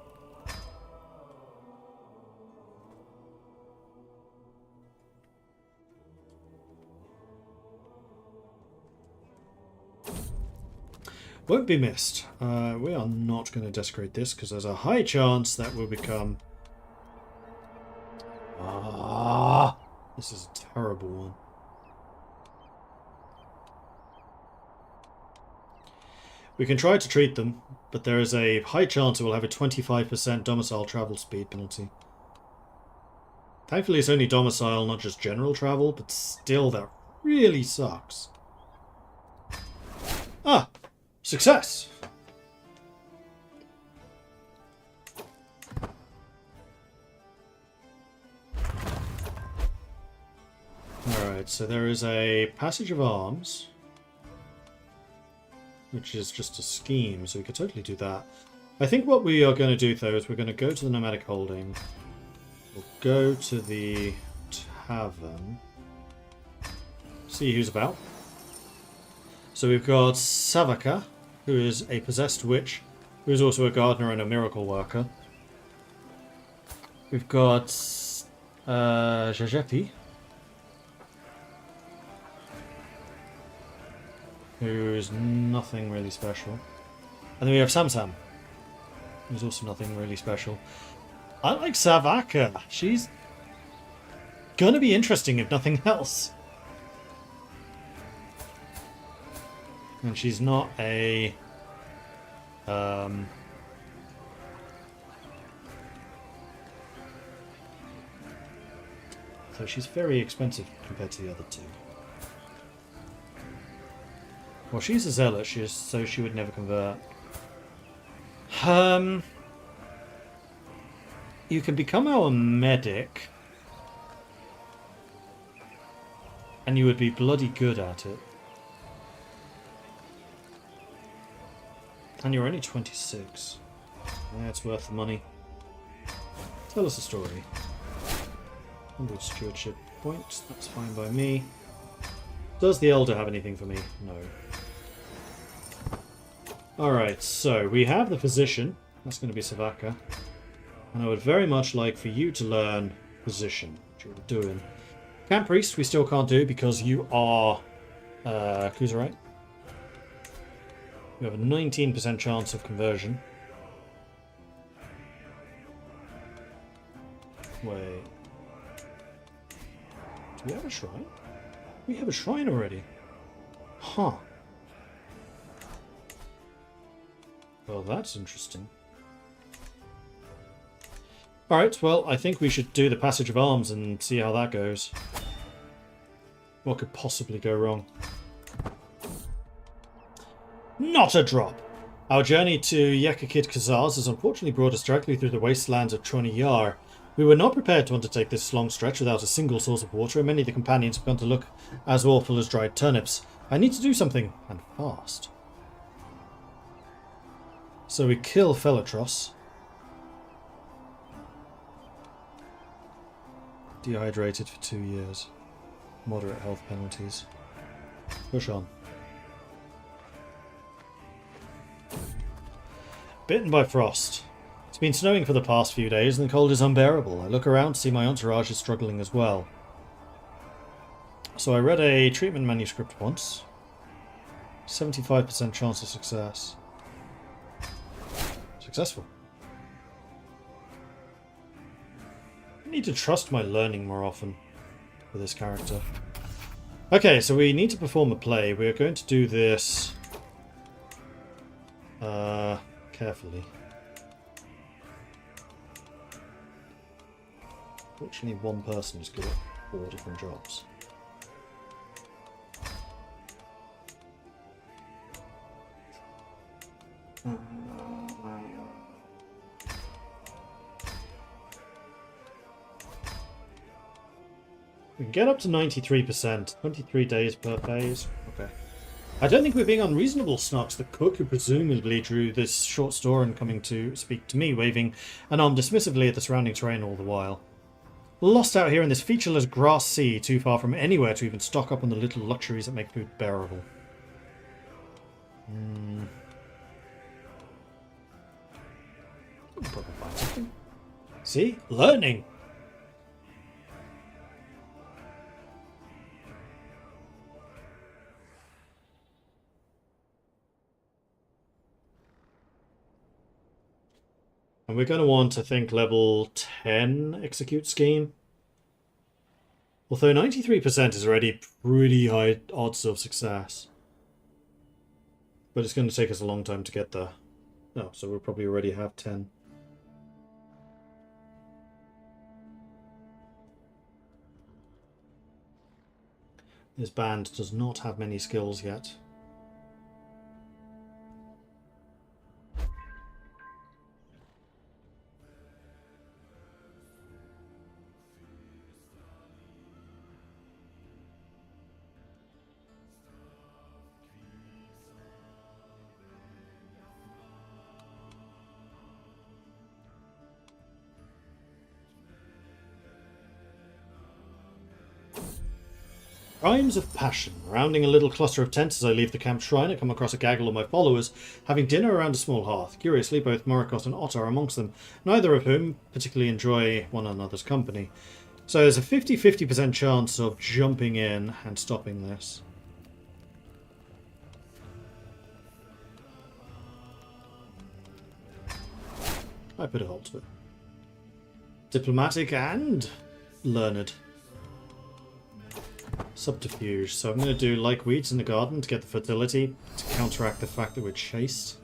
Won't be missed. We are not going to desecrate this because there's a high chance that will become... this is a terrible one. We can try to treat them, but there is a high chance it will have a 25% domicile travel speed penalty. Thankfully it's only domicile, not just general travel, but still that really sucks. Ah! Success! Alright, so there is a passage of arms, which is just a scheme, so we could totally do that. I think what we are going to do, though, is we're going to go to the nomadic holding. We'll go to the tavern. See who's about. So we've got Savaka, who is a possessed witch, who is also a gardener and a miracle worker. We've got Jajepi, who is nothing really special. And then we have Samsam, who's also nothing really special. I like Savaka. She's gonna be interesting if nothing else. And she's not a... So she's very expensive compared to the other two. Well, she's a zealot, so she would never convert. You can become our medic. And you would be bloody good at it. And you're only 26. Yeah, it's worth the money. Tell us a story. 100 stewardship points, that's fine by me. Does the Elder have anything for me? No. Alright, so we have the physician. That's going to be Savaka. And I would very much like for you to learn physician, which you're doing. Camp priest we still can't do because you are Crusader. You have a 19% chance of conversion. Wait. Do we have a shrine? We have a shrine already. Huh. Well, that's interesting. Alright, well, I think we should do the Passage of Arms and see how that goes. What could possibly go wrong? Not a drop! Our journey to Yakakit Kazaz has unfortunately brought us directly through the wastelands of Troni Yar. We were not prepared to undertake this long stretch without a single source of water, and many of the companions have begun to look as awful as dried turnips. I need to do something, and fast. So we kill Felotros. Dehydrated for 2 years. Moderate health penalties. Push on. Bitten by frost. It's been snowing for the past few days and the cold is unbearable. I look around to see my entourage is struggling as well. So I read a treatment manuscript once. 75% chance of success. Successful. I need to trust my learning more often for this character. Okay, so we need to perform a play. We are going to do this carefully. Fortunately, one person is good at 4 different jobs. We can get up to 93%. 23 days per phase. Okay. I don't think we're being unreasonable, Snarks the cook, who presumably drew this short story and coming to speak to me, waving an arm dismissively at the surrounding terrain all the while. Lost out here in this featureless grass sea, too far from anywhere to even stock up on the little luxuries that make food bearable. Probably find something. See? Learning! And we're going to want to think level 10 execute scheme. Although 93% is already pretty high odds of success. But it's going to take us a long time to get there. Oh, so we'll probably already have 10. This band does not have many skills yet. Crimes of passion. Rounding a little cluster of tents as I leave the camp shrine, I come across a gaggle of my followers, having dinner around a small hearth. Curiously, both Morikos and Otto are amongst them, neither of whom particularly enjoy one another's company. So there's a 50-50% chance of jumping in and stopping this. I put a halt to it. Diplomatic and learned. Subterfuge. So I'm going to do like weeds in the garden to get the fertility to counteract the fact that we're chased.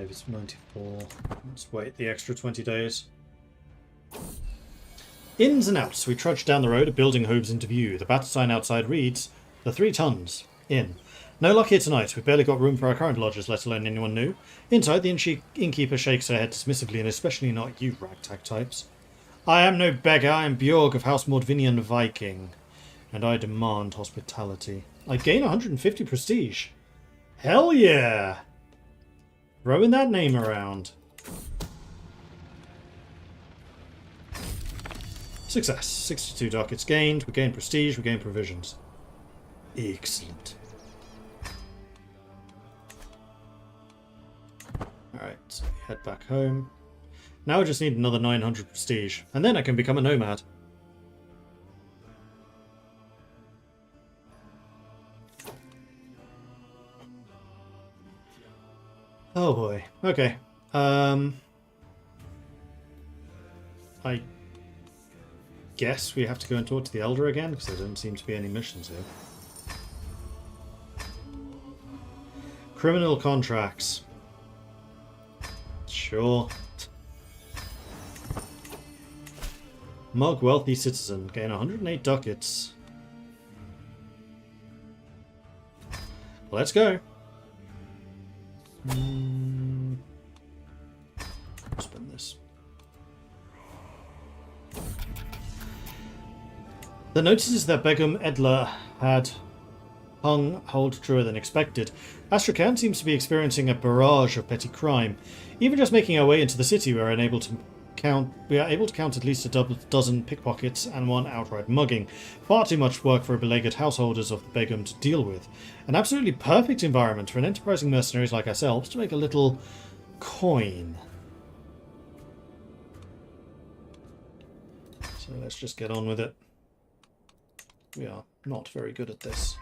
It's 94. Let's wait the extra 20 days. Ins and outs. We trudge down the road, a building hooves into view. The battle sign outside reads, "The 3 Tons. Inn. No luck here tonight. We've barely got room for our current lodgers, let alone anyone new." Inside, the innkeeper shakes her head dismissively, and especially not you ragtag types. "I am no beggar. I am Bjorg of House Mordvinian Viking, and I demand hospitality. I gain 150 prestige. Hell yeah! Throwing that name around. Success. 62 ducats gained. We gain prestige. We gain provisions. Excellent. Alright, so we head back home. Now I just need another 900 prestige. And then I can become a nomad. Oh boy. Okay. I guess we have to go and talk to the Elder again, because there don't seem to be any missions here. Criminal contracts. Sure. Mug wealthy citizen. Gain 108 ducats. Let's go. Spend this. The notices that Begum Edla had hung hold truer than expected. Astrakhan seems to be experiencing a barrage of petty crime. Even just making our way into the city, we are able to count at least a dozen pickpockets and one outright mugging. Far too much work for beleaguered householders of the Begum to deal with. An absolutely perfect environment for an enterprising mercenaries like ourselves to make a little coin. So let's just get on with it. We are not very good at this.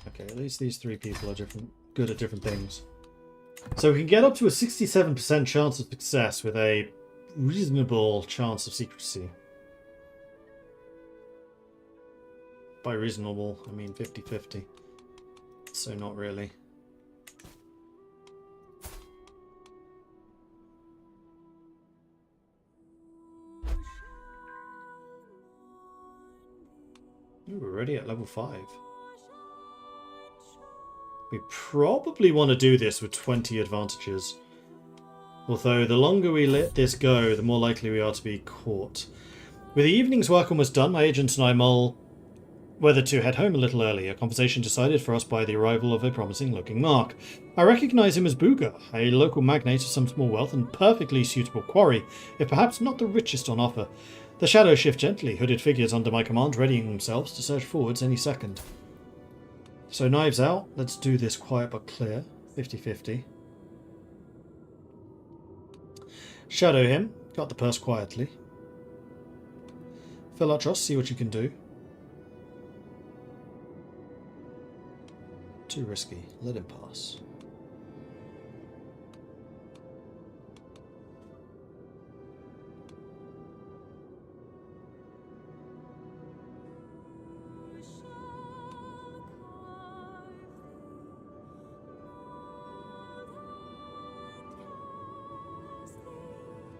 Okay, at least these three people are good at different things. So we can get up to a 67% chance of success with a reasonable chance of secrecy. By reasonable, I mean 50-50. So not really. Ooh, we're already at level 5. We probably want to do this with 20 advantages. Although the longer we let this go, the more likely we are to be caught. With the evening's work almost done, my agents and I mull whether to head home a little early, a conversation decided for us by the arrival of a promising-looking mark. I recognise him as Booga, a local magnate of some small wealth and perfectly suitable quarry, if perhaps not the richest on offer. The shadows shift gently, hooded figures under my command readying themselves to surge forwards any second. So knives out, let's do this quiet but clear, 50-50. Shadow him, got the purse quietly. Fill our trust, see what you can do. Too risky, let him pass.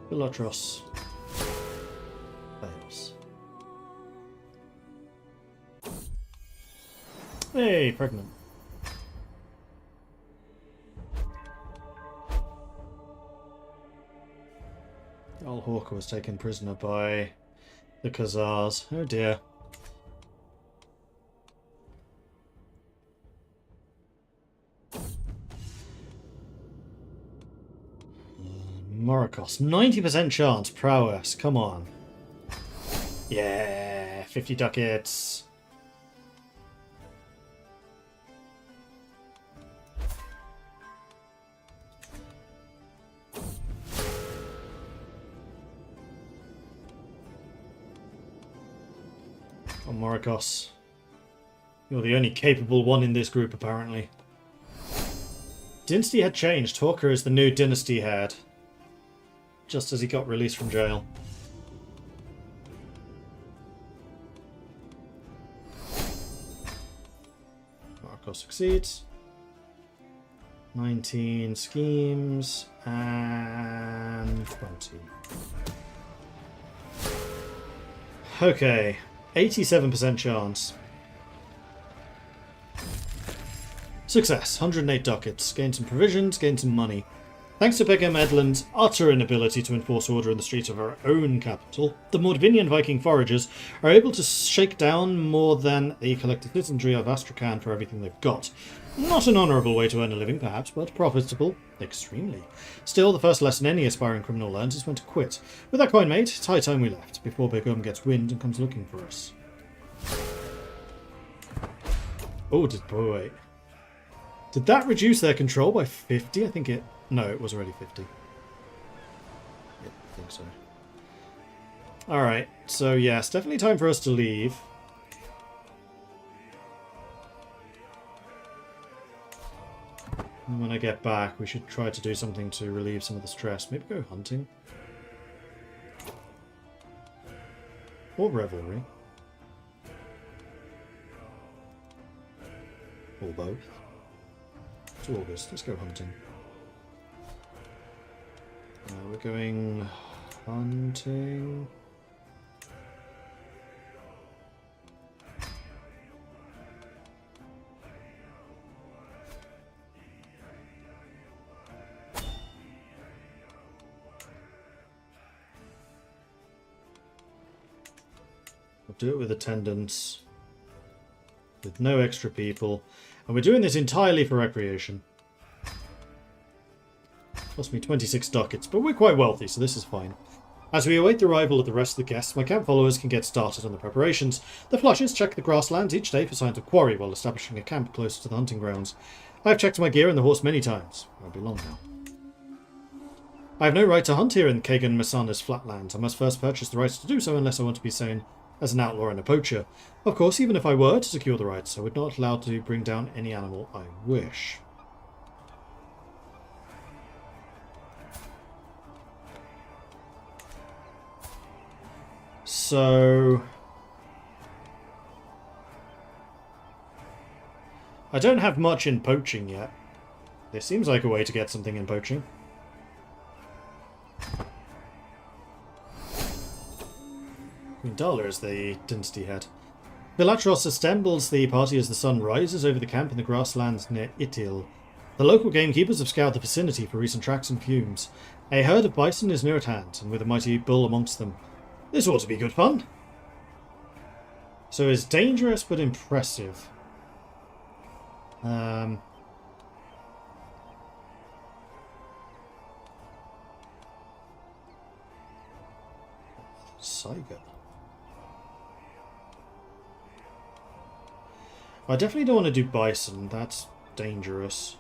Pilotros fails. Hey, pregnant. Old Hawker was taken prisoner by the Khazars. Oh dear. Morikos, 90% chance, prowess, come on. Yeah, 50 ducats. Oh, Morikos. You're the only capable one in this group, apparently. Dynasty had changed. Hawker is the new dynasty head. Just as he got released from jail. Morikos succeeds. 19 schemes and 20. Okay, 87% chance. Success, 108 ducats. Gain some provisions, gain some money. Thanks to Begum Edland's utter inability to enforce order in the streets of her own capital, the Mordvinian Viking foragers are able to shake down more than the collective citizenry of Astrakhan for everything they've got. Not an honourable way to earn a living, perhaps, but profitable. Extremely. Still, the first lesson any aspiring criminal learns is when to quit. With that coin made, it's high time we left, before Begum gets wind and comes looking for us. Oh, wait. Did that reduce their control by 50? I think it... No, it was already 50. Yeah, I think so. Alright, so yeah, it's definitely time for us to leave. And when I get back, we should try to do something to relieve some of the stress. Maybe go hunting. Or revelry. Or both. It's August, let's go hunting. We're going hunting. We'll do it with attendance, with no extra people, and we're doing this entirely for recreation. Cost me 26 ducats, but we're quite wealthy, so this is fine. As we await the arrival of the rest of the guests, my camp followers can get started on the preparations. The flushers check the grasslands each day for signs of quarry while establishing a camp closer to the hunting grounds. I have checked my gear and the horse many times. Won't be long now. I have no right to hunt here in Kagan Masana's flatlands. I must first purchase the rights to do so unless I want to be seen as an outlaw and a poacher. Of course, even if I were to secure the rights, I would not allow to bring down any animal I wish. So I don't have much in poaching yet. This seems like a way to get something in poaching. Dala is the dynasty head. Vilatros assembles the party as the sun rises over the camp in the grasslands near Itil. The local gamekeepers have scoured the vicinity for recent tracks and fumes. A herd of bison is near at hand, and with a mighty bull amongst them. This ought to be good fun. So it's dangerous but impressive. Saiga. I definitely don't want to do bison. That's dangerous.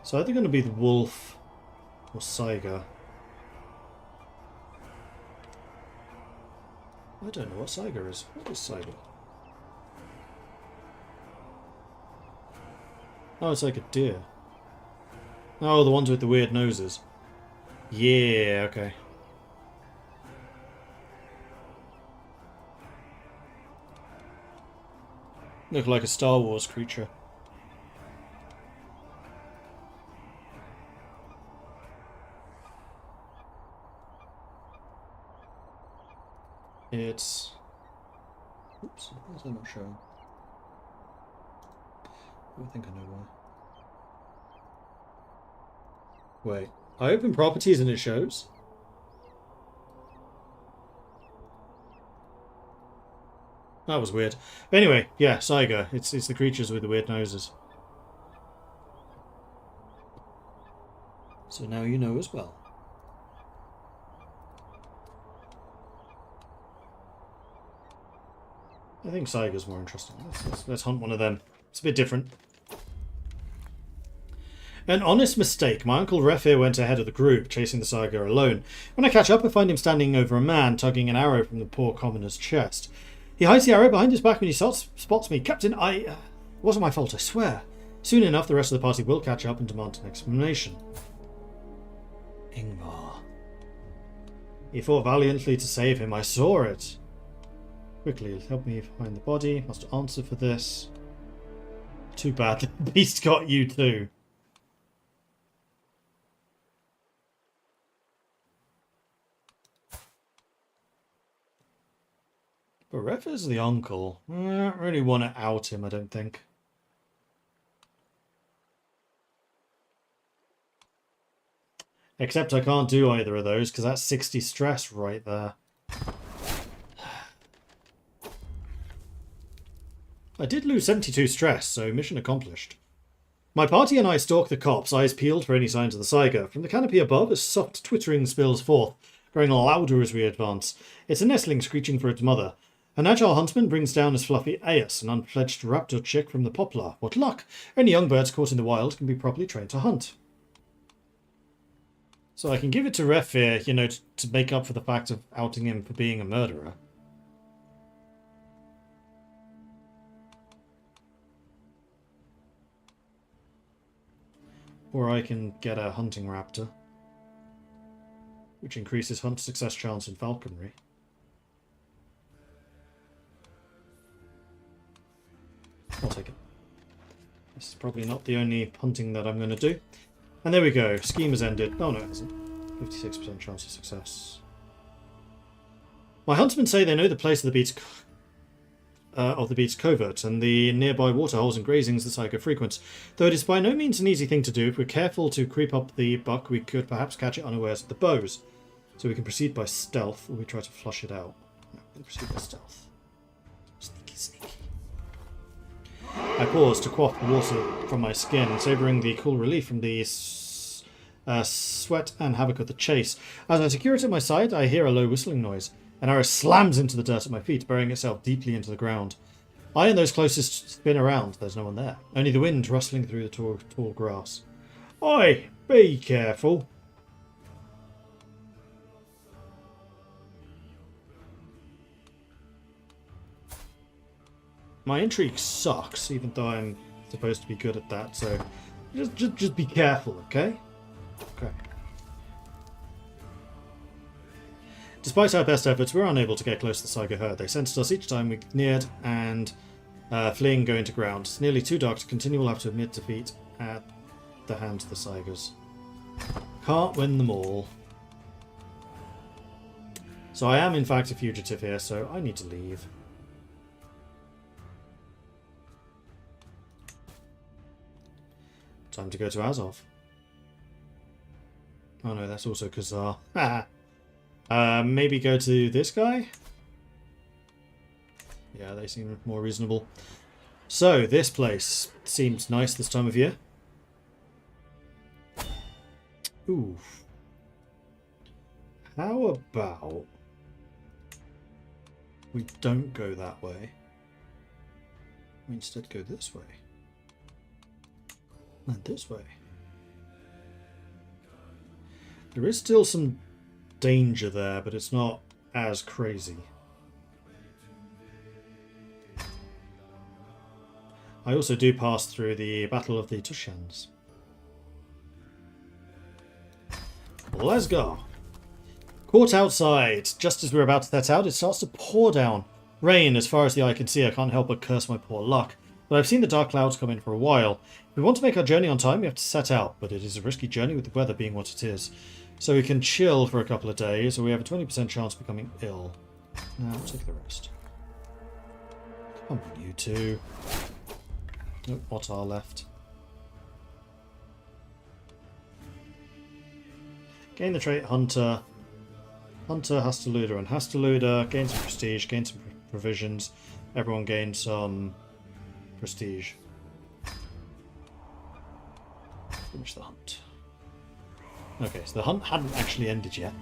So either going to be the wolf or Saiga. I don't know what Saiga is. What is Saiga? Oh, it's like a deer. Oh, the ones with the weird noses. Yeah, okay. Look like a Star Wars creature. It's... Oops, why is that not showing? I think I know why. Wait, I open properties and it shows? That was weird. But anyway, yeah, Saiga. It's the creatures with the weird noses. So now you know as well. I think Saiga's more interesting. Let's hunt one of them. It's a bit different. An honest mistake. My uncle Refir went ahead of the group, chasing the Saiga alone. When I catch up, I find him standing over a man, tugging an arrow from the poor commoner's chest. He hides the arrow behind his back when he spots me. Captain, it wasn't my fault, I swear. Soon enough, the rest of the party will catch up and demand an explanation. Ingvar. He fought valiantly to save him. I saw it. Quickly, help me find the body. Must answer for this. Too bad. The beast got you too. But Refir's the uncle. I don't really want to out him, I don't think. Except I can't do either of those, because that's 60 stress right there. I did lose 72 stress, so mission accomplished. My party and I stalk the copse, eyes peeled for any signs of the Saiga. From the canopy above, a soft twittering spills forth, growing louder as we advance. It's a nestling screeching for its mother. An agile huntsman brings down his fluffy Aeus, an unfledged raptor chick from the poplar. What luck! Only young birds caught in the wild can be properly trained to hunt. So I can give it to Refir, you know, to make up for the fact of outing him for being a murderer. Or I can get a hunting raptor, which increases hunt success chance in falconry. I'll take it. This is probably not the only hunting that I'm going to do. And there we go. Scheme has ended. Oh no, it hasn't. 56% chance of success. My huntsmen say they know the place of the beat's covert and the nearby waterholes and grazings the Saiga frequents. Though it is by no means an easy thing to do, if we're careful to creep up the buck, we could perhaps catch it unawares with the bows. So we can proceed by stealth, or we try to flush it out. No, we'll proceed by stealth. Sneaky, sneaky. I pause to quaff the water from my skin, savouring the cool relief from the sweat and havoc of the chase. As I secure it at my side, I hear a low whistling noise. An arrow slams into the dirt at my feet, burying itself deeply into the ground. I and those closest spin around. There's no one there. Only the wind rustling through the tall grass. Oi! Be careful! My intrigue sucks, even though I'm supposed to be good at that, so just be careful, okay? Okay. Despite our best efforts, we were unable to get close to the Saiga herd. They sensed us each time we neared, and fleeing going to ground. It's nearly too dark to continue. We'll have to admit defeat at the hands of the Saigas. Can't win them all. So I am in fact a fugitive here, so I need to leave. Time to go to Azov. Oh no, that's also Khazar. Maybe go to this guy? Yeah, they seem more reasonable. So, this place seems nice this time of year. Ooh. How about we don't go that way? We instead go this way. And this way. There is still some danger there, but it's not as crazy. I also do pass through the Battle of the Tushans. Let's go. Caught outside. Just as we're about to set out, it starts to pour down. Rain as far as the eye can see. I can't help but curse my poor luck. But I've seen the dark clouds come in for a while. If we want to make our journey on time, we have to set out, but it is a risky journey with the weather being what it is. So we can chill for a couple of days, or we have a 20% chance of becoming ill. Now, I'll take the rest. Come on, you two. Oh, what are left? Gain the trait Hunter. Hunter, Hastaluda, and Hastaluda. Gain some prestige, gain some provisions. Everyone gains some prestige. Finish the hunt. Okay, so the hunt hadn't actually ended yet.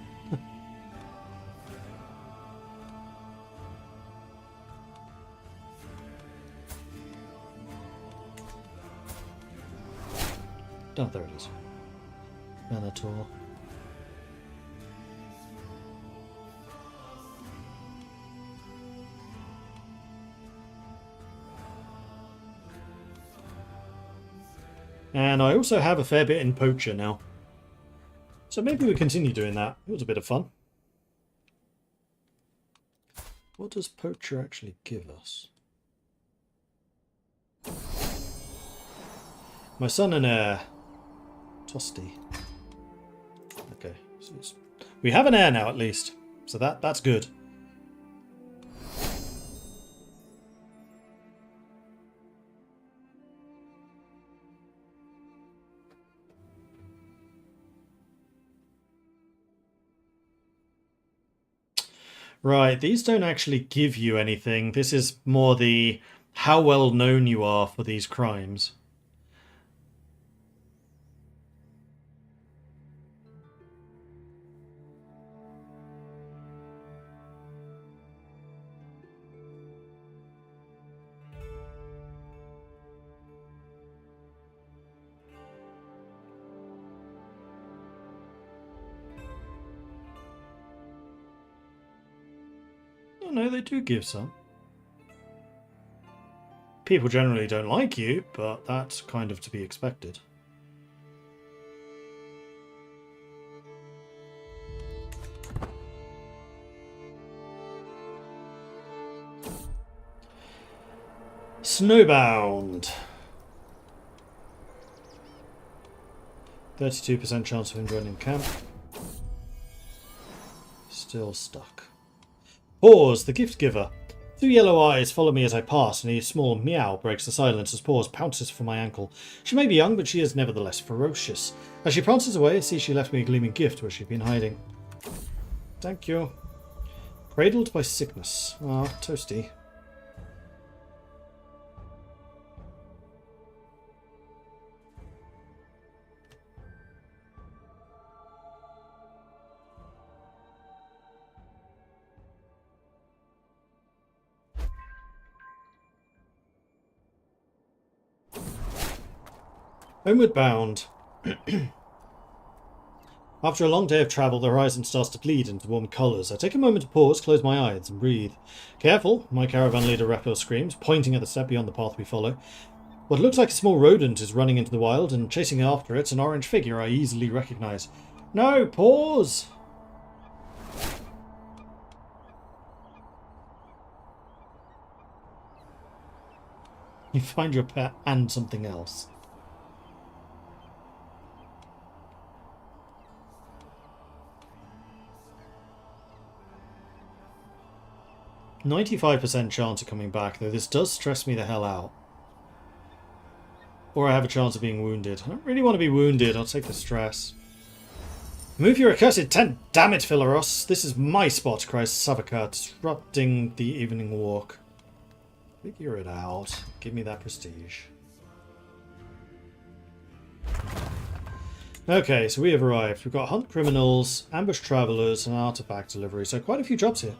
Oh, there it is. Venator. And I also have a fair bit in Poacher now. So maybe we continue doing that. It was a bit of fun. What does Poacher actually give us? My son and heir. Tosti. Okay. So we have an heir now at least. So that's good. Right, these don't actually give you anything. This is more the how well known you are for these crimes. don't know, they do give some. People generally don't like you, but that's kind of to be expected. Snowbound. 32% chance of him joining camp. Still stuck. Pause, the gift giver. Two yellow eyes follow me as I pass, and a small meow breaks the silence as Paws pounces for my ankle. She may be young, but she is nevertheless ferocious. As she prances away, I see she left me a gleaming gift where she'd been hiding. Thank you. Cradled by sickness. Ah, toasty. Homeward bound. After a long day of travel, the horizon starts to bleed into warm colours. I take a moment to pause, close my eyes, and breathe. Careful, my caravan leader Raphael screams, pointing at the step beyond the path we follow. What looks like a small rodent is running into the wild, and chasing after it, an orange figure I easily recognise. No, pause! You find your pet and something else. 95% chance of coming back, though this does stress me the hell out. Or I have a chance of being wounded. I don't really want to be wounded, I'll take the stress. Move your accursed tent, damn it, Philaros! This is my spot, cries Savaka, disrupting the evening walk. Figure it out. Give me that prestige. Okay, so we have arrived. We've got hunt criminals, ambush travellers, and artifact delivery, so quite a few jobs here.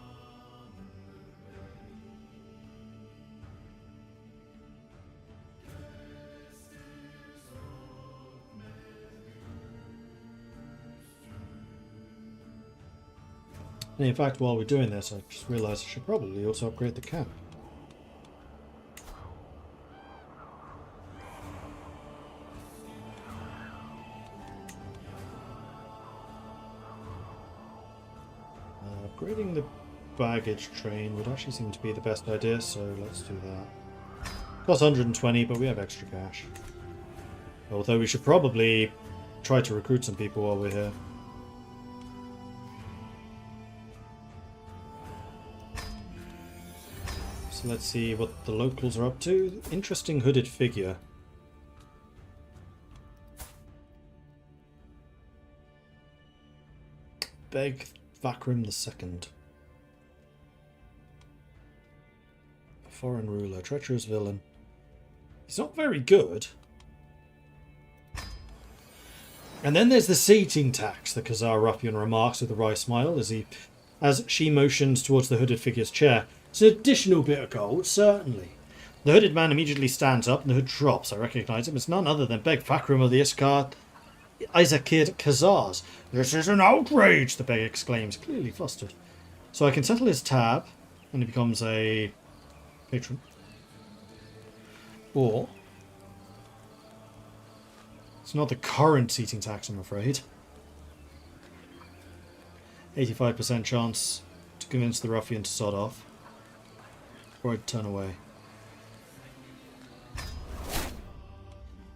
And in fact, while we're doing this, I just realised I should probably also upgrade the camp. Upgrading the baggage train would actually seem to be the best idea, so let's do that. Costs 120, but we have extra cash. Although we should probably try to recruit some people while we're here. So let's see what the locals are up to. Interesting hooded figure. Beg Vakrim II. A foreign ruler, treacherous villain. He's not very good. And then there's the seating tax, the Khazar ruffian remarks with a wry smile as she motions towards the hooded figure's chair. It's an additional bit of gold, certainly. The hooded man immediately stands up and the hood drops. I recognise him as none other than Beg Vakrim of the Isakid Khazars. This is an outrage, the Beg exclaims, clearly flustered. So I can settle his tab, and he becomes a patron. Or it's not the current seating tax, I'm afraid. 85% chance to convince the ruffian to sod off. Or I'd turn away.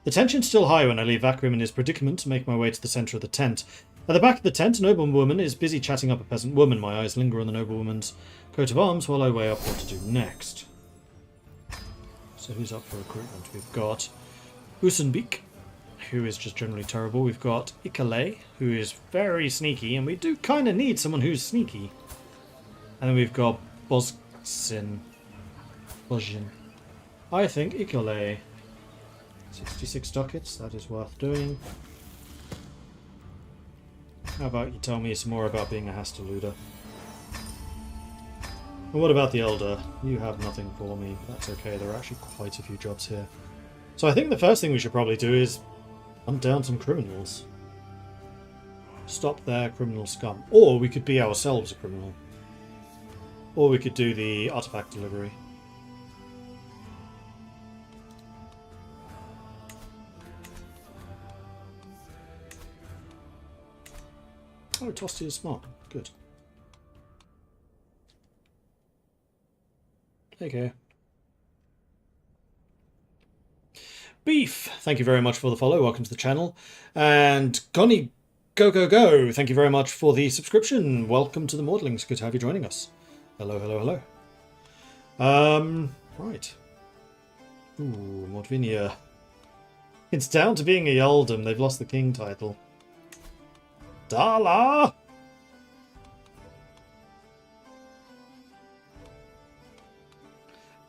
The tension's still high when I leave Vakrim in his predicament to make my way to the centre of the tent. At the back of the tent, a noblewoman is busy chatting up a peasant woman. My eyes linger on the noblewoman's coat of arms while I weigh up what to do next. So who's up for recruitment? We've got Usenbeek, who is just generally terrible. We've got Ikale, who is very sneaky, and we do kind of need someone who's sneaky. And then we've got Bozjin. I think Ikale. 66 ducats, that is worth doing. How about you tell me some more about being a Hastaluda? And what about the Elder? You have nothing for me, but that's okay, there are actually quite a few jobs here. So I think the first thing we should probably do is hunt down some criminals. Stop their criminal scum. Or we could be ourselves a criminal. Or we could do the artifact delivery. Oh, Tosti is smart. Good. Okay. Beef, thank you very much for the follow. Welcome to the channel. And Connie Go Go Go, thank you very much for the subscription. Welcome to the Maudlings. Good to have you joining us. Hello, hello, hello. Right. Ooh, Mordvinia. It's down to being a Ealdom. They've lost the king title. Dala!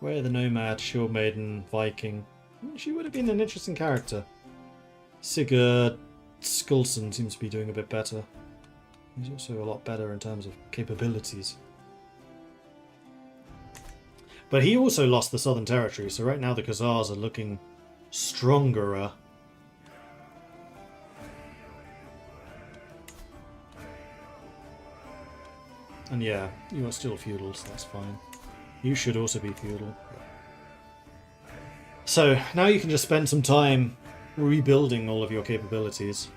Where the Nomad, Shield Maiden, Viking. She would have been an interesting character. Sigurd Skulson seems to be doing a bit better. He's also a lot better in terms of capabilities. But he also lost the Southern Territory, so right now the Khazars are looking stronger. And yeah, you are still feudal, so that's fine. You should also be feudal. So now you can just spend some time rebuilding all of your capabilities.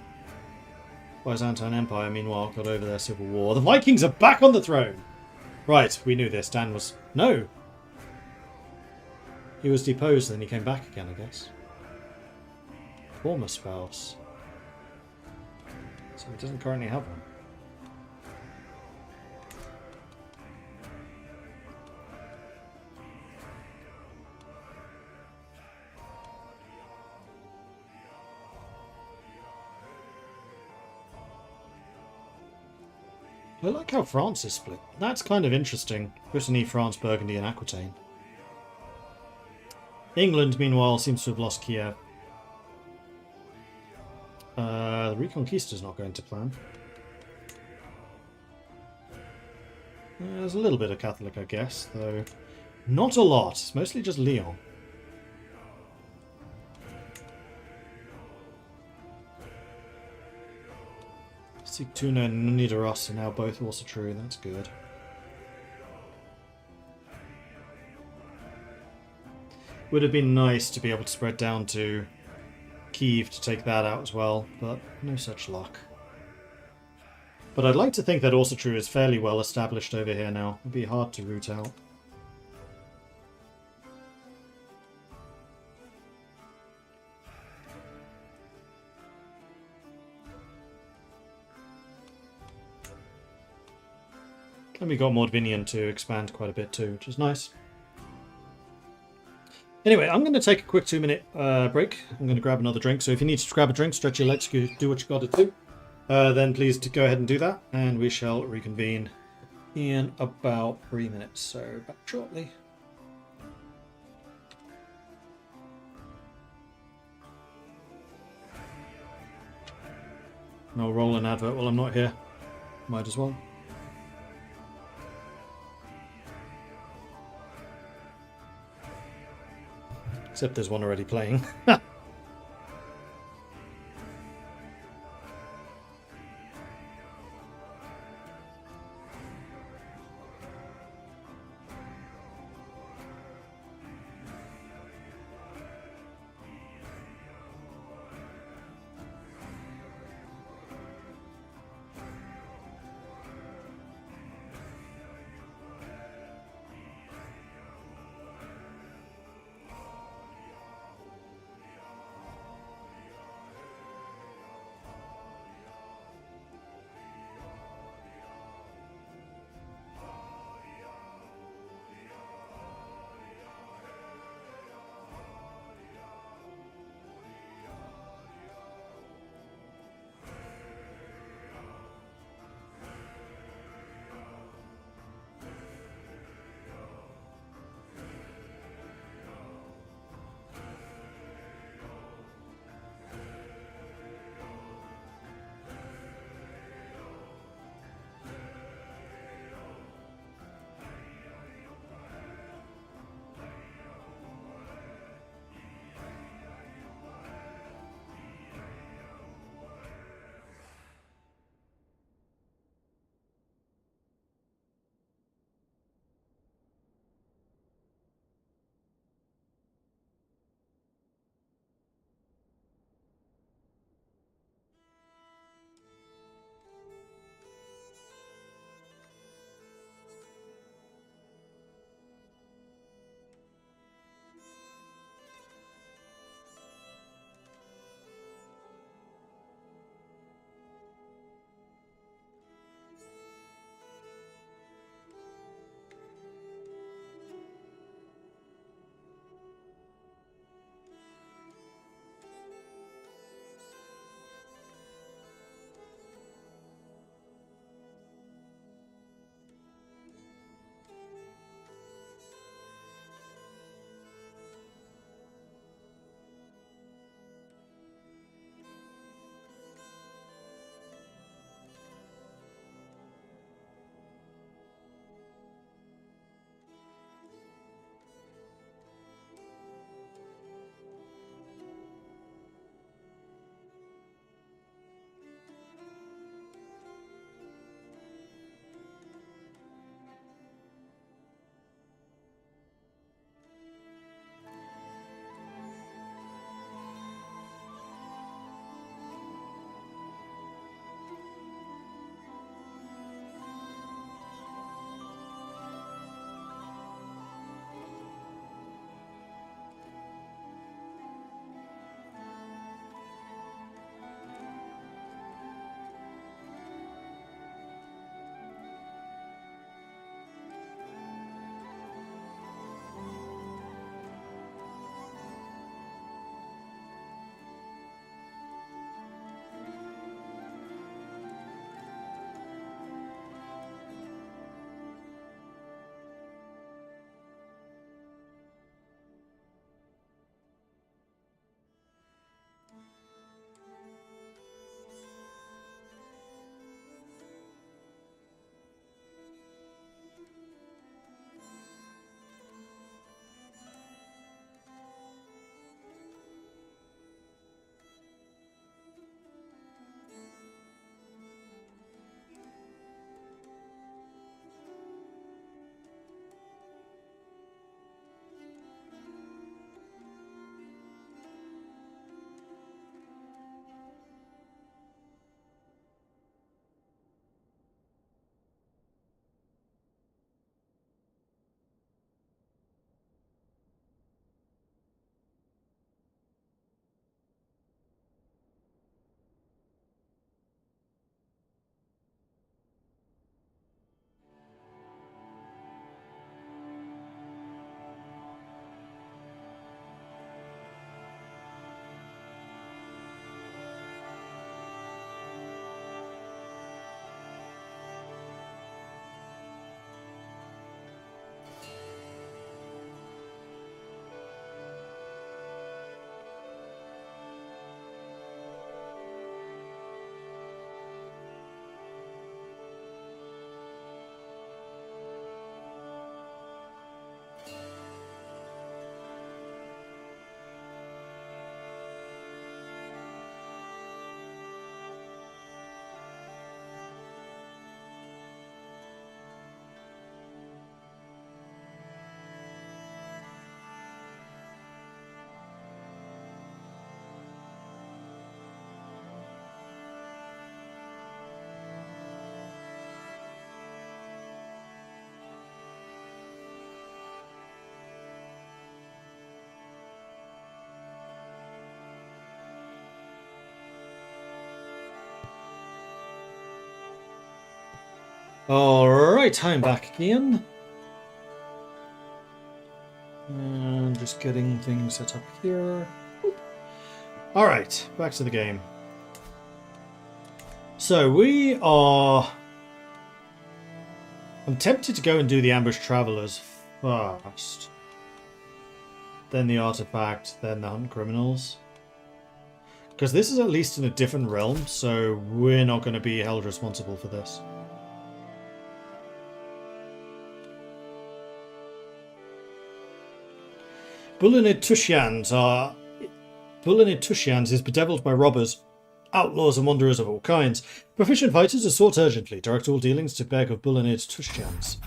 Byzantine Empire, meanwhile, got over their civil war. The Vikings are back on the throne! Right, we knew this. Dan was... No! He was deposed, then he came back again, I guess. Former spouse. So he doesn't currently have one. I like how France is split. That's kind of interesting. Brittany, France, Burgundy and Aquitaine. England, meanwhile, seems to have lost Kiev. The Reconquista is not going to plan. There's a little bit of Catholic, I guess, though not a lot. It's mostly just Lyon. Sigtuna and Nidaros are now both also true. That's good. Would have been nice to be able to spread down to Kiev to take that out as well, but no such luck. But I'd like to think that also true is fairly well established over here now. It'd be hard to root out. And we got Mordvinian to expand quite a bit too, which is nice. Anyway, I'm going to take a quick 2-minute break. I'm going to grab another drink. So if you need to grab a drink, stretch your legs, do what you got to do. Then please go ahead and do that. And we shall reconvene in about 3 minutes. So back shortly. And I'll roll an advert while I'm not here. Might as well. Except there's one already playing. Alright, I'm back again. And just getting things set up here. Alright, back to the game. So we are... I'm tempted to go and do the ambush travelers first. Then the artifact, then the hunt criminals. Because this is at least in a different realm, so we're not going to be held responsible for this. Bullenid Tushians is bedeviled by robbers, outlaws and wanderers of all kinds. Proficient fighters are sought urgently. Direct all dealings to Beg of Bullenid Tushians.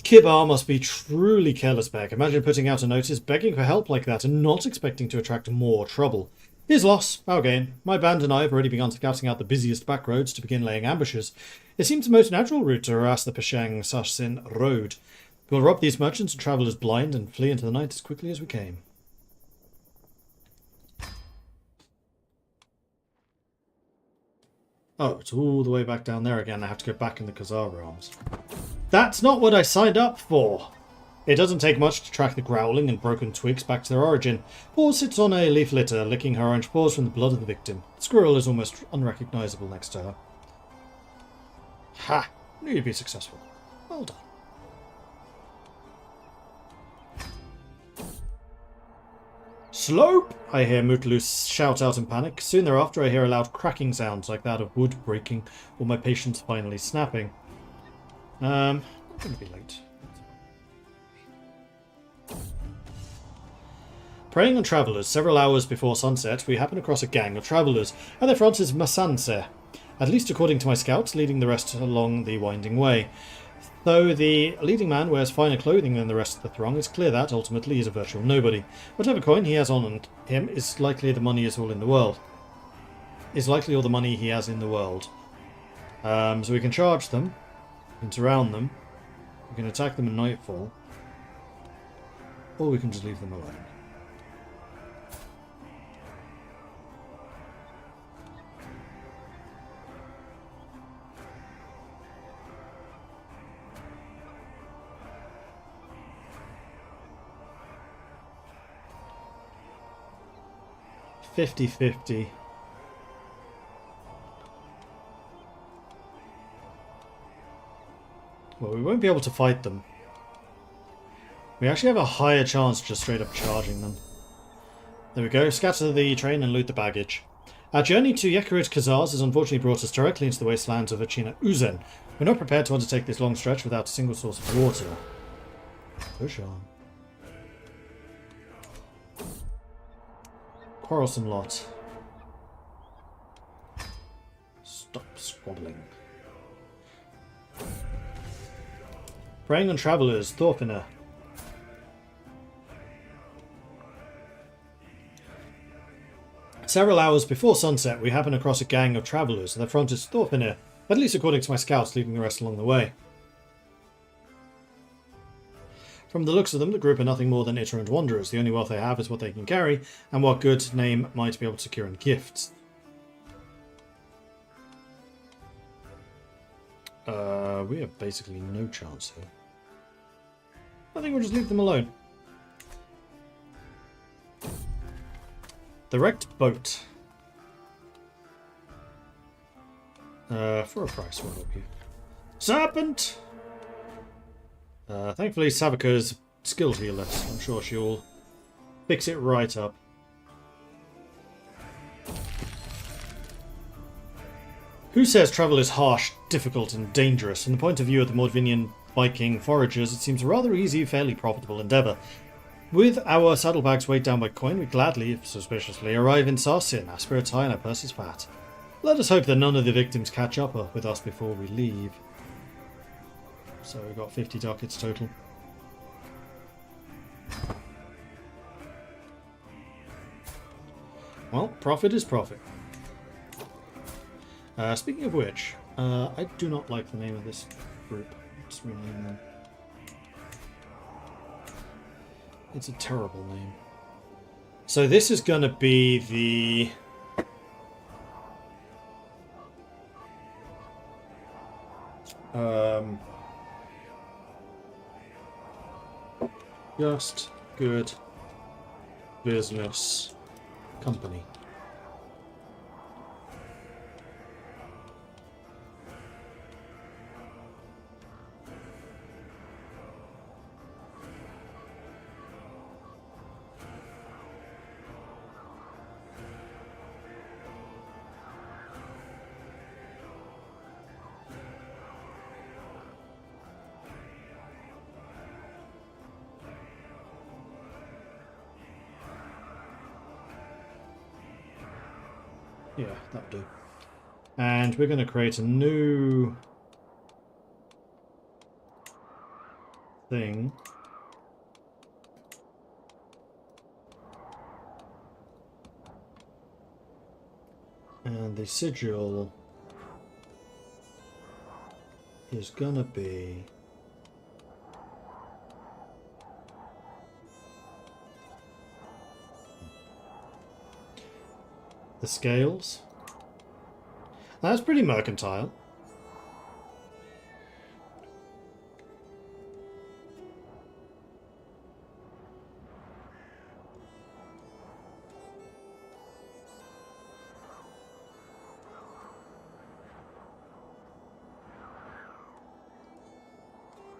Kibar must be truly careless Beg. Imagine putting out a notice begging for help like that and not expecting to attract more trouble. His loss, our gain. My band and I have already begun scouting out the busiest back roads to begin laying ambushes. It seems the most natural route to harass the Peshang Sasin road. We'll rob these merchants and travellers blind and flee into the night as quickly as we came. Oh, it's all the way back down there again. I have to go back in the Khazar realms. That's not what I signed up for! It doesn't take much to track the growling and broken twigs back to their origin. Paw sits on a leaf litter, licking her orange paws from the blood of the victim. The squirrel is almost unrecognisable next to her. Ha! Knew you'd be successful. Well done. Slope! I hear Mutlus shout out in panic. Soon thereafter I hear a loud cracking sounds like that of wood breaking or my patience finally snapping. I'm going to be late. Preying on travellers, several hours before sunset, we happen across a gang of travellers. At their front is Masanse, at least according to my scouts, leading the rest along the winding way. Though the leading man wears finer clothing than the rest of the throng, it's clear that, ultimately, he's a virtual nobody. Whatever coin he has on him is likely the money is all in the world. Is likely all the money he has in the world. So we can charge them, we can surround them, we can attack them at nightfall, or we can just leave them alone. $50-50. Well, we won't be able to fight them. We actually have a higher chance of just straight up charging them. There we go. Scatter the train and loot the baggage. Our journey to Yekarit Khazars has unfortunately brought us directly into the wastelands of Achina Uzen. We're not prepared to undertake this long stretch without a single source of water. Push on. Quarrelsome lot. Stop squabbling. Preying on travellers, Thorfina. Several hours before sunset, we happen across a gang of travellers. Their front is Thorfina, at least according to my scouts, leading the rest along the way. From the looks of them, the group are nothing more than itinerant wanderers. The only wealth they have is what they can carry, and what good name might be able to secure in gifts. We have basically no chance here. I think we'll just leave them alone. The wrecked boat. For a price, we'll help you. Serpent! Thankfully, Savika's skilled healer, so I'm sure she'll fix it right up. Who says travel is harsh, difficult, and dangerous? From the point of view of the Mordvinian Viking foragers, it seems a rather easy, fairly profitable endeavour. With our saddlebags weighed down by coin, we gladly, if suspiciously, arrive in Sarsin, our spirits high and our purses fat. Let us hope that none of the victims catch up with us before we leave. So we've got 50 ducats total. Well, profit is profit. Speaking of which, I do not like the name of this group. Let's rename them. It's a terrible name. So this is going to be the... Um, just good business company. Yeah, that'll do. And we're going to create a new thing. And the sigil is going to be the scales. That's pretty mercantile.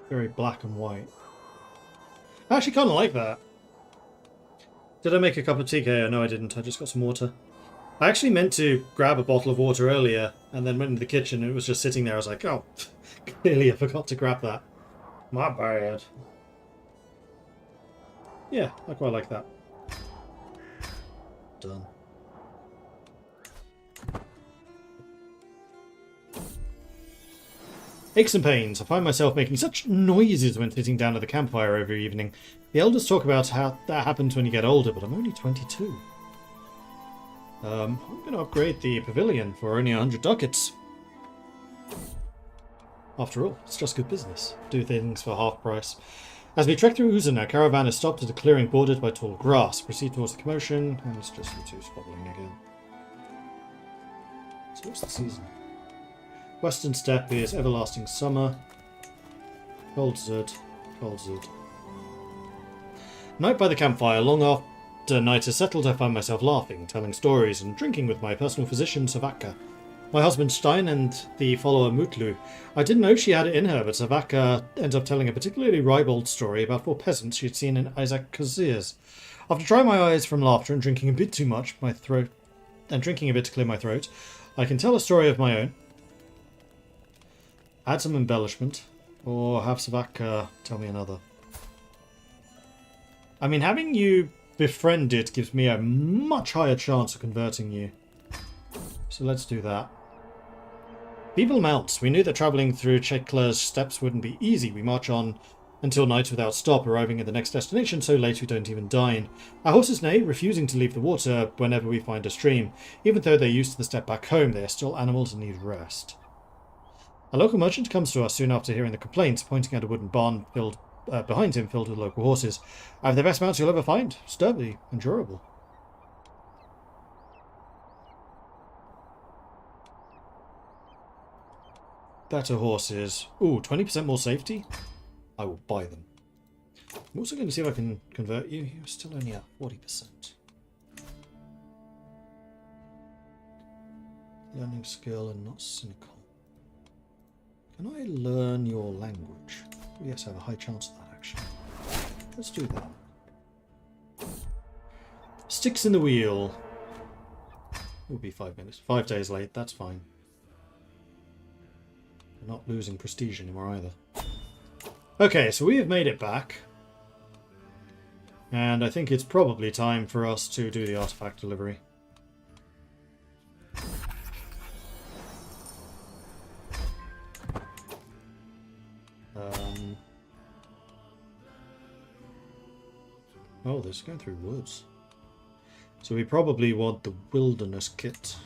Very black and white. I actually kind of like that. Did I make a cup of tea, KO? No, I didn't. I just got some water. I actually meant to grab a bottle of water earlier and then went into the kitchen and it was just sitting there. I was like, oh, clearly I forgot to grab that. My bad. Yeah, I quite like that. Done. Aches and pains. I find myself making such noises when sitting down at the campfire every evening. The elders talk about how that happens when you get older, but I'm only 22. I'm going to upgrade the pavilion for only 100 ducats. After all, it's just good business. Do things for half price. As we trek through Uzun, our caravan is stopped at a clearing bordered by tall grass. Proceed towards the commotion, and it's just you two squabbling again. So what's the season? Western steppe is everlasting summer. Cold Zud, cold Zud. Night by the campfire. Long after night has settled, I find myself laughing, telling stories, and drinking with my personal physician, Savaka. My husband Stein and the follower Mutlu. I didn't know she had it in her, but Savaka ends up telling a particularly ribald story about 4 peasants she'd seen in Isaac Kazir's. After drying my eyes from laughter and drinking a bit too much, drinking a bit to clear my throat, I can tell a story of my own. Add some embellishment, or have Savaka tell me another. I mean, having you befriended gives me a much higher chance of converting you. So let's do that. Feeble mounts. We knew that travelling through Chekla's steppes wouldn't be easy. We march on until night without stop, arriving at the next destination so late we don't even dine. Our horses neigh, refusing to leave the water whenever we find a stream. Even though they're used to the step back home, they are still animals and need rest. A local merchant comes to us soon after hearing the complaints, pointing at a wooden barn behind him filled with local horses. I have the best mounts you'll ever find. Sturdy and durable. Better horses. Ooh, 20% more safety? I will buy them. I'm also going to see if I can convert you. You're still only at 40%. Learning skill and not cynical. Can I learn your language? Oh, yes, I have a high chance of that, actually. Let's do that. Sticks in the wheel. Will be 5 minutes. 5 days late, that's fine. We're not losing prestige anymore either. Okay, so we have made it back. And I think it's probably time for us to do the artifact delivery. Oh, this is going through woods. So we probably want the wilderness kit.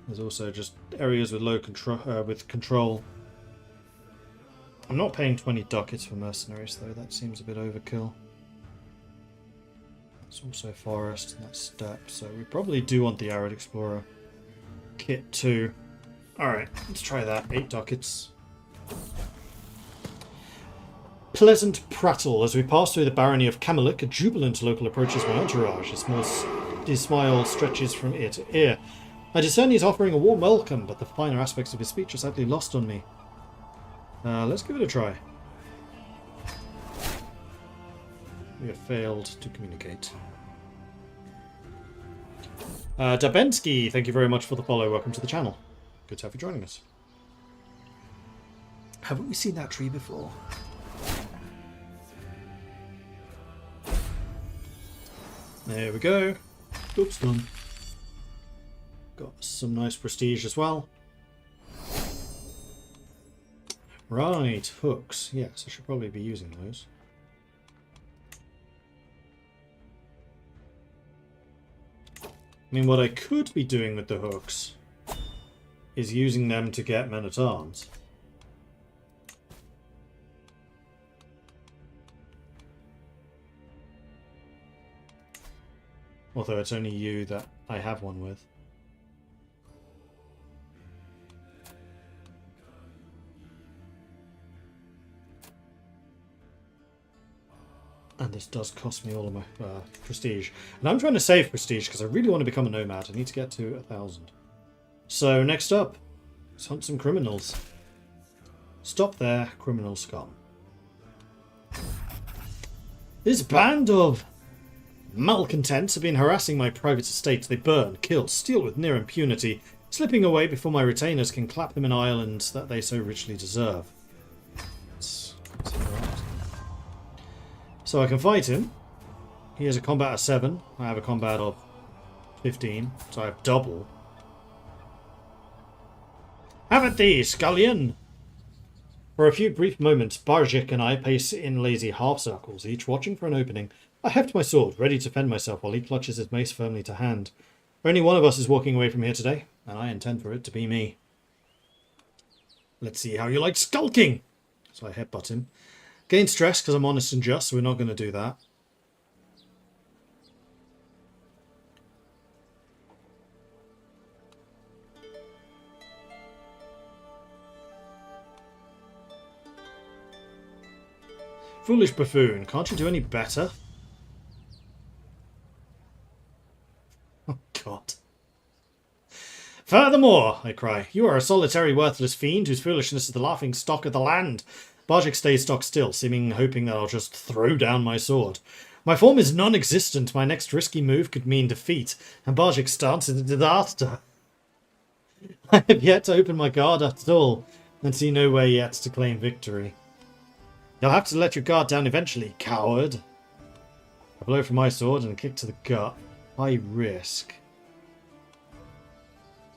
There's also just areas with low control. I'm not paying 20 ducats for mercenaries though. That seems a bit overkill. It's also forest and that's steppe, so we probably do want the arid explorer. Kit 2. Alright, let's try that. 8 ducats. Pleasant prattle as we pass through the barony of Camelic. A jubilant local approaches my entourage. His smile stretches from ear to ear. I discern he's offering a warm welcome, but the finer aspects of his speech are sadly lost on me. Let's give it a try. We have failed to communicate. Dabensky, thank you very much for the follow. Welcome to the channel. Good to have you joining us. Haven't we seen that tree before? There we go. Oops, done. Got some nice prestige as well. Right, hooks. Yes, I should probably be using those. I mean, what I could be doing with the hooks is using them to get men-at-arms. Although it's only you that I have one with. And this does cost me all of my prestige. And I'm trying to save prestige because I really want to become a nomad. I need to get to 1,000. So next up, let's hunt some criminals. Stop there, criminal scum. This band of malcontents have been harassing my private estate. They burn, kill, steal with near impunity, slipping away before my retainers can clap them in islands that they so richly deserve. So I can fight him. He has a combat of 7. I have a combat of 15, so I have double. Have at thee, scullion! For a few brief moments, Barjik and I pace in lazy half circles, each watching for an opening. I heft my sword, ready to defend myself, while he clutches his mace firmly to hand. Only one of us is walking away from here today, and I intend for it to be me. Let's see how you like skulking! So I headbutt him. Gain stress because I'm honest and just, so we're not going to do that. Foolish buffoon, can't you do any better? Oh, God. Furthermore, I cry, you are a solitary, worthless fiend whose foolishness is the laughing stock of the land. Barjik stays stock still, hoping that I'll just throw down my sword. My form is non-existent. My next risky move could mean defeat, and Barjik's stance is a disaster. I have yet to open my guard at all, and see no way yet to claim victory. You'll have to let your guard down eventually, coward. A blow from my sword and a kick to the gut. High risk.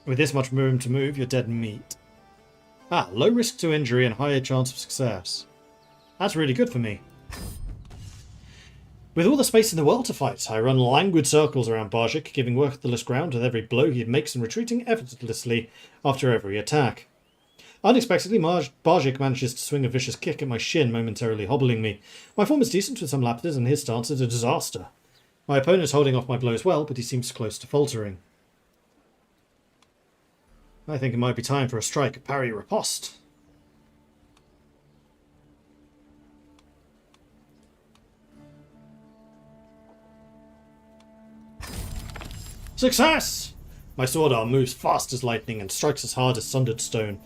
With this much room to move, you're dead meat. Ah, low risk to injury and higher chance of success. That's really good for me. With all the space in the world to fight, I run languid circles around Barjik, giving worthless ground with every blow he makes and retreating effortlessly after every attack. Unexpectedly, Barjik manages to swing a vicious kick at my shin, momentarily hobbling me. My form is decent with some lapses, and his stance is a disaster. My opponent is holding off my blows well, but he seems close to faltering. I think it might be time for a strike, parry, riposte. Success! My sword arm moves fast as lightning and strikes as hard as sundered stone.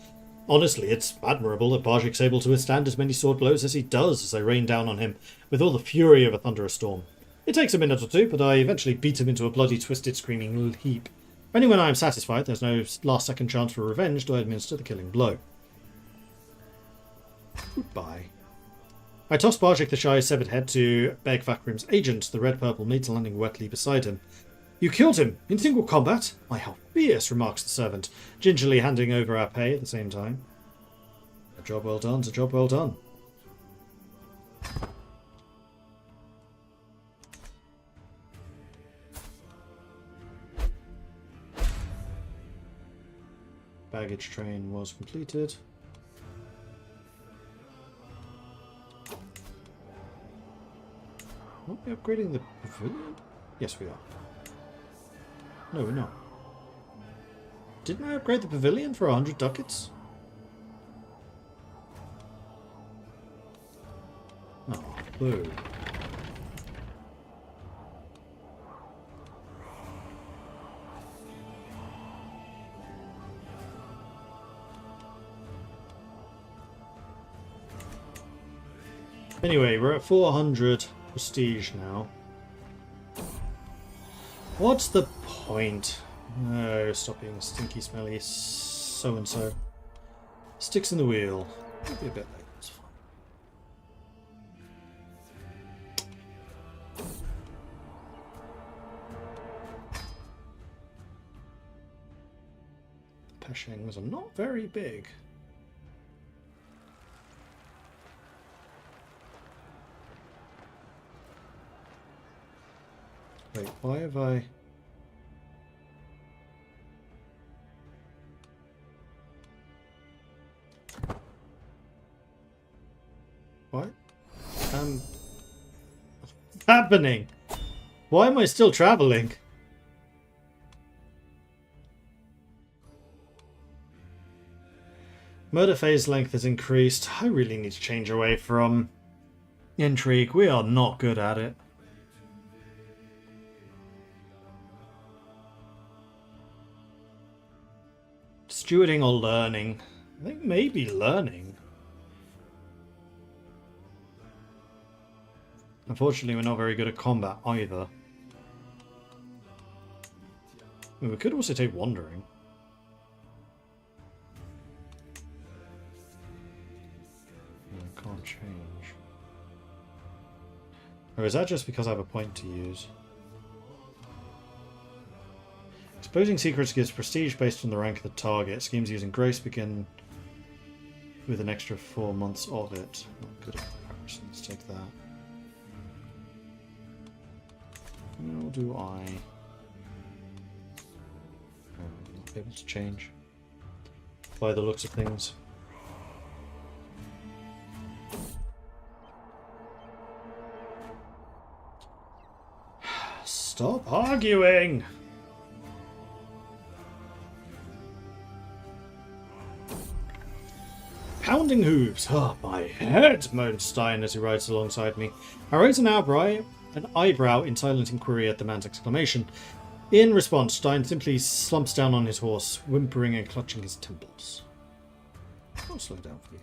Honestly, it's admirable that Barjik's able to withstand as many sword blows as he does as I rain down on him with all the fury of a thunderous storm. It takes a minute or two, but I eventually beat him into a bloody, twisted, screaming heap. Only when I am satisfied there's no last-second chance for revenge do I administer the killing blow. Goodbye. I toss Barjik the shy severed head to Beg Vakrim's agent, the red-purple mate landing wetly beside him. You killed him in single combat? Why, how fierce, remarks the servant, gingerly handing over our pay at the same time. A job well done's a job well done. Baggage train was completed. Are we upgrading the pavilion? Yes, we are. No, we're not. Didn't I upgrade the pavilion for 100 ducats? Oh, boo. Anyway, we're at 400 prestige now. What's the point? No, stop being stinky, smelly, so-and-so. Sticks in the wheel. It'll be a bit late, that's fine. The Peshings are not very big. Wait, why have I... What? What's happening? Why am I still traveling? Murder phase length has increased. I really need to change away from intrigue. We are not good at it. Stewarding or learning? I think maybe learning. Unfortunately, we're not very good at combat either. We could also take wandering. I can't change. Or is that just because I have a point to use? Exposing secrets gives prestige based on the rank of the target. Schemes using grace begin with an extra 4 months of it. Not good at comparison. Let's take that. How do I... I'm not able to change by the looks of things. Stop arguing! Pounding hooves! Oh, my head! Moaned Stein as he rides alongside me. I raise an eyebrow in silent inquiry at the man's exclamation. In response, Stein simply slumps down on his horse, whimpering and clutching his temples. I'll slow down for you.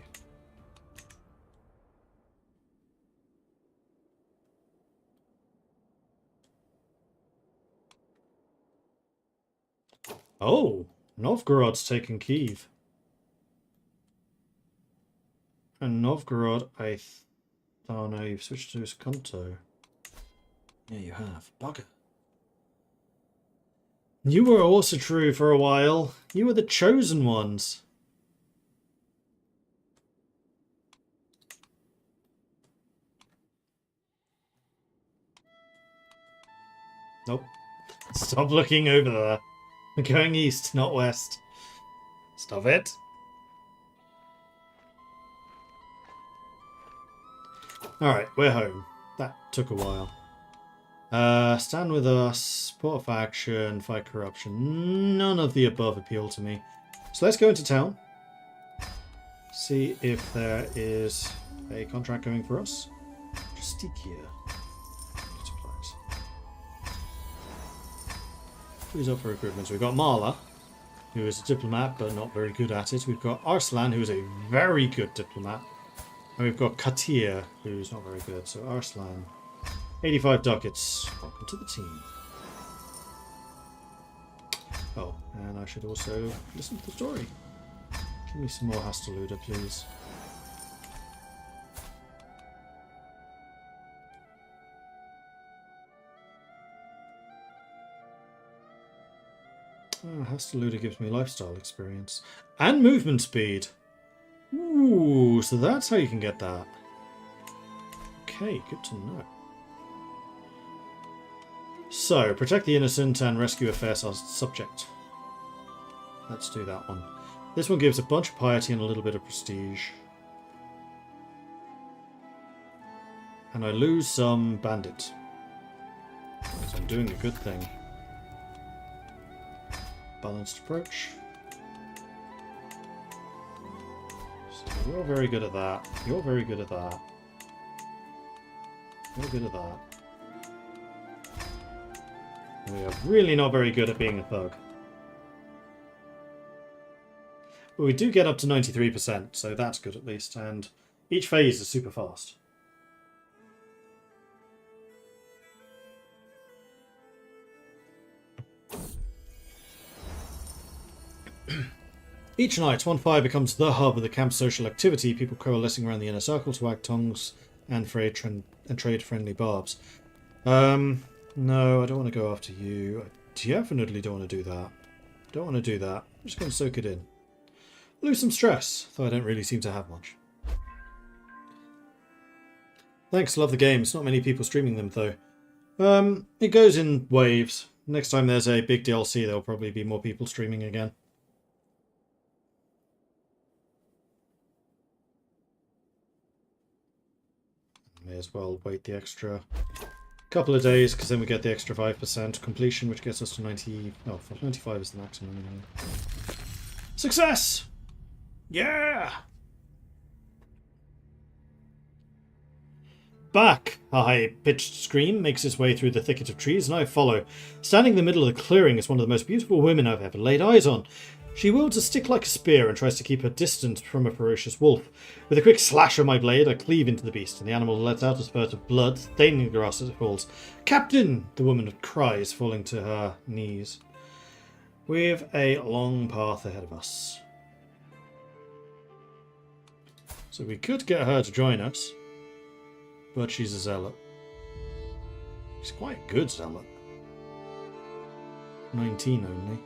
Oh! Novgorod's taken Kiev. And Novgorod, oh no, you've switched to Skunto. Yeah, you have. Bugger. You were also true for a while. You were the chosen ones. Nope. Stop looking over there. We're going east, not west. Stop it. Alright, we're home. That took a while. Stand with us, support faction, fight corruption. None of the above appeal to me. So let's go into town. See if there is a contract going for us. Justicia. Supplies. Who's up for recruitment? So we've got Marla, who is a diplomat but not very good at it. We've got Arslan, who is a very good diplomat. And we've got Katir, who's not very good. So Arslan. 85 ducats. Welcome to the team. Oh, and I should also listen to the story. Give me some more Hastaluda, please. Oh, Hastaluda gives me lifestyle experience. And movement speed. Ooh, so that's how you can get that. Okay, good to know. So, protect the innocent and rescue a fair subject. Let's do that one. This one gives a bunch of piety and a little bit of prestige. And I lose some bandit. Because I'm doing a good thing. Balanced approach. You're very good at that. You're very good at that. You're good at that. We are really not very good at being a thug. But we do get up to 93%, so that's good at least. And each phase is super fast. Each night, one fire becomes the hub of the camp's social activity, people coalescing around the inner circle to wag tongues and trade friendly barbs. No, I don't want to go after you. I definitely don't want to do that. Don't want to do that. I'm just going to soak it in. Lose some stress, though I don't really seem to have much. Thanks, love the games. Not many people streaming them, though. It goes in waves. Next time there's a big DLC, there'll probably be more people streaming again. May as well wait the extra couple of days, because then we get the extra 5% completion, which gets us to 90... Oh, 95 is the maximum anyway. Success! Yeah! Back! A high-pitched scream makes its way through the thicket of trees, and I follow. Standing in the middle of the clearing is one of the most beautiful women I've ever laid eyes on. She wields a stick like a spear and tries to keep her distant from a ferocious wolf. With a quick slash of my blade, I cleave into the beast, and the animal lets out a spurt of blood, staining the grass as it falls. "Captain!" the woman cries, falling to her knees. We've a long path ahead of us. So we could get her to join us, but she's a zealot. She's quite a good zealot. 19 only.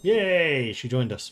Yay! She joined us.